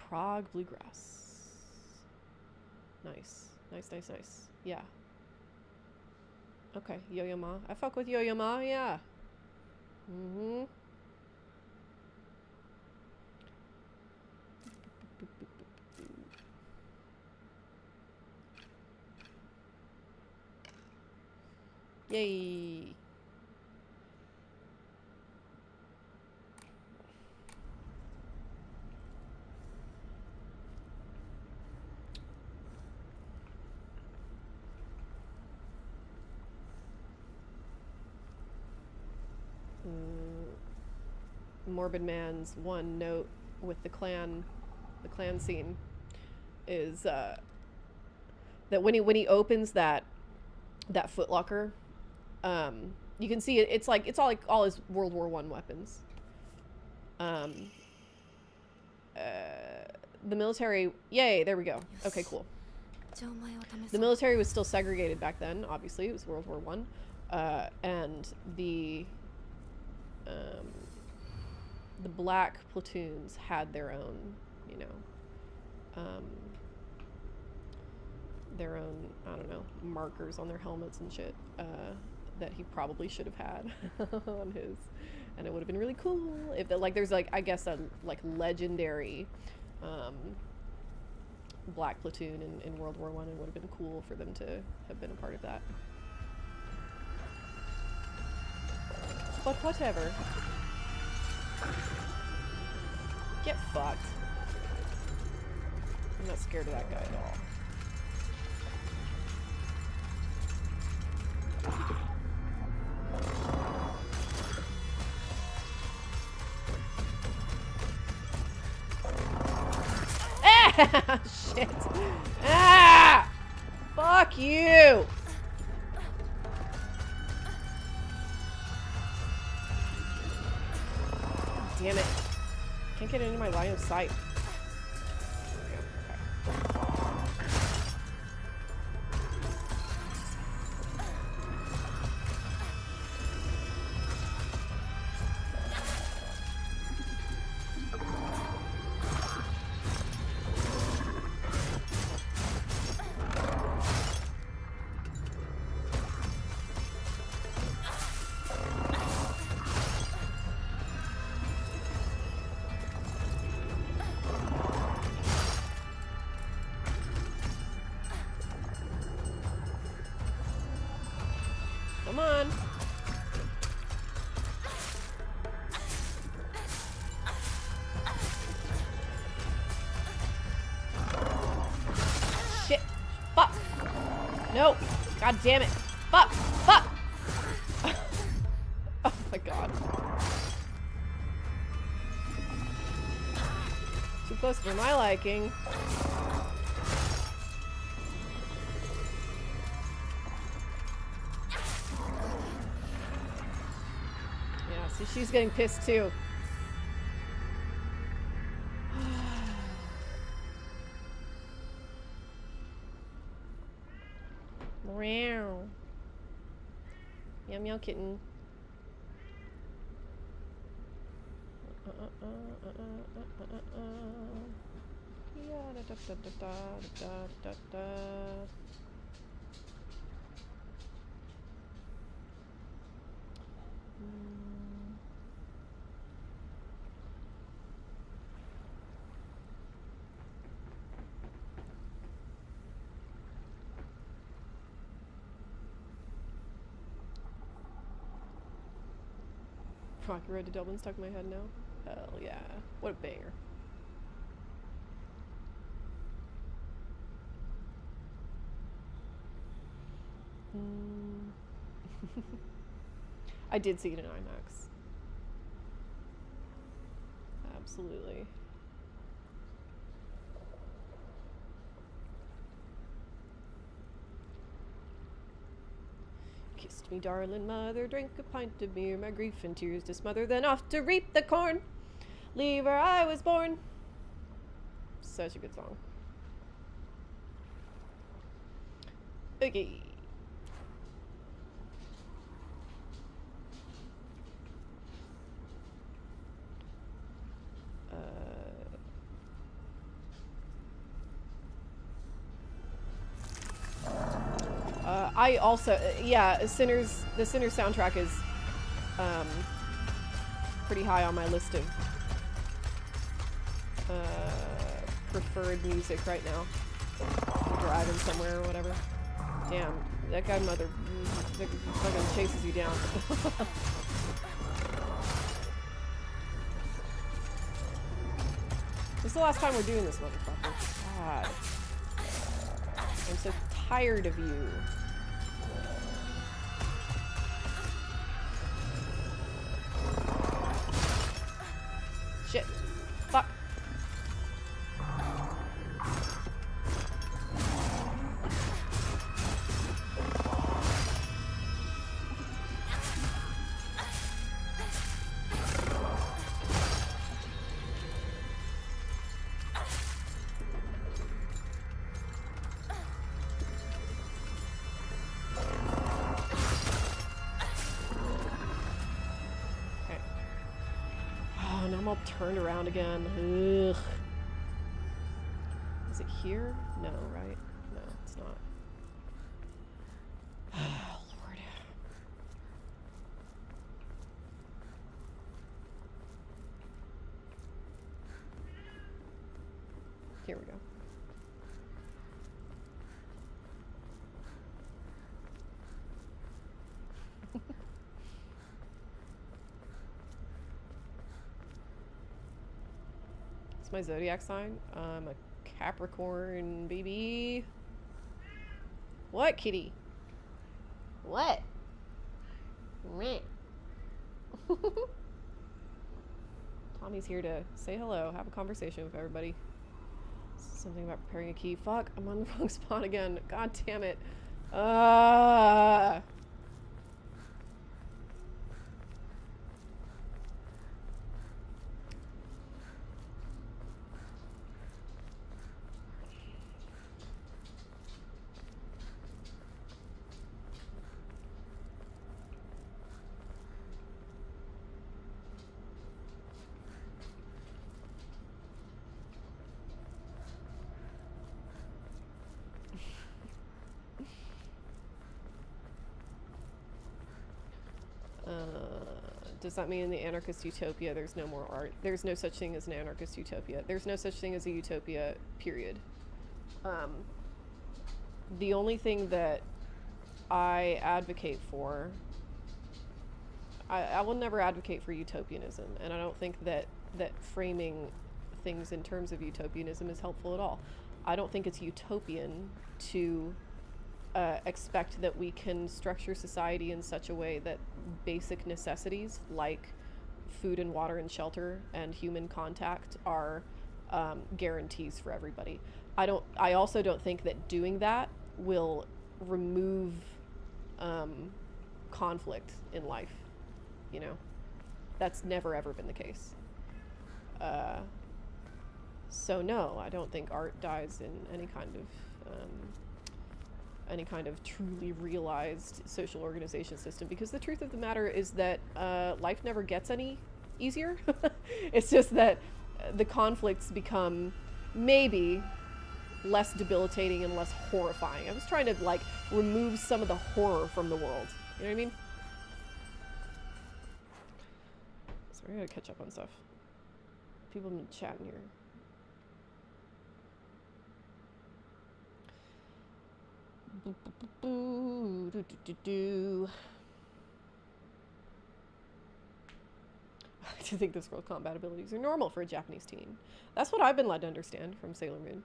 Prague Bluegrass. Nice. Nice, nice, nice. Yeah. Okay, Yo-Yo Ma. I fuck with Yo-Yo Ma, yeah. Mm-hmm. Yay. Morbid Man's one note with the clan scene is that when he opens that footlocker, you can see it's all his World War I weapons. The military, yay, there we go. Okay, cool. The military was still segregated back then, obviously. It was World War I. And the black platoons had their own, you know, their own, I don't know, markers on their helmets and shit, that he probably should have had on his. And it would have been really cool if, there's, I guess, a, legendary, black platoon in World War I. It would have been cool for them to have been a part of that. But whatever. Get fucked. I'm not scared of that guy at all. Ah! Shit. Ah! Fuck you! Damn it. Can't get into my line of sight. Come on. Shit. Fuck. No. God damn it. Fuck. Fuck. Oh my god. Too close for my liking. So she's getting pissed too. Meow. Meow meow kitten. Rocky Road to Dublin stuck in my head now. Hell yeah. What a banger. I did see it in IMAX. Absolutely. Kissed me, darling mother, drink a pint of beer, my grief and tears to smother, then off to reap the corn. Leave where I was born. Such a good song. Okay. I also, yeah, the Sinners soundtrack is pretty high on my list of preferred music right now. I'm driving somewhere or whatever. Damn, That guy mother fucking chases you down. This is the last time we're doing this, motherfucker. God. I'm so tired of you. Shit. Fuck. I'm all turned around again. Ugh. Is it here? No, right? No, it's not. Oh, Lord. Here we go. It's my zodiac sign. I'm a Capricorn, baby. What, kitty? What? Meh. Tommy's here to say hello, have a conversation with everybody. Something about preparing a key. Fuck, I'm on the wrong spot again. God damn it. Does that mean in the anarchist utopia there's no more art? There's no such thing as an anarchist utopia. There's no such thing as a utopia, period. The only thing that I advocate for, I will never advocate for utopianism, and I don't think that framing things in terms of utopianism is helpful at all. I don't think it's utopian to expect that we can structure society in such a way that basic necessities like food and water and shelter and human contact are guarantees for everybody. I also don't think that doing that will remove conflict in life. You know, that's never ever been the case. So no, I don't think art dies in any kind of truly realized social organization system, because the truth of the matter is that life never gets any easier. It's just that the conflicts become maybe less debilitating and less horrifying. I was trying to like remove some of the horror from the world. You know what I mean? So we gotta catch up on stuff. People have been chatting here. I do think this world combat abilities are normal for a Japanese teen. That's what I've been led to understand from Sailor Moon.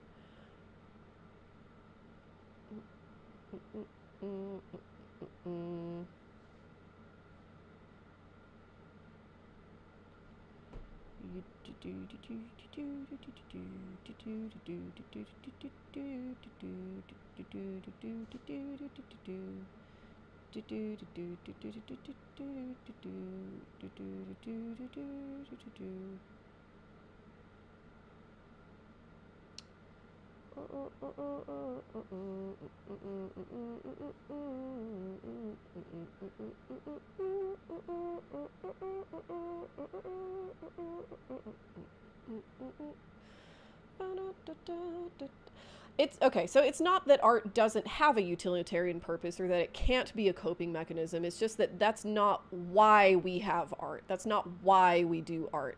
It's okay, so it's not that art doesn't have a utilitarian purpose or that it can't be a coping mechanism. It's just that that's not why we have art. That's not why we do art.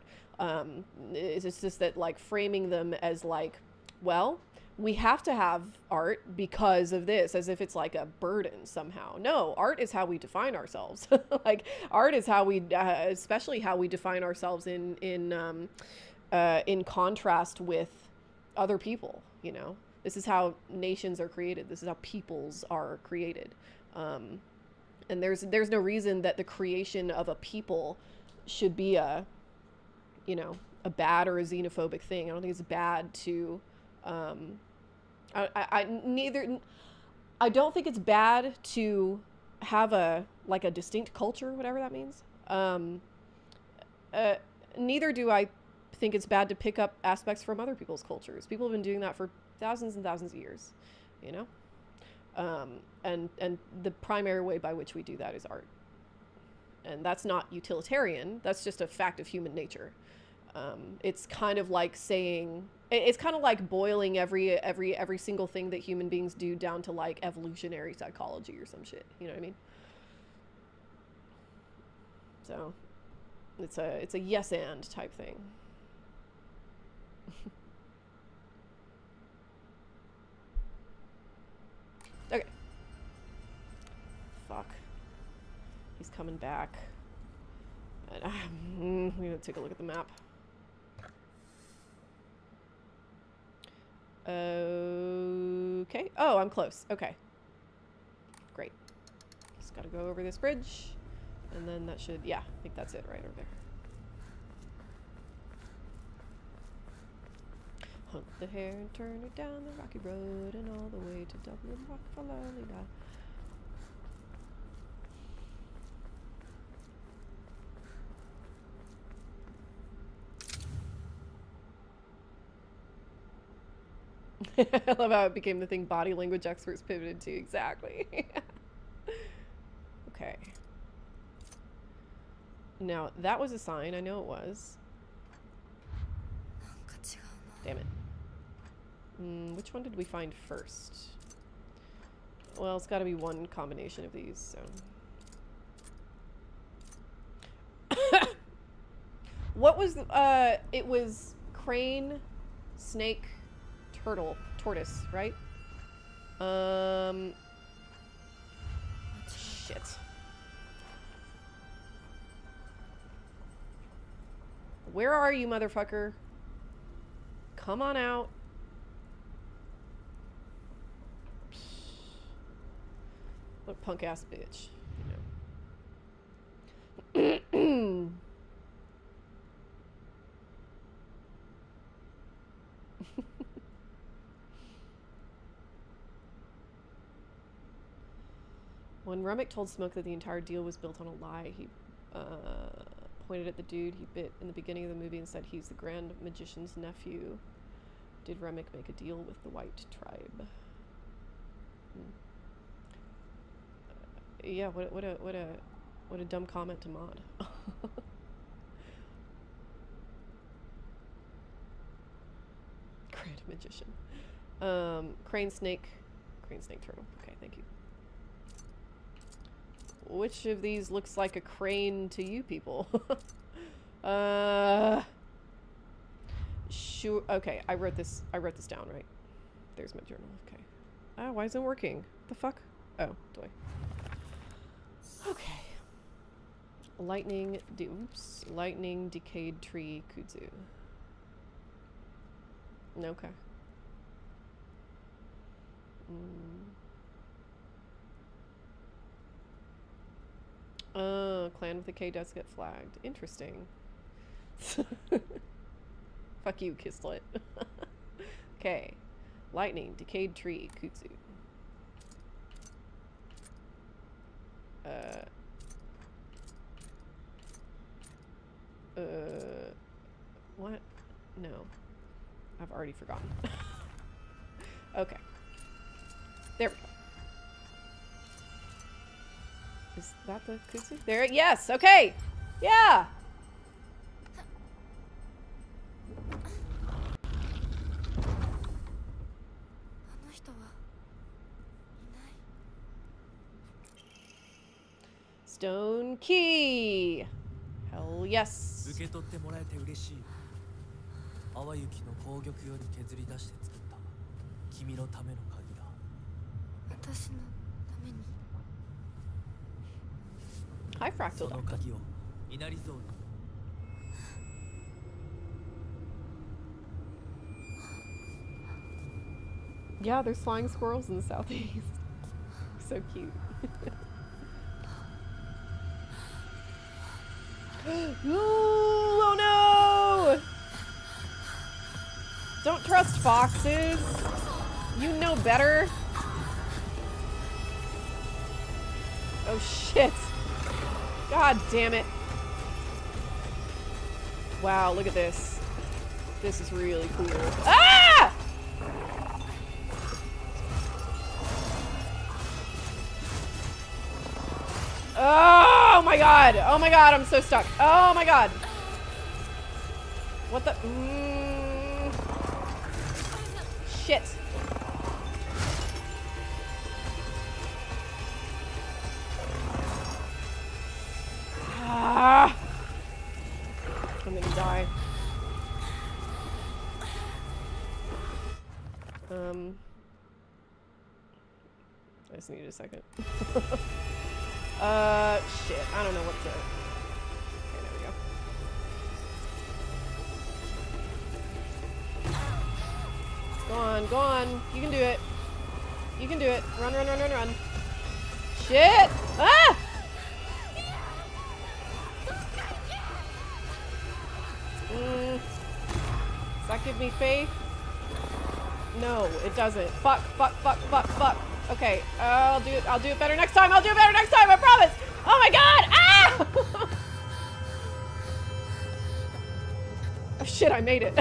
It's just that like framing them as like, well, we have to have art because of this, as if it's like a burden somehow. No, art is how we define ourselves. Like art is how we, especially how we define ourselves in contrast with other people. You know, this is how nations are created. This is how peoples are created. And there's no reason that the creation of a people should be a, you know, a bad or a xenophobic thing. I don't think it's bad to, I don't think it's bad to have a distinct culture, whatever that means. Neither do I think it's bad to pick up aspects from other people's cultures. People have been doing that for thousands and thousands of years, you know? And the primary way by which we do that is art. And that's not utilitarian. That's just a fact of human nature. It's kind of like saying, it's kind of like boiling every single thing that human beings do down to like evolutionary psychology or some shit. You know what I mean? So it's a yes and type thing. Okay. Fuck. He's coming back. I'm gonna take a look at the map. Okay. Oh, I'm close. Okay. Great. Just gotta go over this bridge. And then that should, yeah, I think that's it right over there. Hunt the hare and turn her down the rocky road and all the way to Dublin, walk for lonely die. I love how it became the thing body language experts pivoted to. Exactly. Okay. Now, that was a sign. I know it was. Damn it. Which one did we find first? Well, it's got to be one combination of these, so. What was the, it was crane, snake, turtle, tortoise, right? Shit. Where are you, motherfucker? Come on out. What a punk ass bitch, you know. When Remick told Smoke that the entire deal was built on a lie, he pointed at the dude he bit in the beginning of the movie and said he's the Grand Magician's nephew. Did Remick make a deal with the White Tribe? Yeah, what a dumb comment to mod. Grand Magician. Crane snake turtle. Okay, thank you. Which of these looks like a crane to you people? Sure. Okay, I wrote this down, right? There's my journal. Okay. Ah, why isn't it working? The fuck? Oh, boy. Okay. Lightning decayed tree kudzu. Okay. Clan with the K does get flagged. Interesting. Fuck you, Kislet. Okay. Lightning, decayed tree, kudzu. What? No. I've already forgotten. Okay. There we go. Is that the kudzu? There, yes, okay! Yeah! Stone key! Hell yes! 受け取ってもらえて嬉しい。淡雪の紅玉より削り出して作った。君のための鍵だ。私のために。 Hi, そ Fractal の Doctor. 鍵を稲荷像に。 Yeah, there's flying squirrels in the southeast. So cute. Oh no! Don't trust foxes. You know better. Oh shit. God damn it. Wow, look at this. This is really cool. Ah! Oh my god! Oh my god, I'm so stuck. Oh my god. What the? Shit. Ah! I'm gonna die. I just need a second. Shit. I don't know what to... Okay, there we go. Go on, go on. You can do it. You can do it. Run, run, run, run, run. Shit! Ah! Does that give me faith? No, it doesn't. Fuck, fuck, fuck, fuck, fuck. Okay, I'll do it better next time. I'll do it better next time, I promise. Oh my god! Ah! Oh shit, I made it.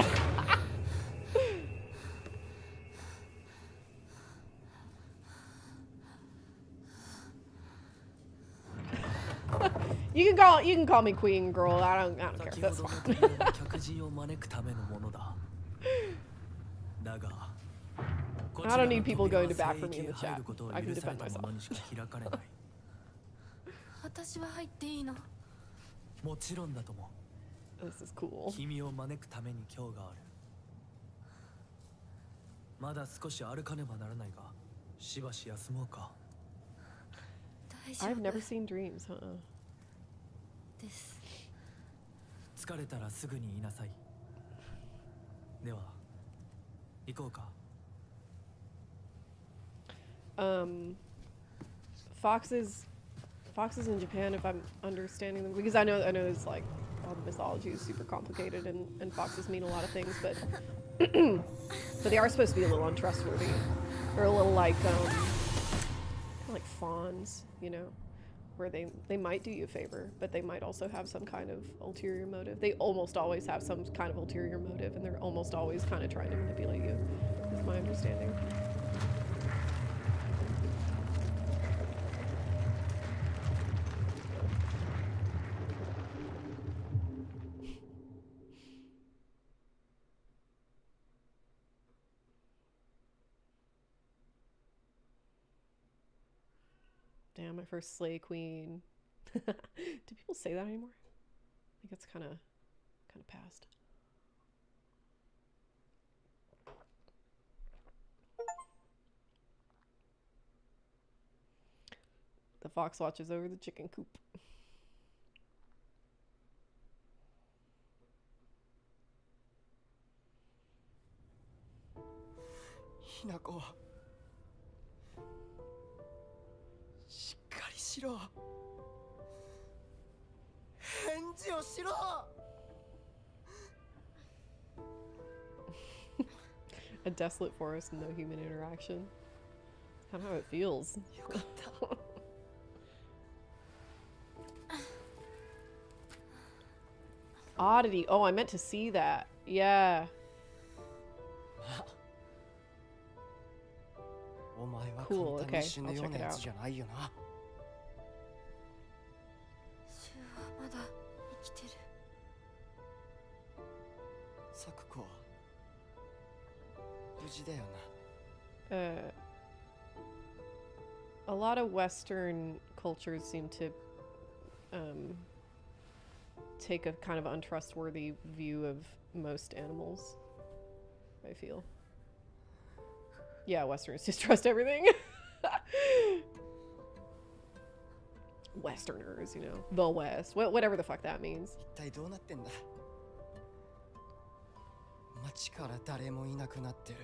You can call me Queen Girl. I don't care. That's fine. I don't need people going to bat for me in the chat. I can defend myself. 私は入っていいの？もちろんだとも。 This is cool. 君を招くために今日がある。まだ少し歩かねばならないが、しばし休もうか。 I've never seen dreams, huh? です。疲れたらすぐに言いなさい。では、行こうか。Foxes in Japan, if I'm understanding them, because I know it's like all the mythology is super complicated and foxes mean a lot of things, but but they are supposed to be a little untrustworthy, or a little like kind of like fawns, you know, where they might do you a favor, but they might also have some kind of ulterior motive. They almost always have some kind of ulterior motive, and they're almost always kind of trying to manipulate you, is my understanding. Damn, my first slay queen. Do people say that anymore? I think it's kind of past. The fox watches over the chicken coop. Hinako. しっかりしろ。返事をしろ。A desolate forest, no human interaction. That's kind of how it feels. よかった。Oddity. Oh, I meant to see that. Yeah. お前は Cool, 簡単 okay. に死ぬ I'll よう check な it や out. つじゃないよな。シュウはまだ生きてる。サクコは無事だよな。A lot of Western cultures seem to take a kind of untrustworthy view of most animals, I feel. Yeah, Westerners distrust everything. Westerners, you know, the West, whatever the fuck that means. 一体どうなってんだ。街から誰もいなくなってる。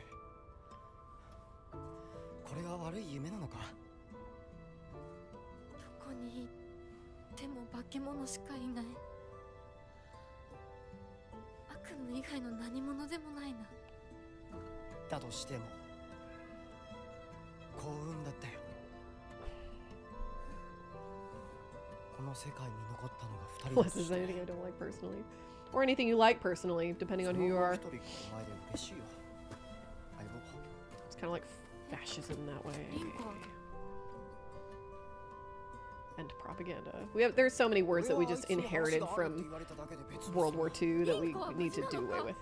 これが悪い夢なのか。どこに行っても化け物しかいない。悪夢以外の何者でもないな。だとしても幸運だったよ。この世界に残ったのが2人だ Unless とし there's て。 anything I don't like personally. Or anything you like personally, depending on who you are. その一人この前で嬉しいよ。相棒。 It's kind of like fascism that way. And propaganda. There's so many words that we just inherited from World War II that we need to do away with.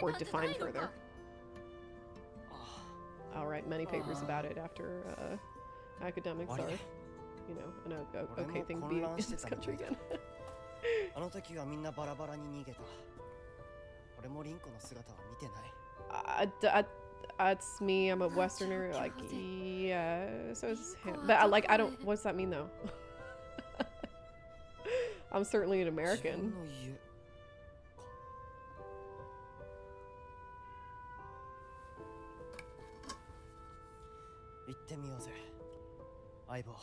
Or define further. I'll write many papers about it after academics are, you know, an okay thing to be in this country again. あの時はみんなバラバラに逃げた。俺もリンコの姿は見てない。It's me. I'm a Westerner. Like, yeah. So is him. But I don't. What's that mean though? I'm certainly an American. 自分の家か。行ってみようぜ、相棒。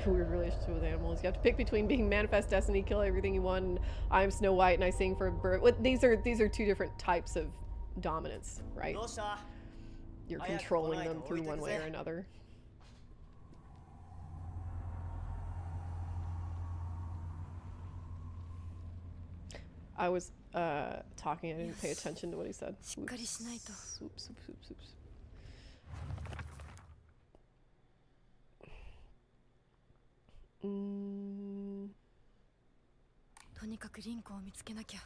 Weird relationship with animals. You have to pick between being manifest destiny, kill everything you want, and I'm Snow White and I sing for a bird. These are two different types of dominance, right? どうした？ You're controlling them through one way or another. I was talking. I didn't pay attention to what he said. Oops. Oops. Oops. とにかくリンコを見つけなきゃ。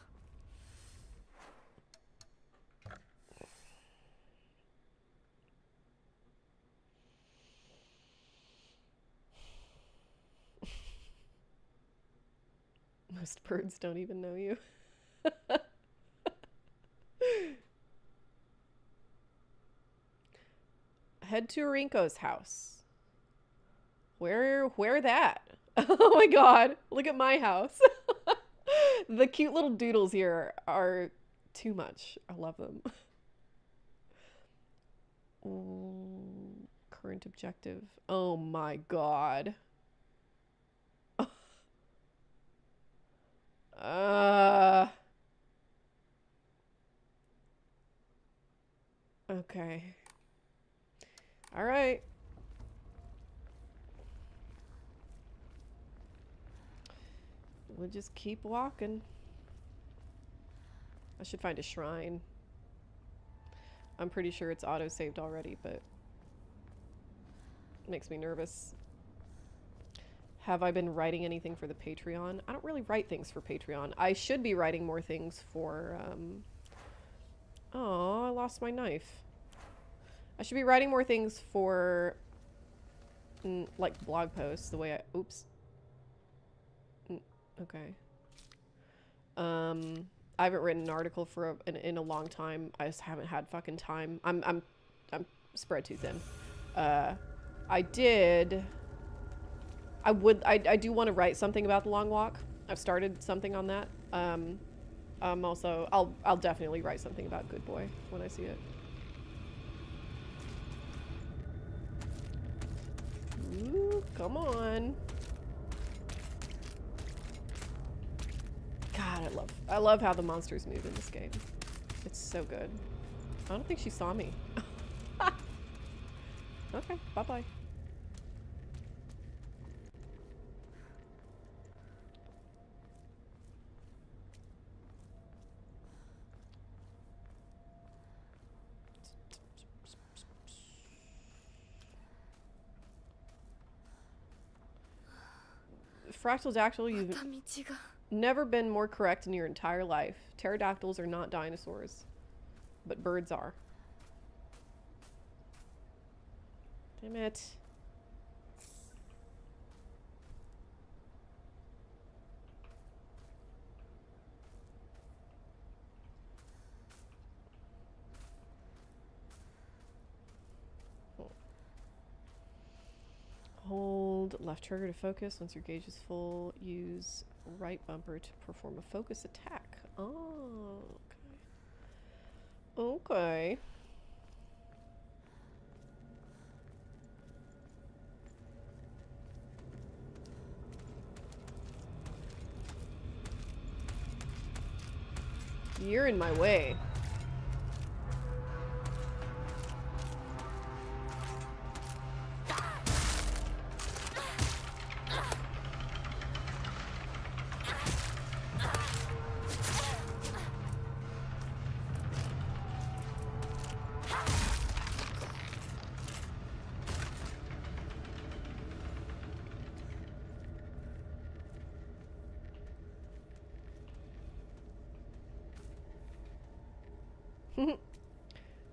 Most birds don't even know you. Head to Rinko's house. Where that? Oh my god, look at my house. The cute little doodles here are too much. I love them. Ooh, current objective. Oh my god. Okay. All right. We'll just keep walking. I should find a shrine. I'm pretty sure it's auto-saved already, but it makes me nervous. Have I been writing anything for the Patreon? I don't really write things for Patreon. I should be writing more things for, oh, I lost my knife. I should be writing more things for, like, blog posts, the way I... Oops. Okay. I haven't written an article for in a long time. I just haven't had fucking time. I'm spread too thin. I do want to write something about the long walk. I've started something on that. Also, I'll definitely write something about Good Boy when I see it. Ooh, come on. God, I love how the monsters move in this game. It's so good. I don't think she saw me. Okay, bye-bye. Fractal Dactyl, you've never been more correct in your entire life. Pterodactyls are not dinosaurs, but birds are. Damn it. hold left trigger to focus. Once your gauge is full, use right bumper to perform a focus attack. Oh, okay. Okay. You're in my way.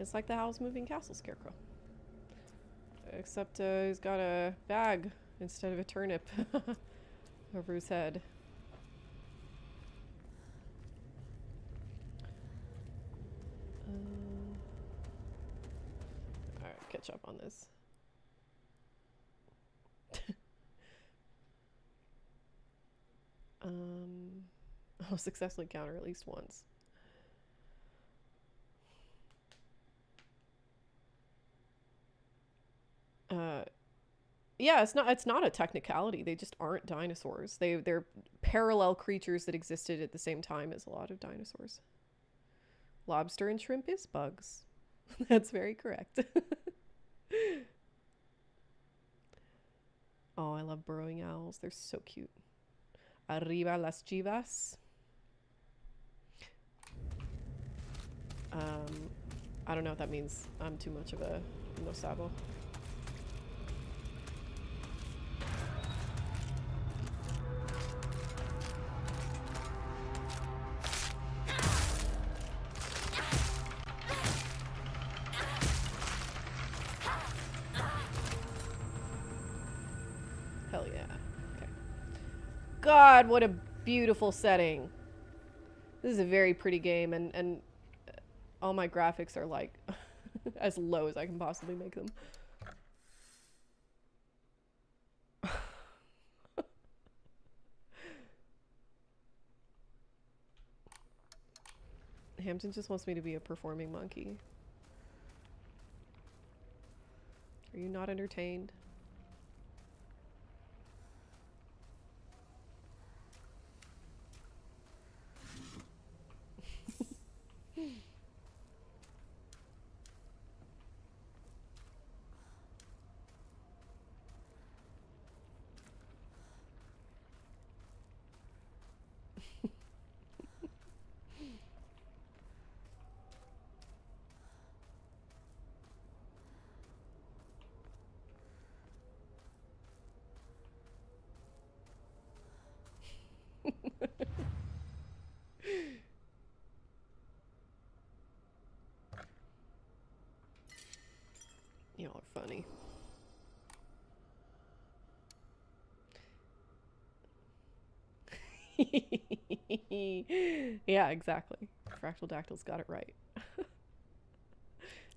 It's like the Howl's Moving Castle Scarecrow. Except he's got a bag instead of a turnip over his head. Alright, catch up on this. I'll successfully counter at least once. Yeah, it's not a technicality. They just aren't dinosaurs. They're parallel creatures that existed at the same time as a lot of dinosaurs. Lobster and shrimp is bugs. That's very correct. Oh, I love burrowing owls. They're so cute. Arriba las chivas. I don't know what that means. I'm too much of a no sabo. Hell yeah. Okay. God, what a beautiful setting. This is a very pretty game, and all my graphics are like as low as I can possibly make them. Hampton just wants me to be a performing monkey. Are you not entertained? Y'all are funny. Yeah, exactly. Fractal Dactyl's got it right.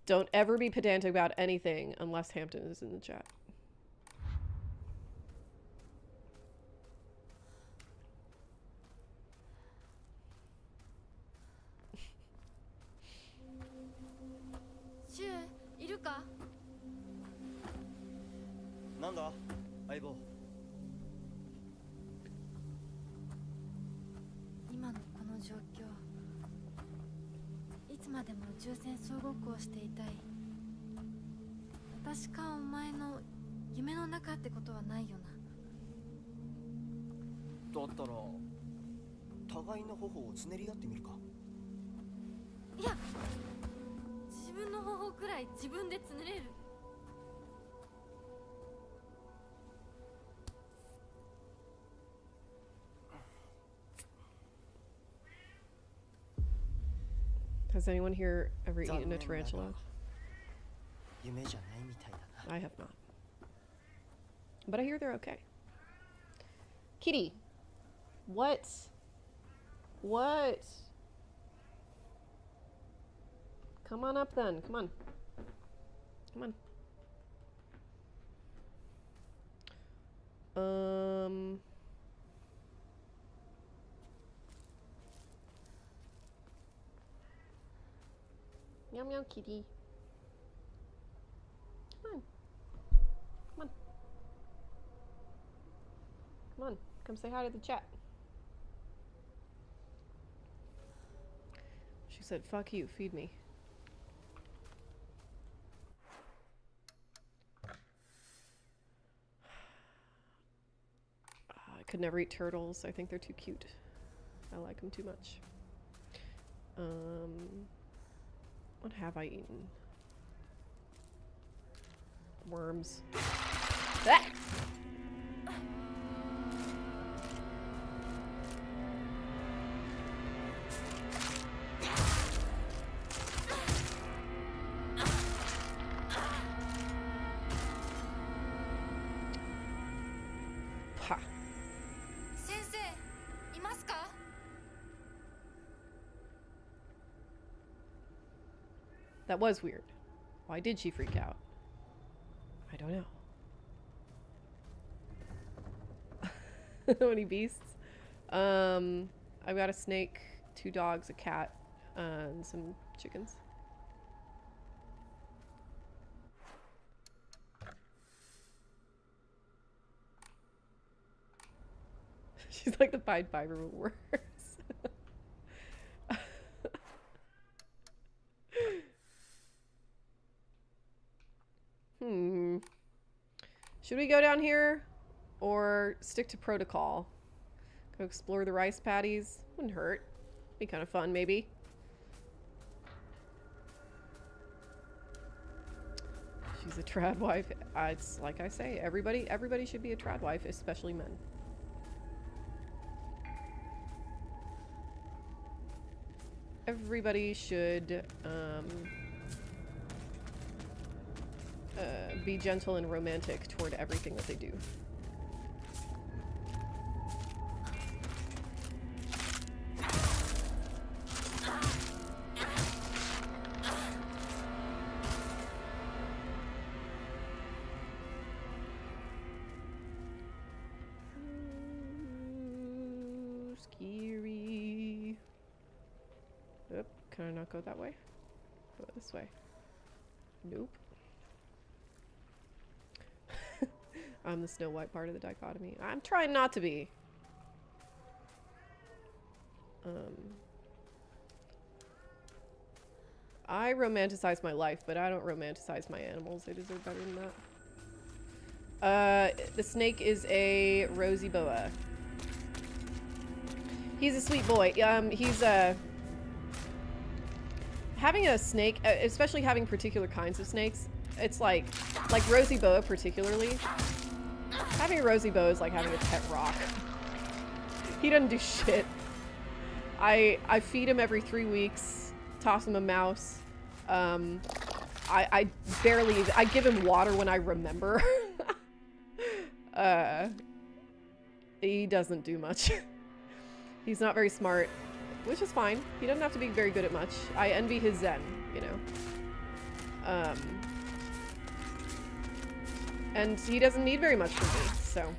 Don't ever be pedantic about anything unless Hampton is in the chat. Shu, いるか? なんだ相棒。今のこの状況、いつまでも宇宙船総合行していたい。私かお前の夢の中ってことはないよな。だったら互いの頬をつねり合ってみるか。いや、自分の頬くらい自分でつねれる。Has anyone here ever eaten a tarantula? 夢じゃないみたいだな。 I have not. But I hear they're okay. Kitty! What? What? Come on up then. Come on. Come on. Meow meow kitty. Come on. Come on. Come on. Come say hi to the chat. She said, fuck you, feed me. I could never eat turtles. I think they're too cute. I like them too much. What have I eaten? Worms. Ah! Ha. 先生いますか？ That was weird. Why did she freak out? I don't know. How many beasts? I've got a snake, 2 dogs, a cat, and some chickens. She's like the Pied Piper with words. Should we go down here or stick to protocol? Go explore the rice paddies. Wouldn't hurt. Be kind of fun, maybe. She's a trad wife. It's like I say, everybody should be a trad wife, especially men. Everybody should be gentle and romantic toward everything that they do. Ooh, scary. Oop, can I not go that way? Go this way. Nope. I'm the Snow White part of the dichotomy. I'm trying not to be. I romanticize my life, but I don't romanticize my animals. They deserve better than that. The snake is a rosy boa. He's a sweet boy. He's having a snake, especially having particular kinds of snakes. It's like rosy boa particularly. Having a rosy boa is like having a pet rock. He doesn't do shit. I feed him every 3 weeks, toss him a mouse. I barely, I give him water when I remember. He doesn't do much. He's not very smart, which is fine. He doesn't have to be very good at much. I envy his zen, you know. And he doesn't need very much from me, so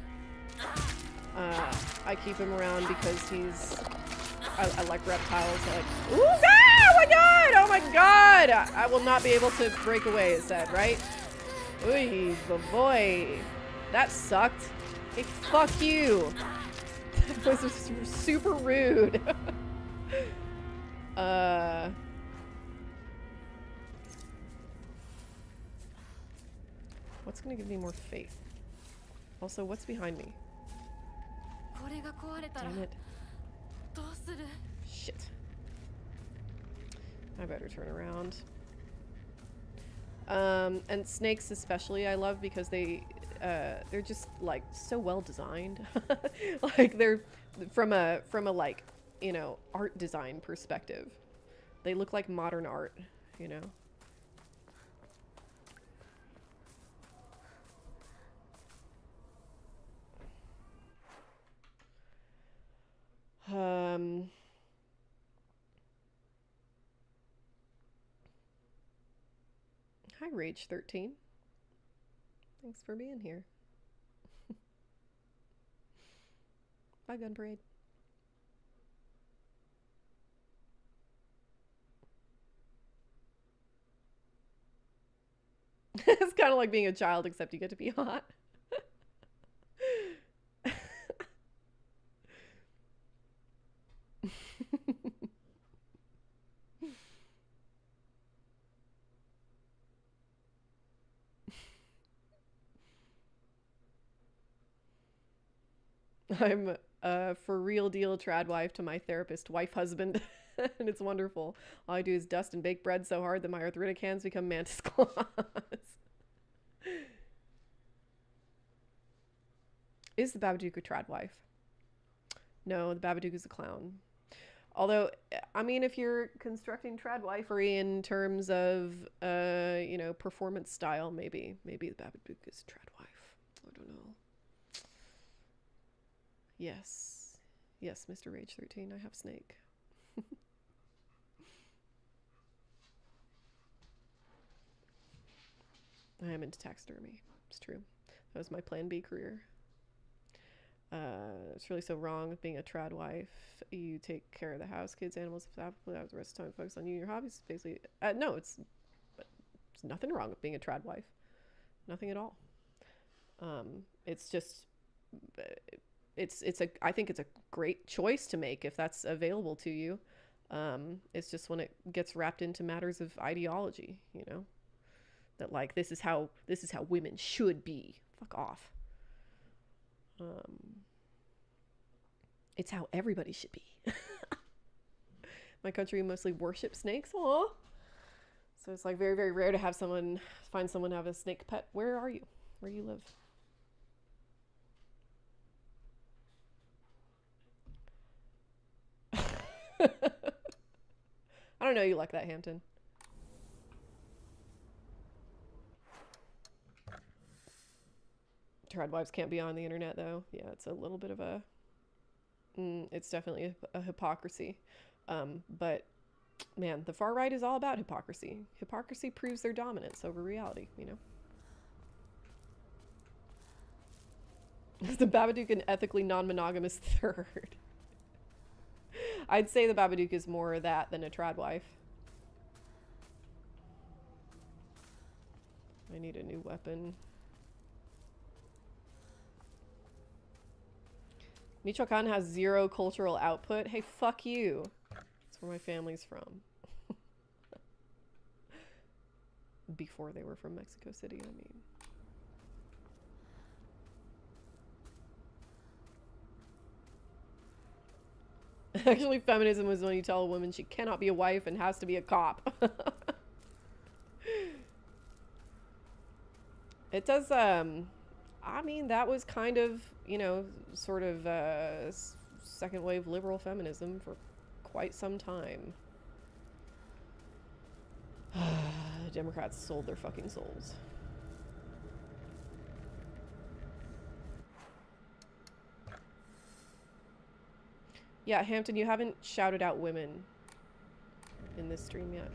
I keep him around because he's I like reptiles. Like, ooh, ah, oh my god! Oh my god! I will not be able to break away, is that right? Ooh, boy, that sucked. Hey, fuck you. That was super rude. What's gonna give me more faith? Also, what's behind me? Damn it. Shit. I better turn around. And snakes especially I love because they're just like so well designed. Like they're from a like, you know, art design perspective. They look like modern art, you know. Hi, Rage13. Thanks for being here. Bye, Gun Parade. kind of like being a child, except you get to be hot. I'm a for real deal trad wife to my therapist wife husband. And it's wonderful. All I do is dust and bake bread so hard that my arthritic hands become mantis claws. Is the Babadook a trad wife? No, the Babadook is a clown. Although, I mean, if you're constructing trad wifery in terms of, you know, performance style, maybe the Babadook is a trad wife. I don't know. Yes. Yes, Mr. Rage 13, I have Snake. I am into taxidermy. It's true. That was my plan B career. It's really so wrong with being a trad wife. You take care of the house, kids, animals, without the rest of the time focus on you and your hobbies. Basically, no, it's nothing wrong with being a trad wife. Nothing at all. It's just, I think it's a great choice to make if that's available to you. It's just when it gets wrapped into matters of ideology, you know, that like, this is how women should be. Fuck off. It's how everybody should be. My country mostly worships snakes. Aw. So it's like very, very rare to have find someone have a snake pet. Where are you? Where do you live? I don't know you like that, Hampton. Trad wives can't be on the internet, though. Yeah, it's a little bit of a... it's definitely a hypocrisy. But, man, the far right is all about hypocrisy. Hypocrisy proves their dominance over reality, you know? Is the Babadook an ethically non-monogamous third? I'd say the Babadook is more that than a trad wife. I need a new weapon. Michoacan has 0 cultural output. Hey, fuck you. That's where my family's from. Before they were from Mexico City, I mean. Actually, feminism was when you tell a woman she cannot be a wife and has to be a cop. It does, I mean, that was kind of, you know, sort of second wave liberal feminism for quite some time. Democrats sold their fucking souls. Yeah, Hampton, you haven't shouted out women in this stream yet.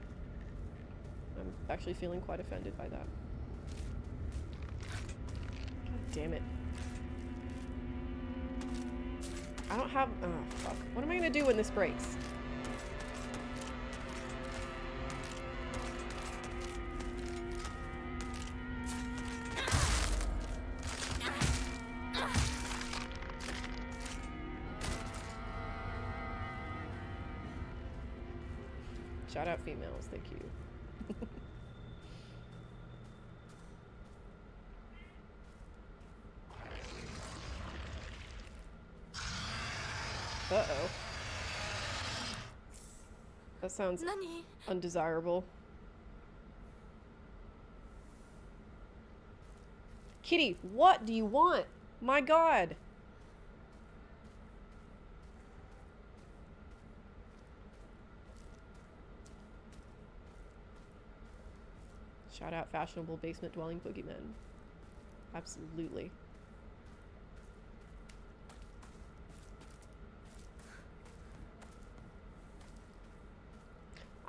I'm actually feeling quite offended by that. God damn it. I don't have... Oh, fuck. What am I gonna do when this breaks? Shout out females, thank you. Uh-oh. That sounds undesirable. Kitty, what do you want? My God. Shout out fashionable basement dwelling boogeymen. Absolutely.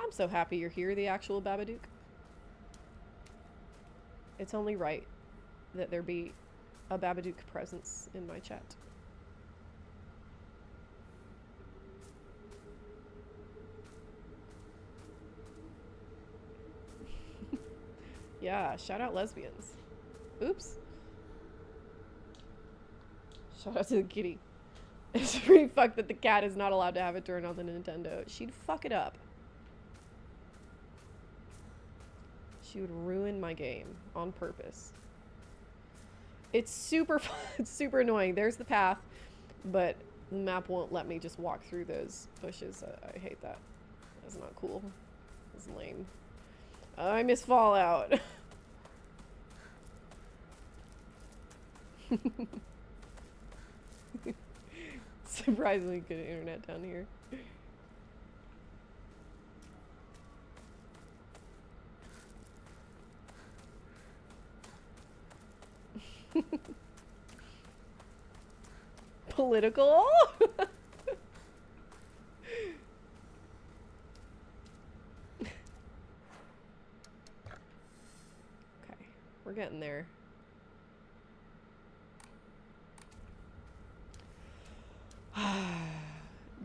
I'm so happy you're here, the actual Babadook. It's only right that there be a Babadook presence in my chat. Yeah, shout out lesbians. Oops. Shout out to the kitty. It's pretty fucked that the cat is not allowed to have a turn on the Nintendo. She'd fuck it up. She would ruin my game on purpose. It's super fun. It's super annoying. There's the path, but the map won't let me just walk through those bushes. I hate that. That's not cool. It's lame. I miss Fallout. Surprisingly good internet down here. Political? Okay, we're getting there.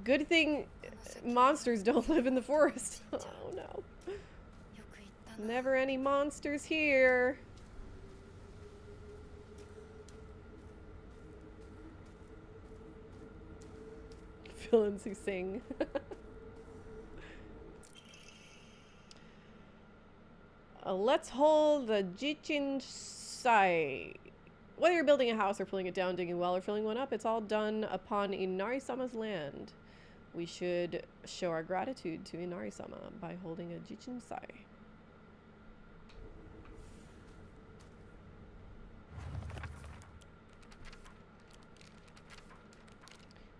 Good thing monsters don't live in the forest. Oh no. Never any monsters here. Villains who sing. Let's hold the Jichin Sai. Whether you're building a house or pulling it down, digging a well, or filling one up, it's all done upon Inari-sama's land. We should show our gratitude to Inari-sama by holding a Jichin Sai.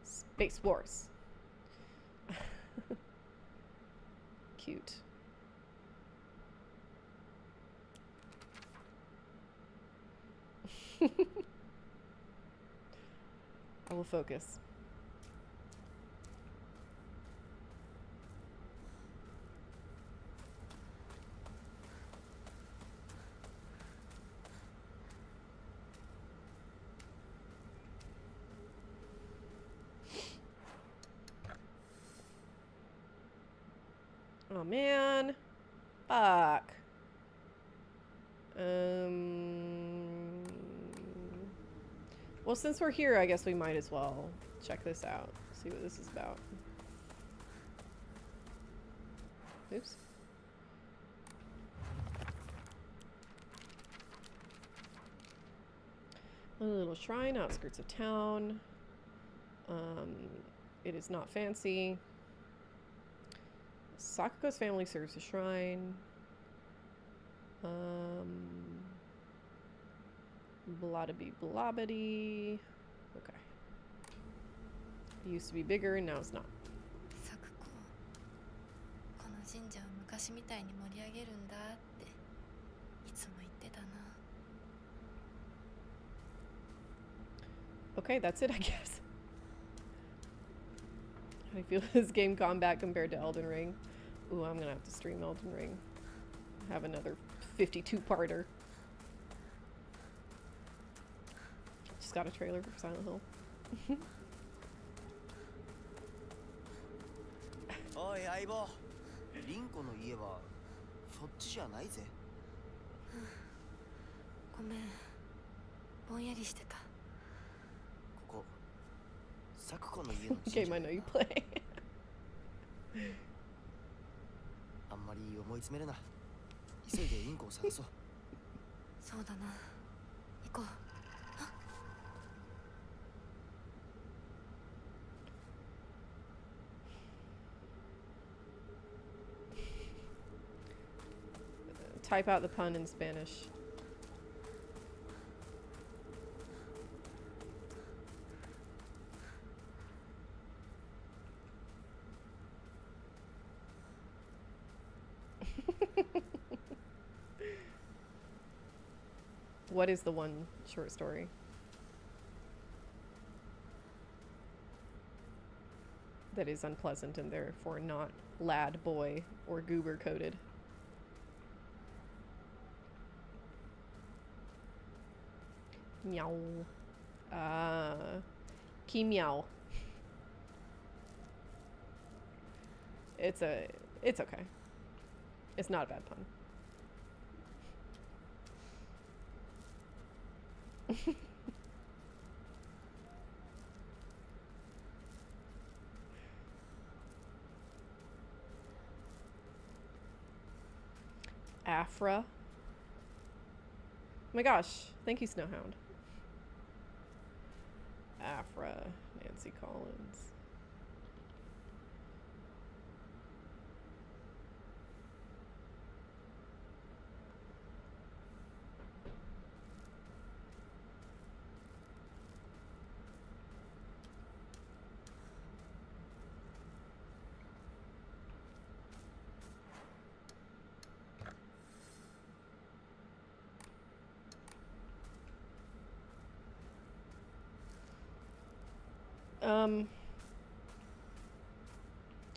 Space Wars. Cute. I will focus. Oh man. Fuck. Well, since we're here, I guess we might as well check this out. See what this is about. Oops. A little shrine, outskirts of town. It is not fancy. Sakuko's family serves a shrine. Blobbity blobbity. Okay. It used to be bigger and now it's not. Sakuko, この神社を昔みたいに盛り上げるんだっていつも言ってたな。Okay, that's it, I guess. How do you feel this game combat compared to Elden Ring? Ooh, I'm gonna have to stream Elden Ring. Have another 52-parter. Just got a trailer for Silent Hill. おい相棒、リンコの家はそっちじゃないぜ。ごめん、ぼんやりしてた。ここ、サクコの家の神社。 Game I know you play. あんまり思い詰めるな。急いでリンコを探そう。そうだな。行こう。 Type out the pun in Spanish. What is the one short story? That is unpleasant and therefore not lad, boy, or goober coded. Meow. Key meow. It's okay. It's not a bad pun. Afra. Oh my gosh. Thank you, Snowhound. Afra. Nancy Collins.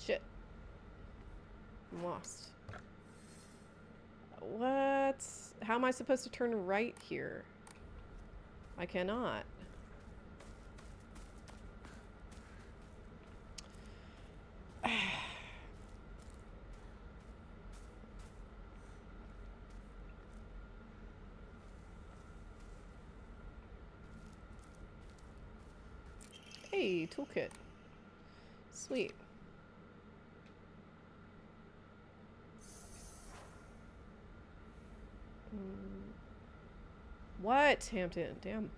Shit. I'm lost. What? How am I supposed to turn right here? I cannot. Hey, toolkit. Sweet. What, Hampton? Damn.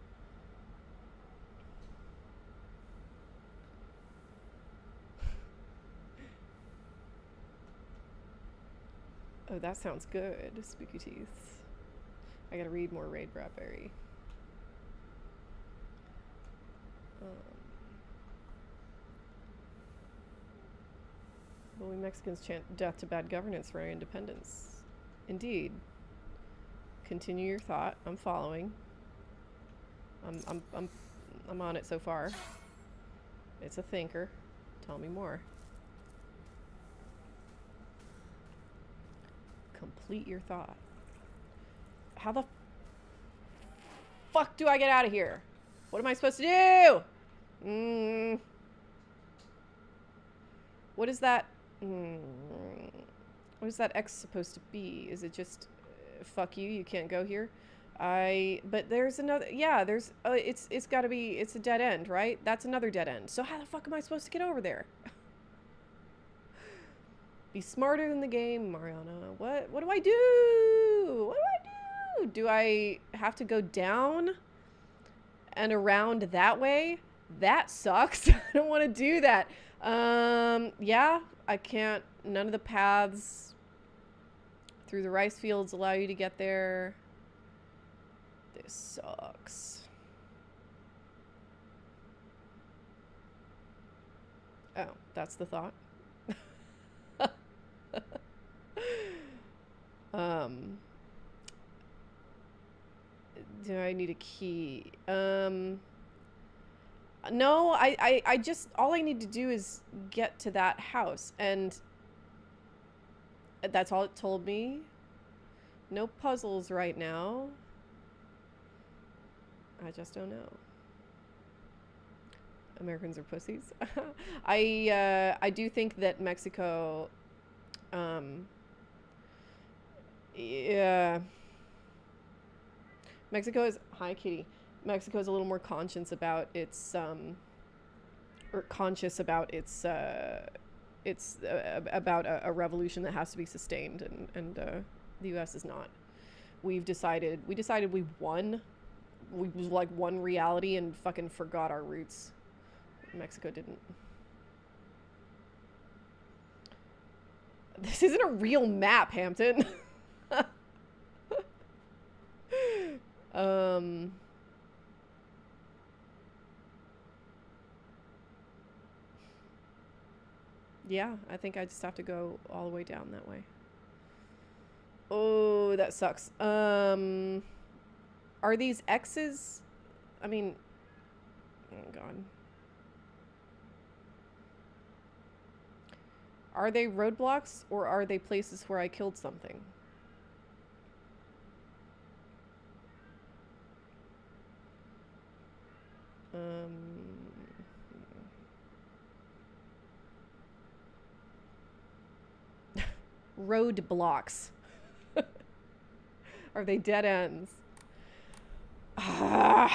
Oh, that sounds good. Spooky teeth. I gotta read more Raid Bradbury. Well, we Mexicans chant death to bad governance for our independence. Indeed. Continue your thought. I'm following. I'm on it so far. It's a thinker. Tell me more. Complete your thought. How the fuck do I get out of here? What am I supposed to do? What is that? What is that X supposed to be? Is it just fuck you, you can't go here? But there's another, yeah, there's it's got to be, it's a dead end, right? That's another dead end. So how the fuck am I supposed to get over there? Be smarter than the game, Mariana. What do I do? What do I do? Do I have to go down and around that way? That sucks. I don't want to do that. Yeah, I can't. None of the paths through the rice fields allow you to get there. This sucks. Oh, that's the thought. Do I need a key? No, I just, all I need to do is get to that house, and that's all it told me. No puzzles right now. I just don't know. Americans are pussies. I do think that Mexico, yeah. Mexico is, hi Kitty. Mexico is a little more conscious about its, about a revolution that has to be sustained, and the U.S. is not. We decided we won. We like won reality and fucking forgot our roots. Mexico didn't. This isn't a real map, Hampton. Yeah, I think I just have to go all the way down that way. Oh, that sucks. Are these X's? I mean, oh God. Are they roadblocks, or are they places where I killed something? Roadblocks. Are they dead ends? Ah.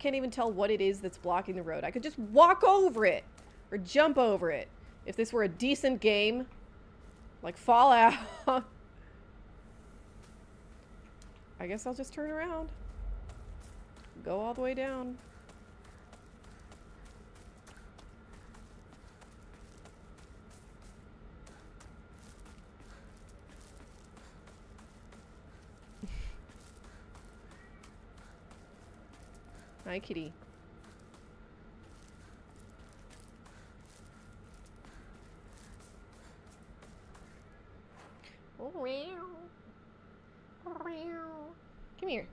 can't even tell what it is that's blocking the road. I could just walk over it or jump over it. If this were a decent game, like Fallout. I guess I'll just turn around. Go all the way down. Hi, kitty. Come here.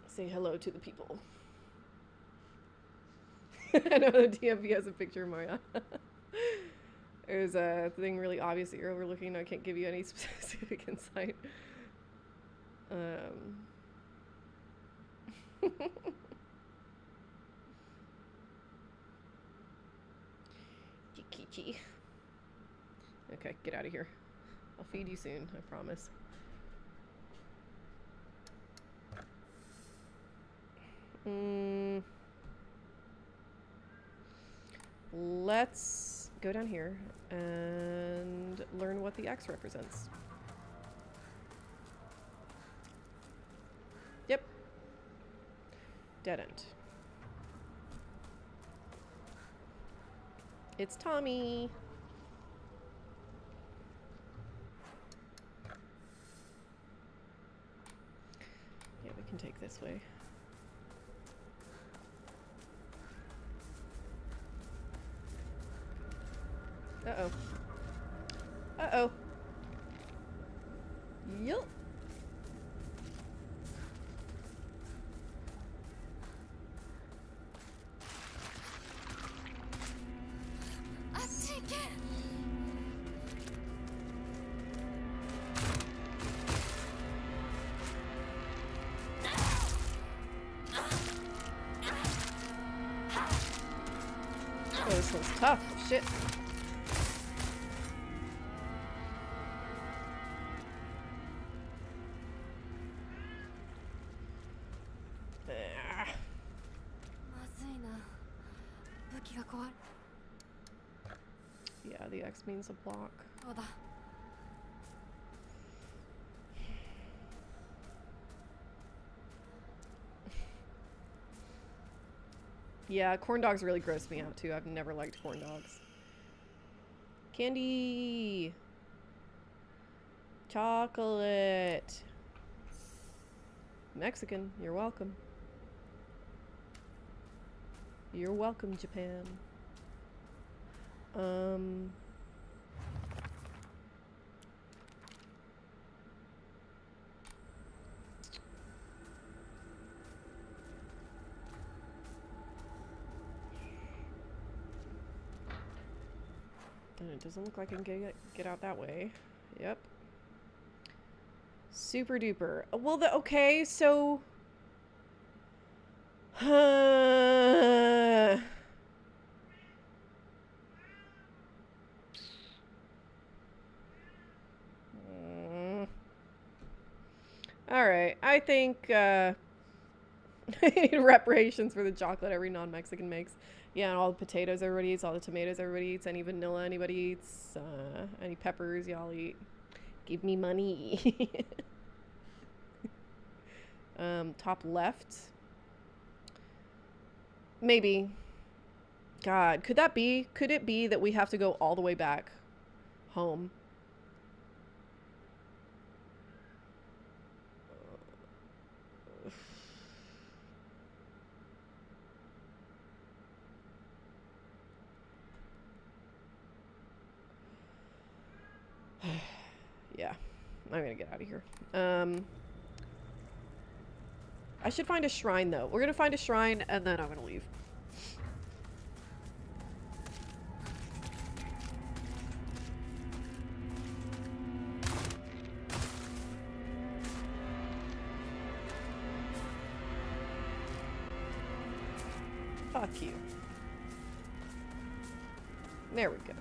Say hello to the people. I know the DMV has a picture of Mariana. There's a thing really obvious that you're overlooking. I can't give you any specific insight. Kikichi. Okay, get out of here. I'll feed you soon, I promise. Let's go down here and learn what the X represents. Yep. Dead end. It's Tommy. Yeah, we can take this way. Uh-oh. Uh-oh. Yup. Oh, this one's tough. Shit. Yeah, the X means a block. Yeah, corn dogs really gross me out too. I've never liked corn dogs. Candy! Chocolate! Mexican, you're welcome. You're welcome, Japan. And it doesn't look like I can get out that way. Yep. Super duper. Well, okay, so... Alright, I think, I need reparations for the chocolate every non-Mexican makes. Yeah, and all the potatoes everybody eats, all the tomatoes everybody eats, any vanilla anybody eats, any peppers y'all eat. Give me money. Top left. Maybe. God, could that be? Could it be that we have to go all the way back home? Yeah, I'm gonna get out of here. I should find a shrine though. We're gonna find a shrine and then I'm gonna leave. Fuck you. There we go.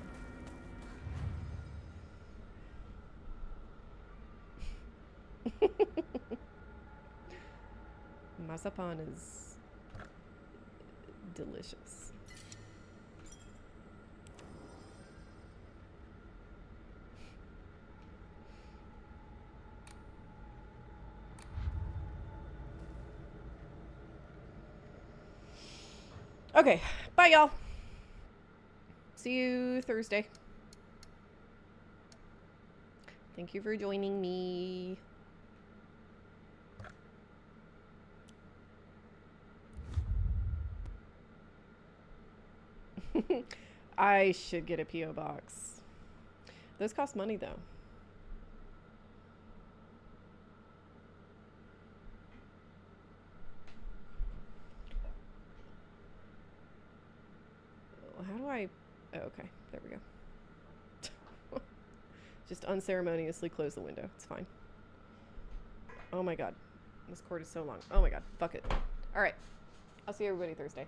Mazapan is delicious. Okay, bye y'all. See you Thursday. Thank you for joining me. I should get a P.O. box. Those cost money though. How do I... Oh, okay. There we go. Just unceremoniously close the window. It's fine. Oh my god. This cord is so long. Oh my god. Fuck it. Alright. I'll see everybody Thursday.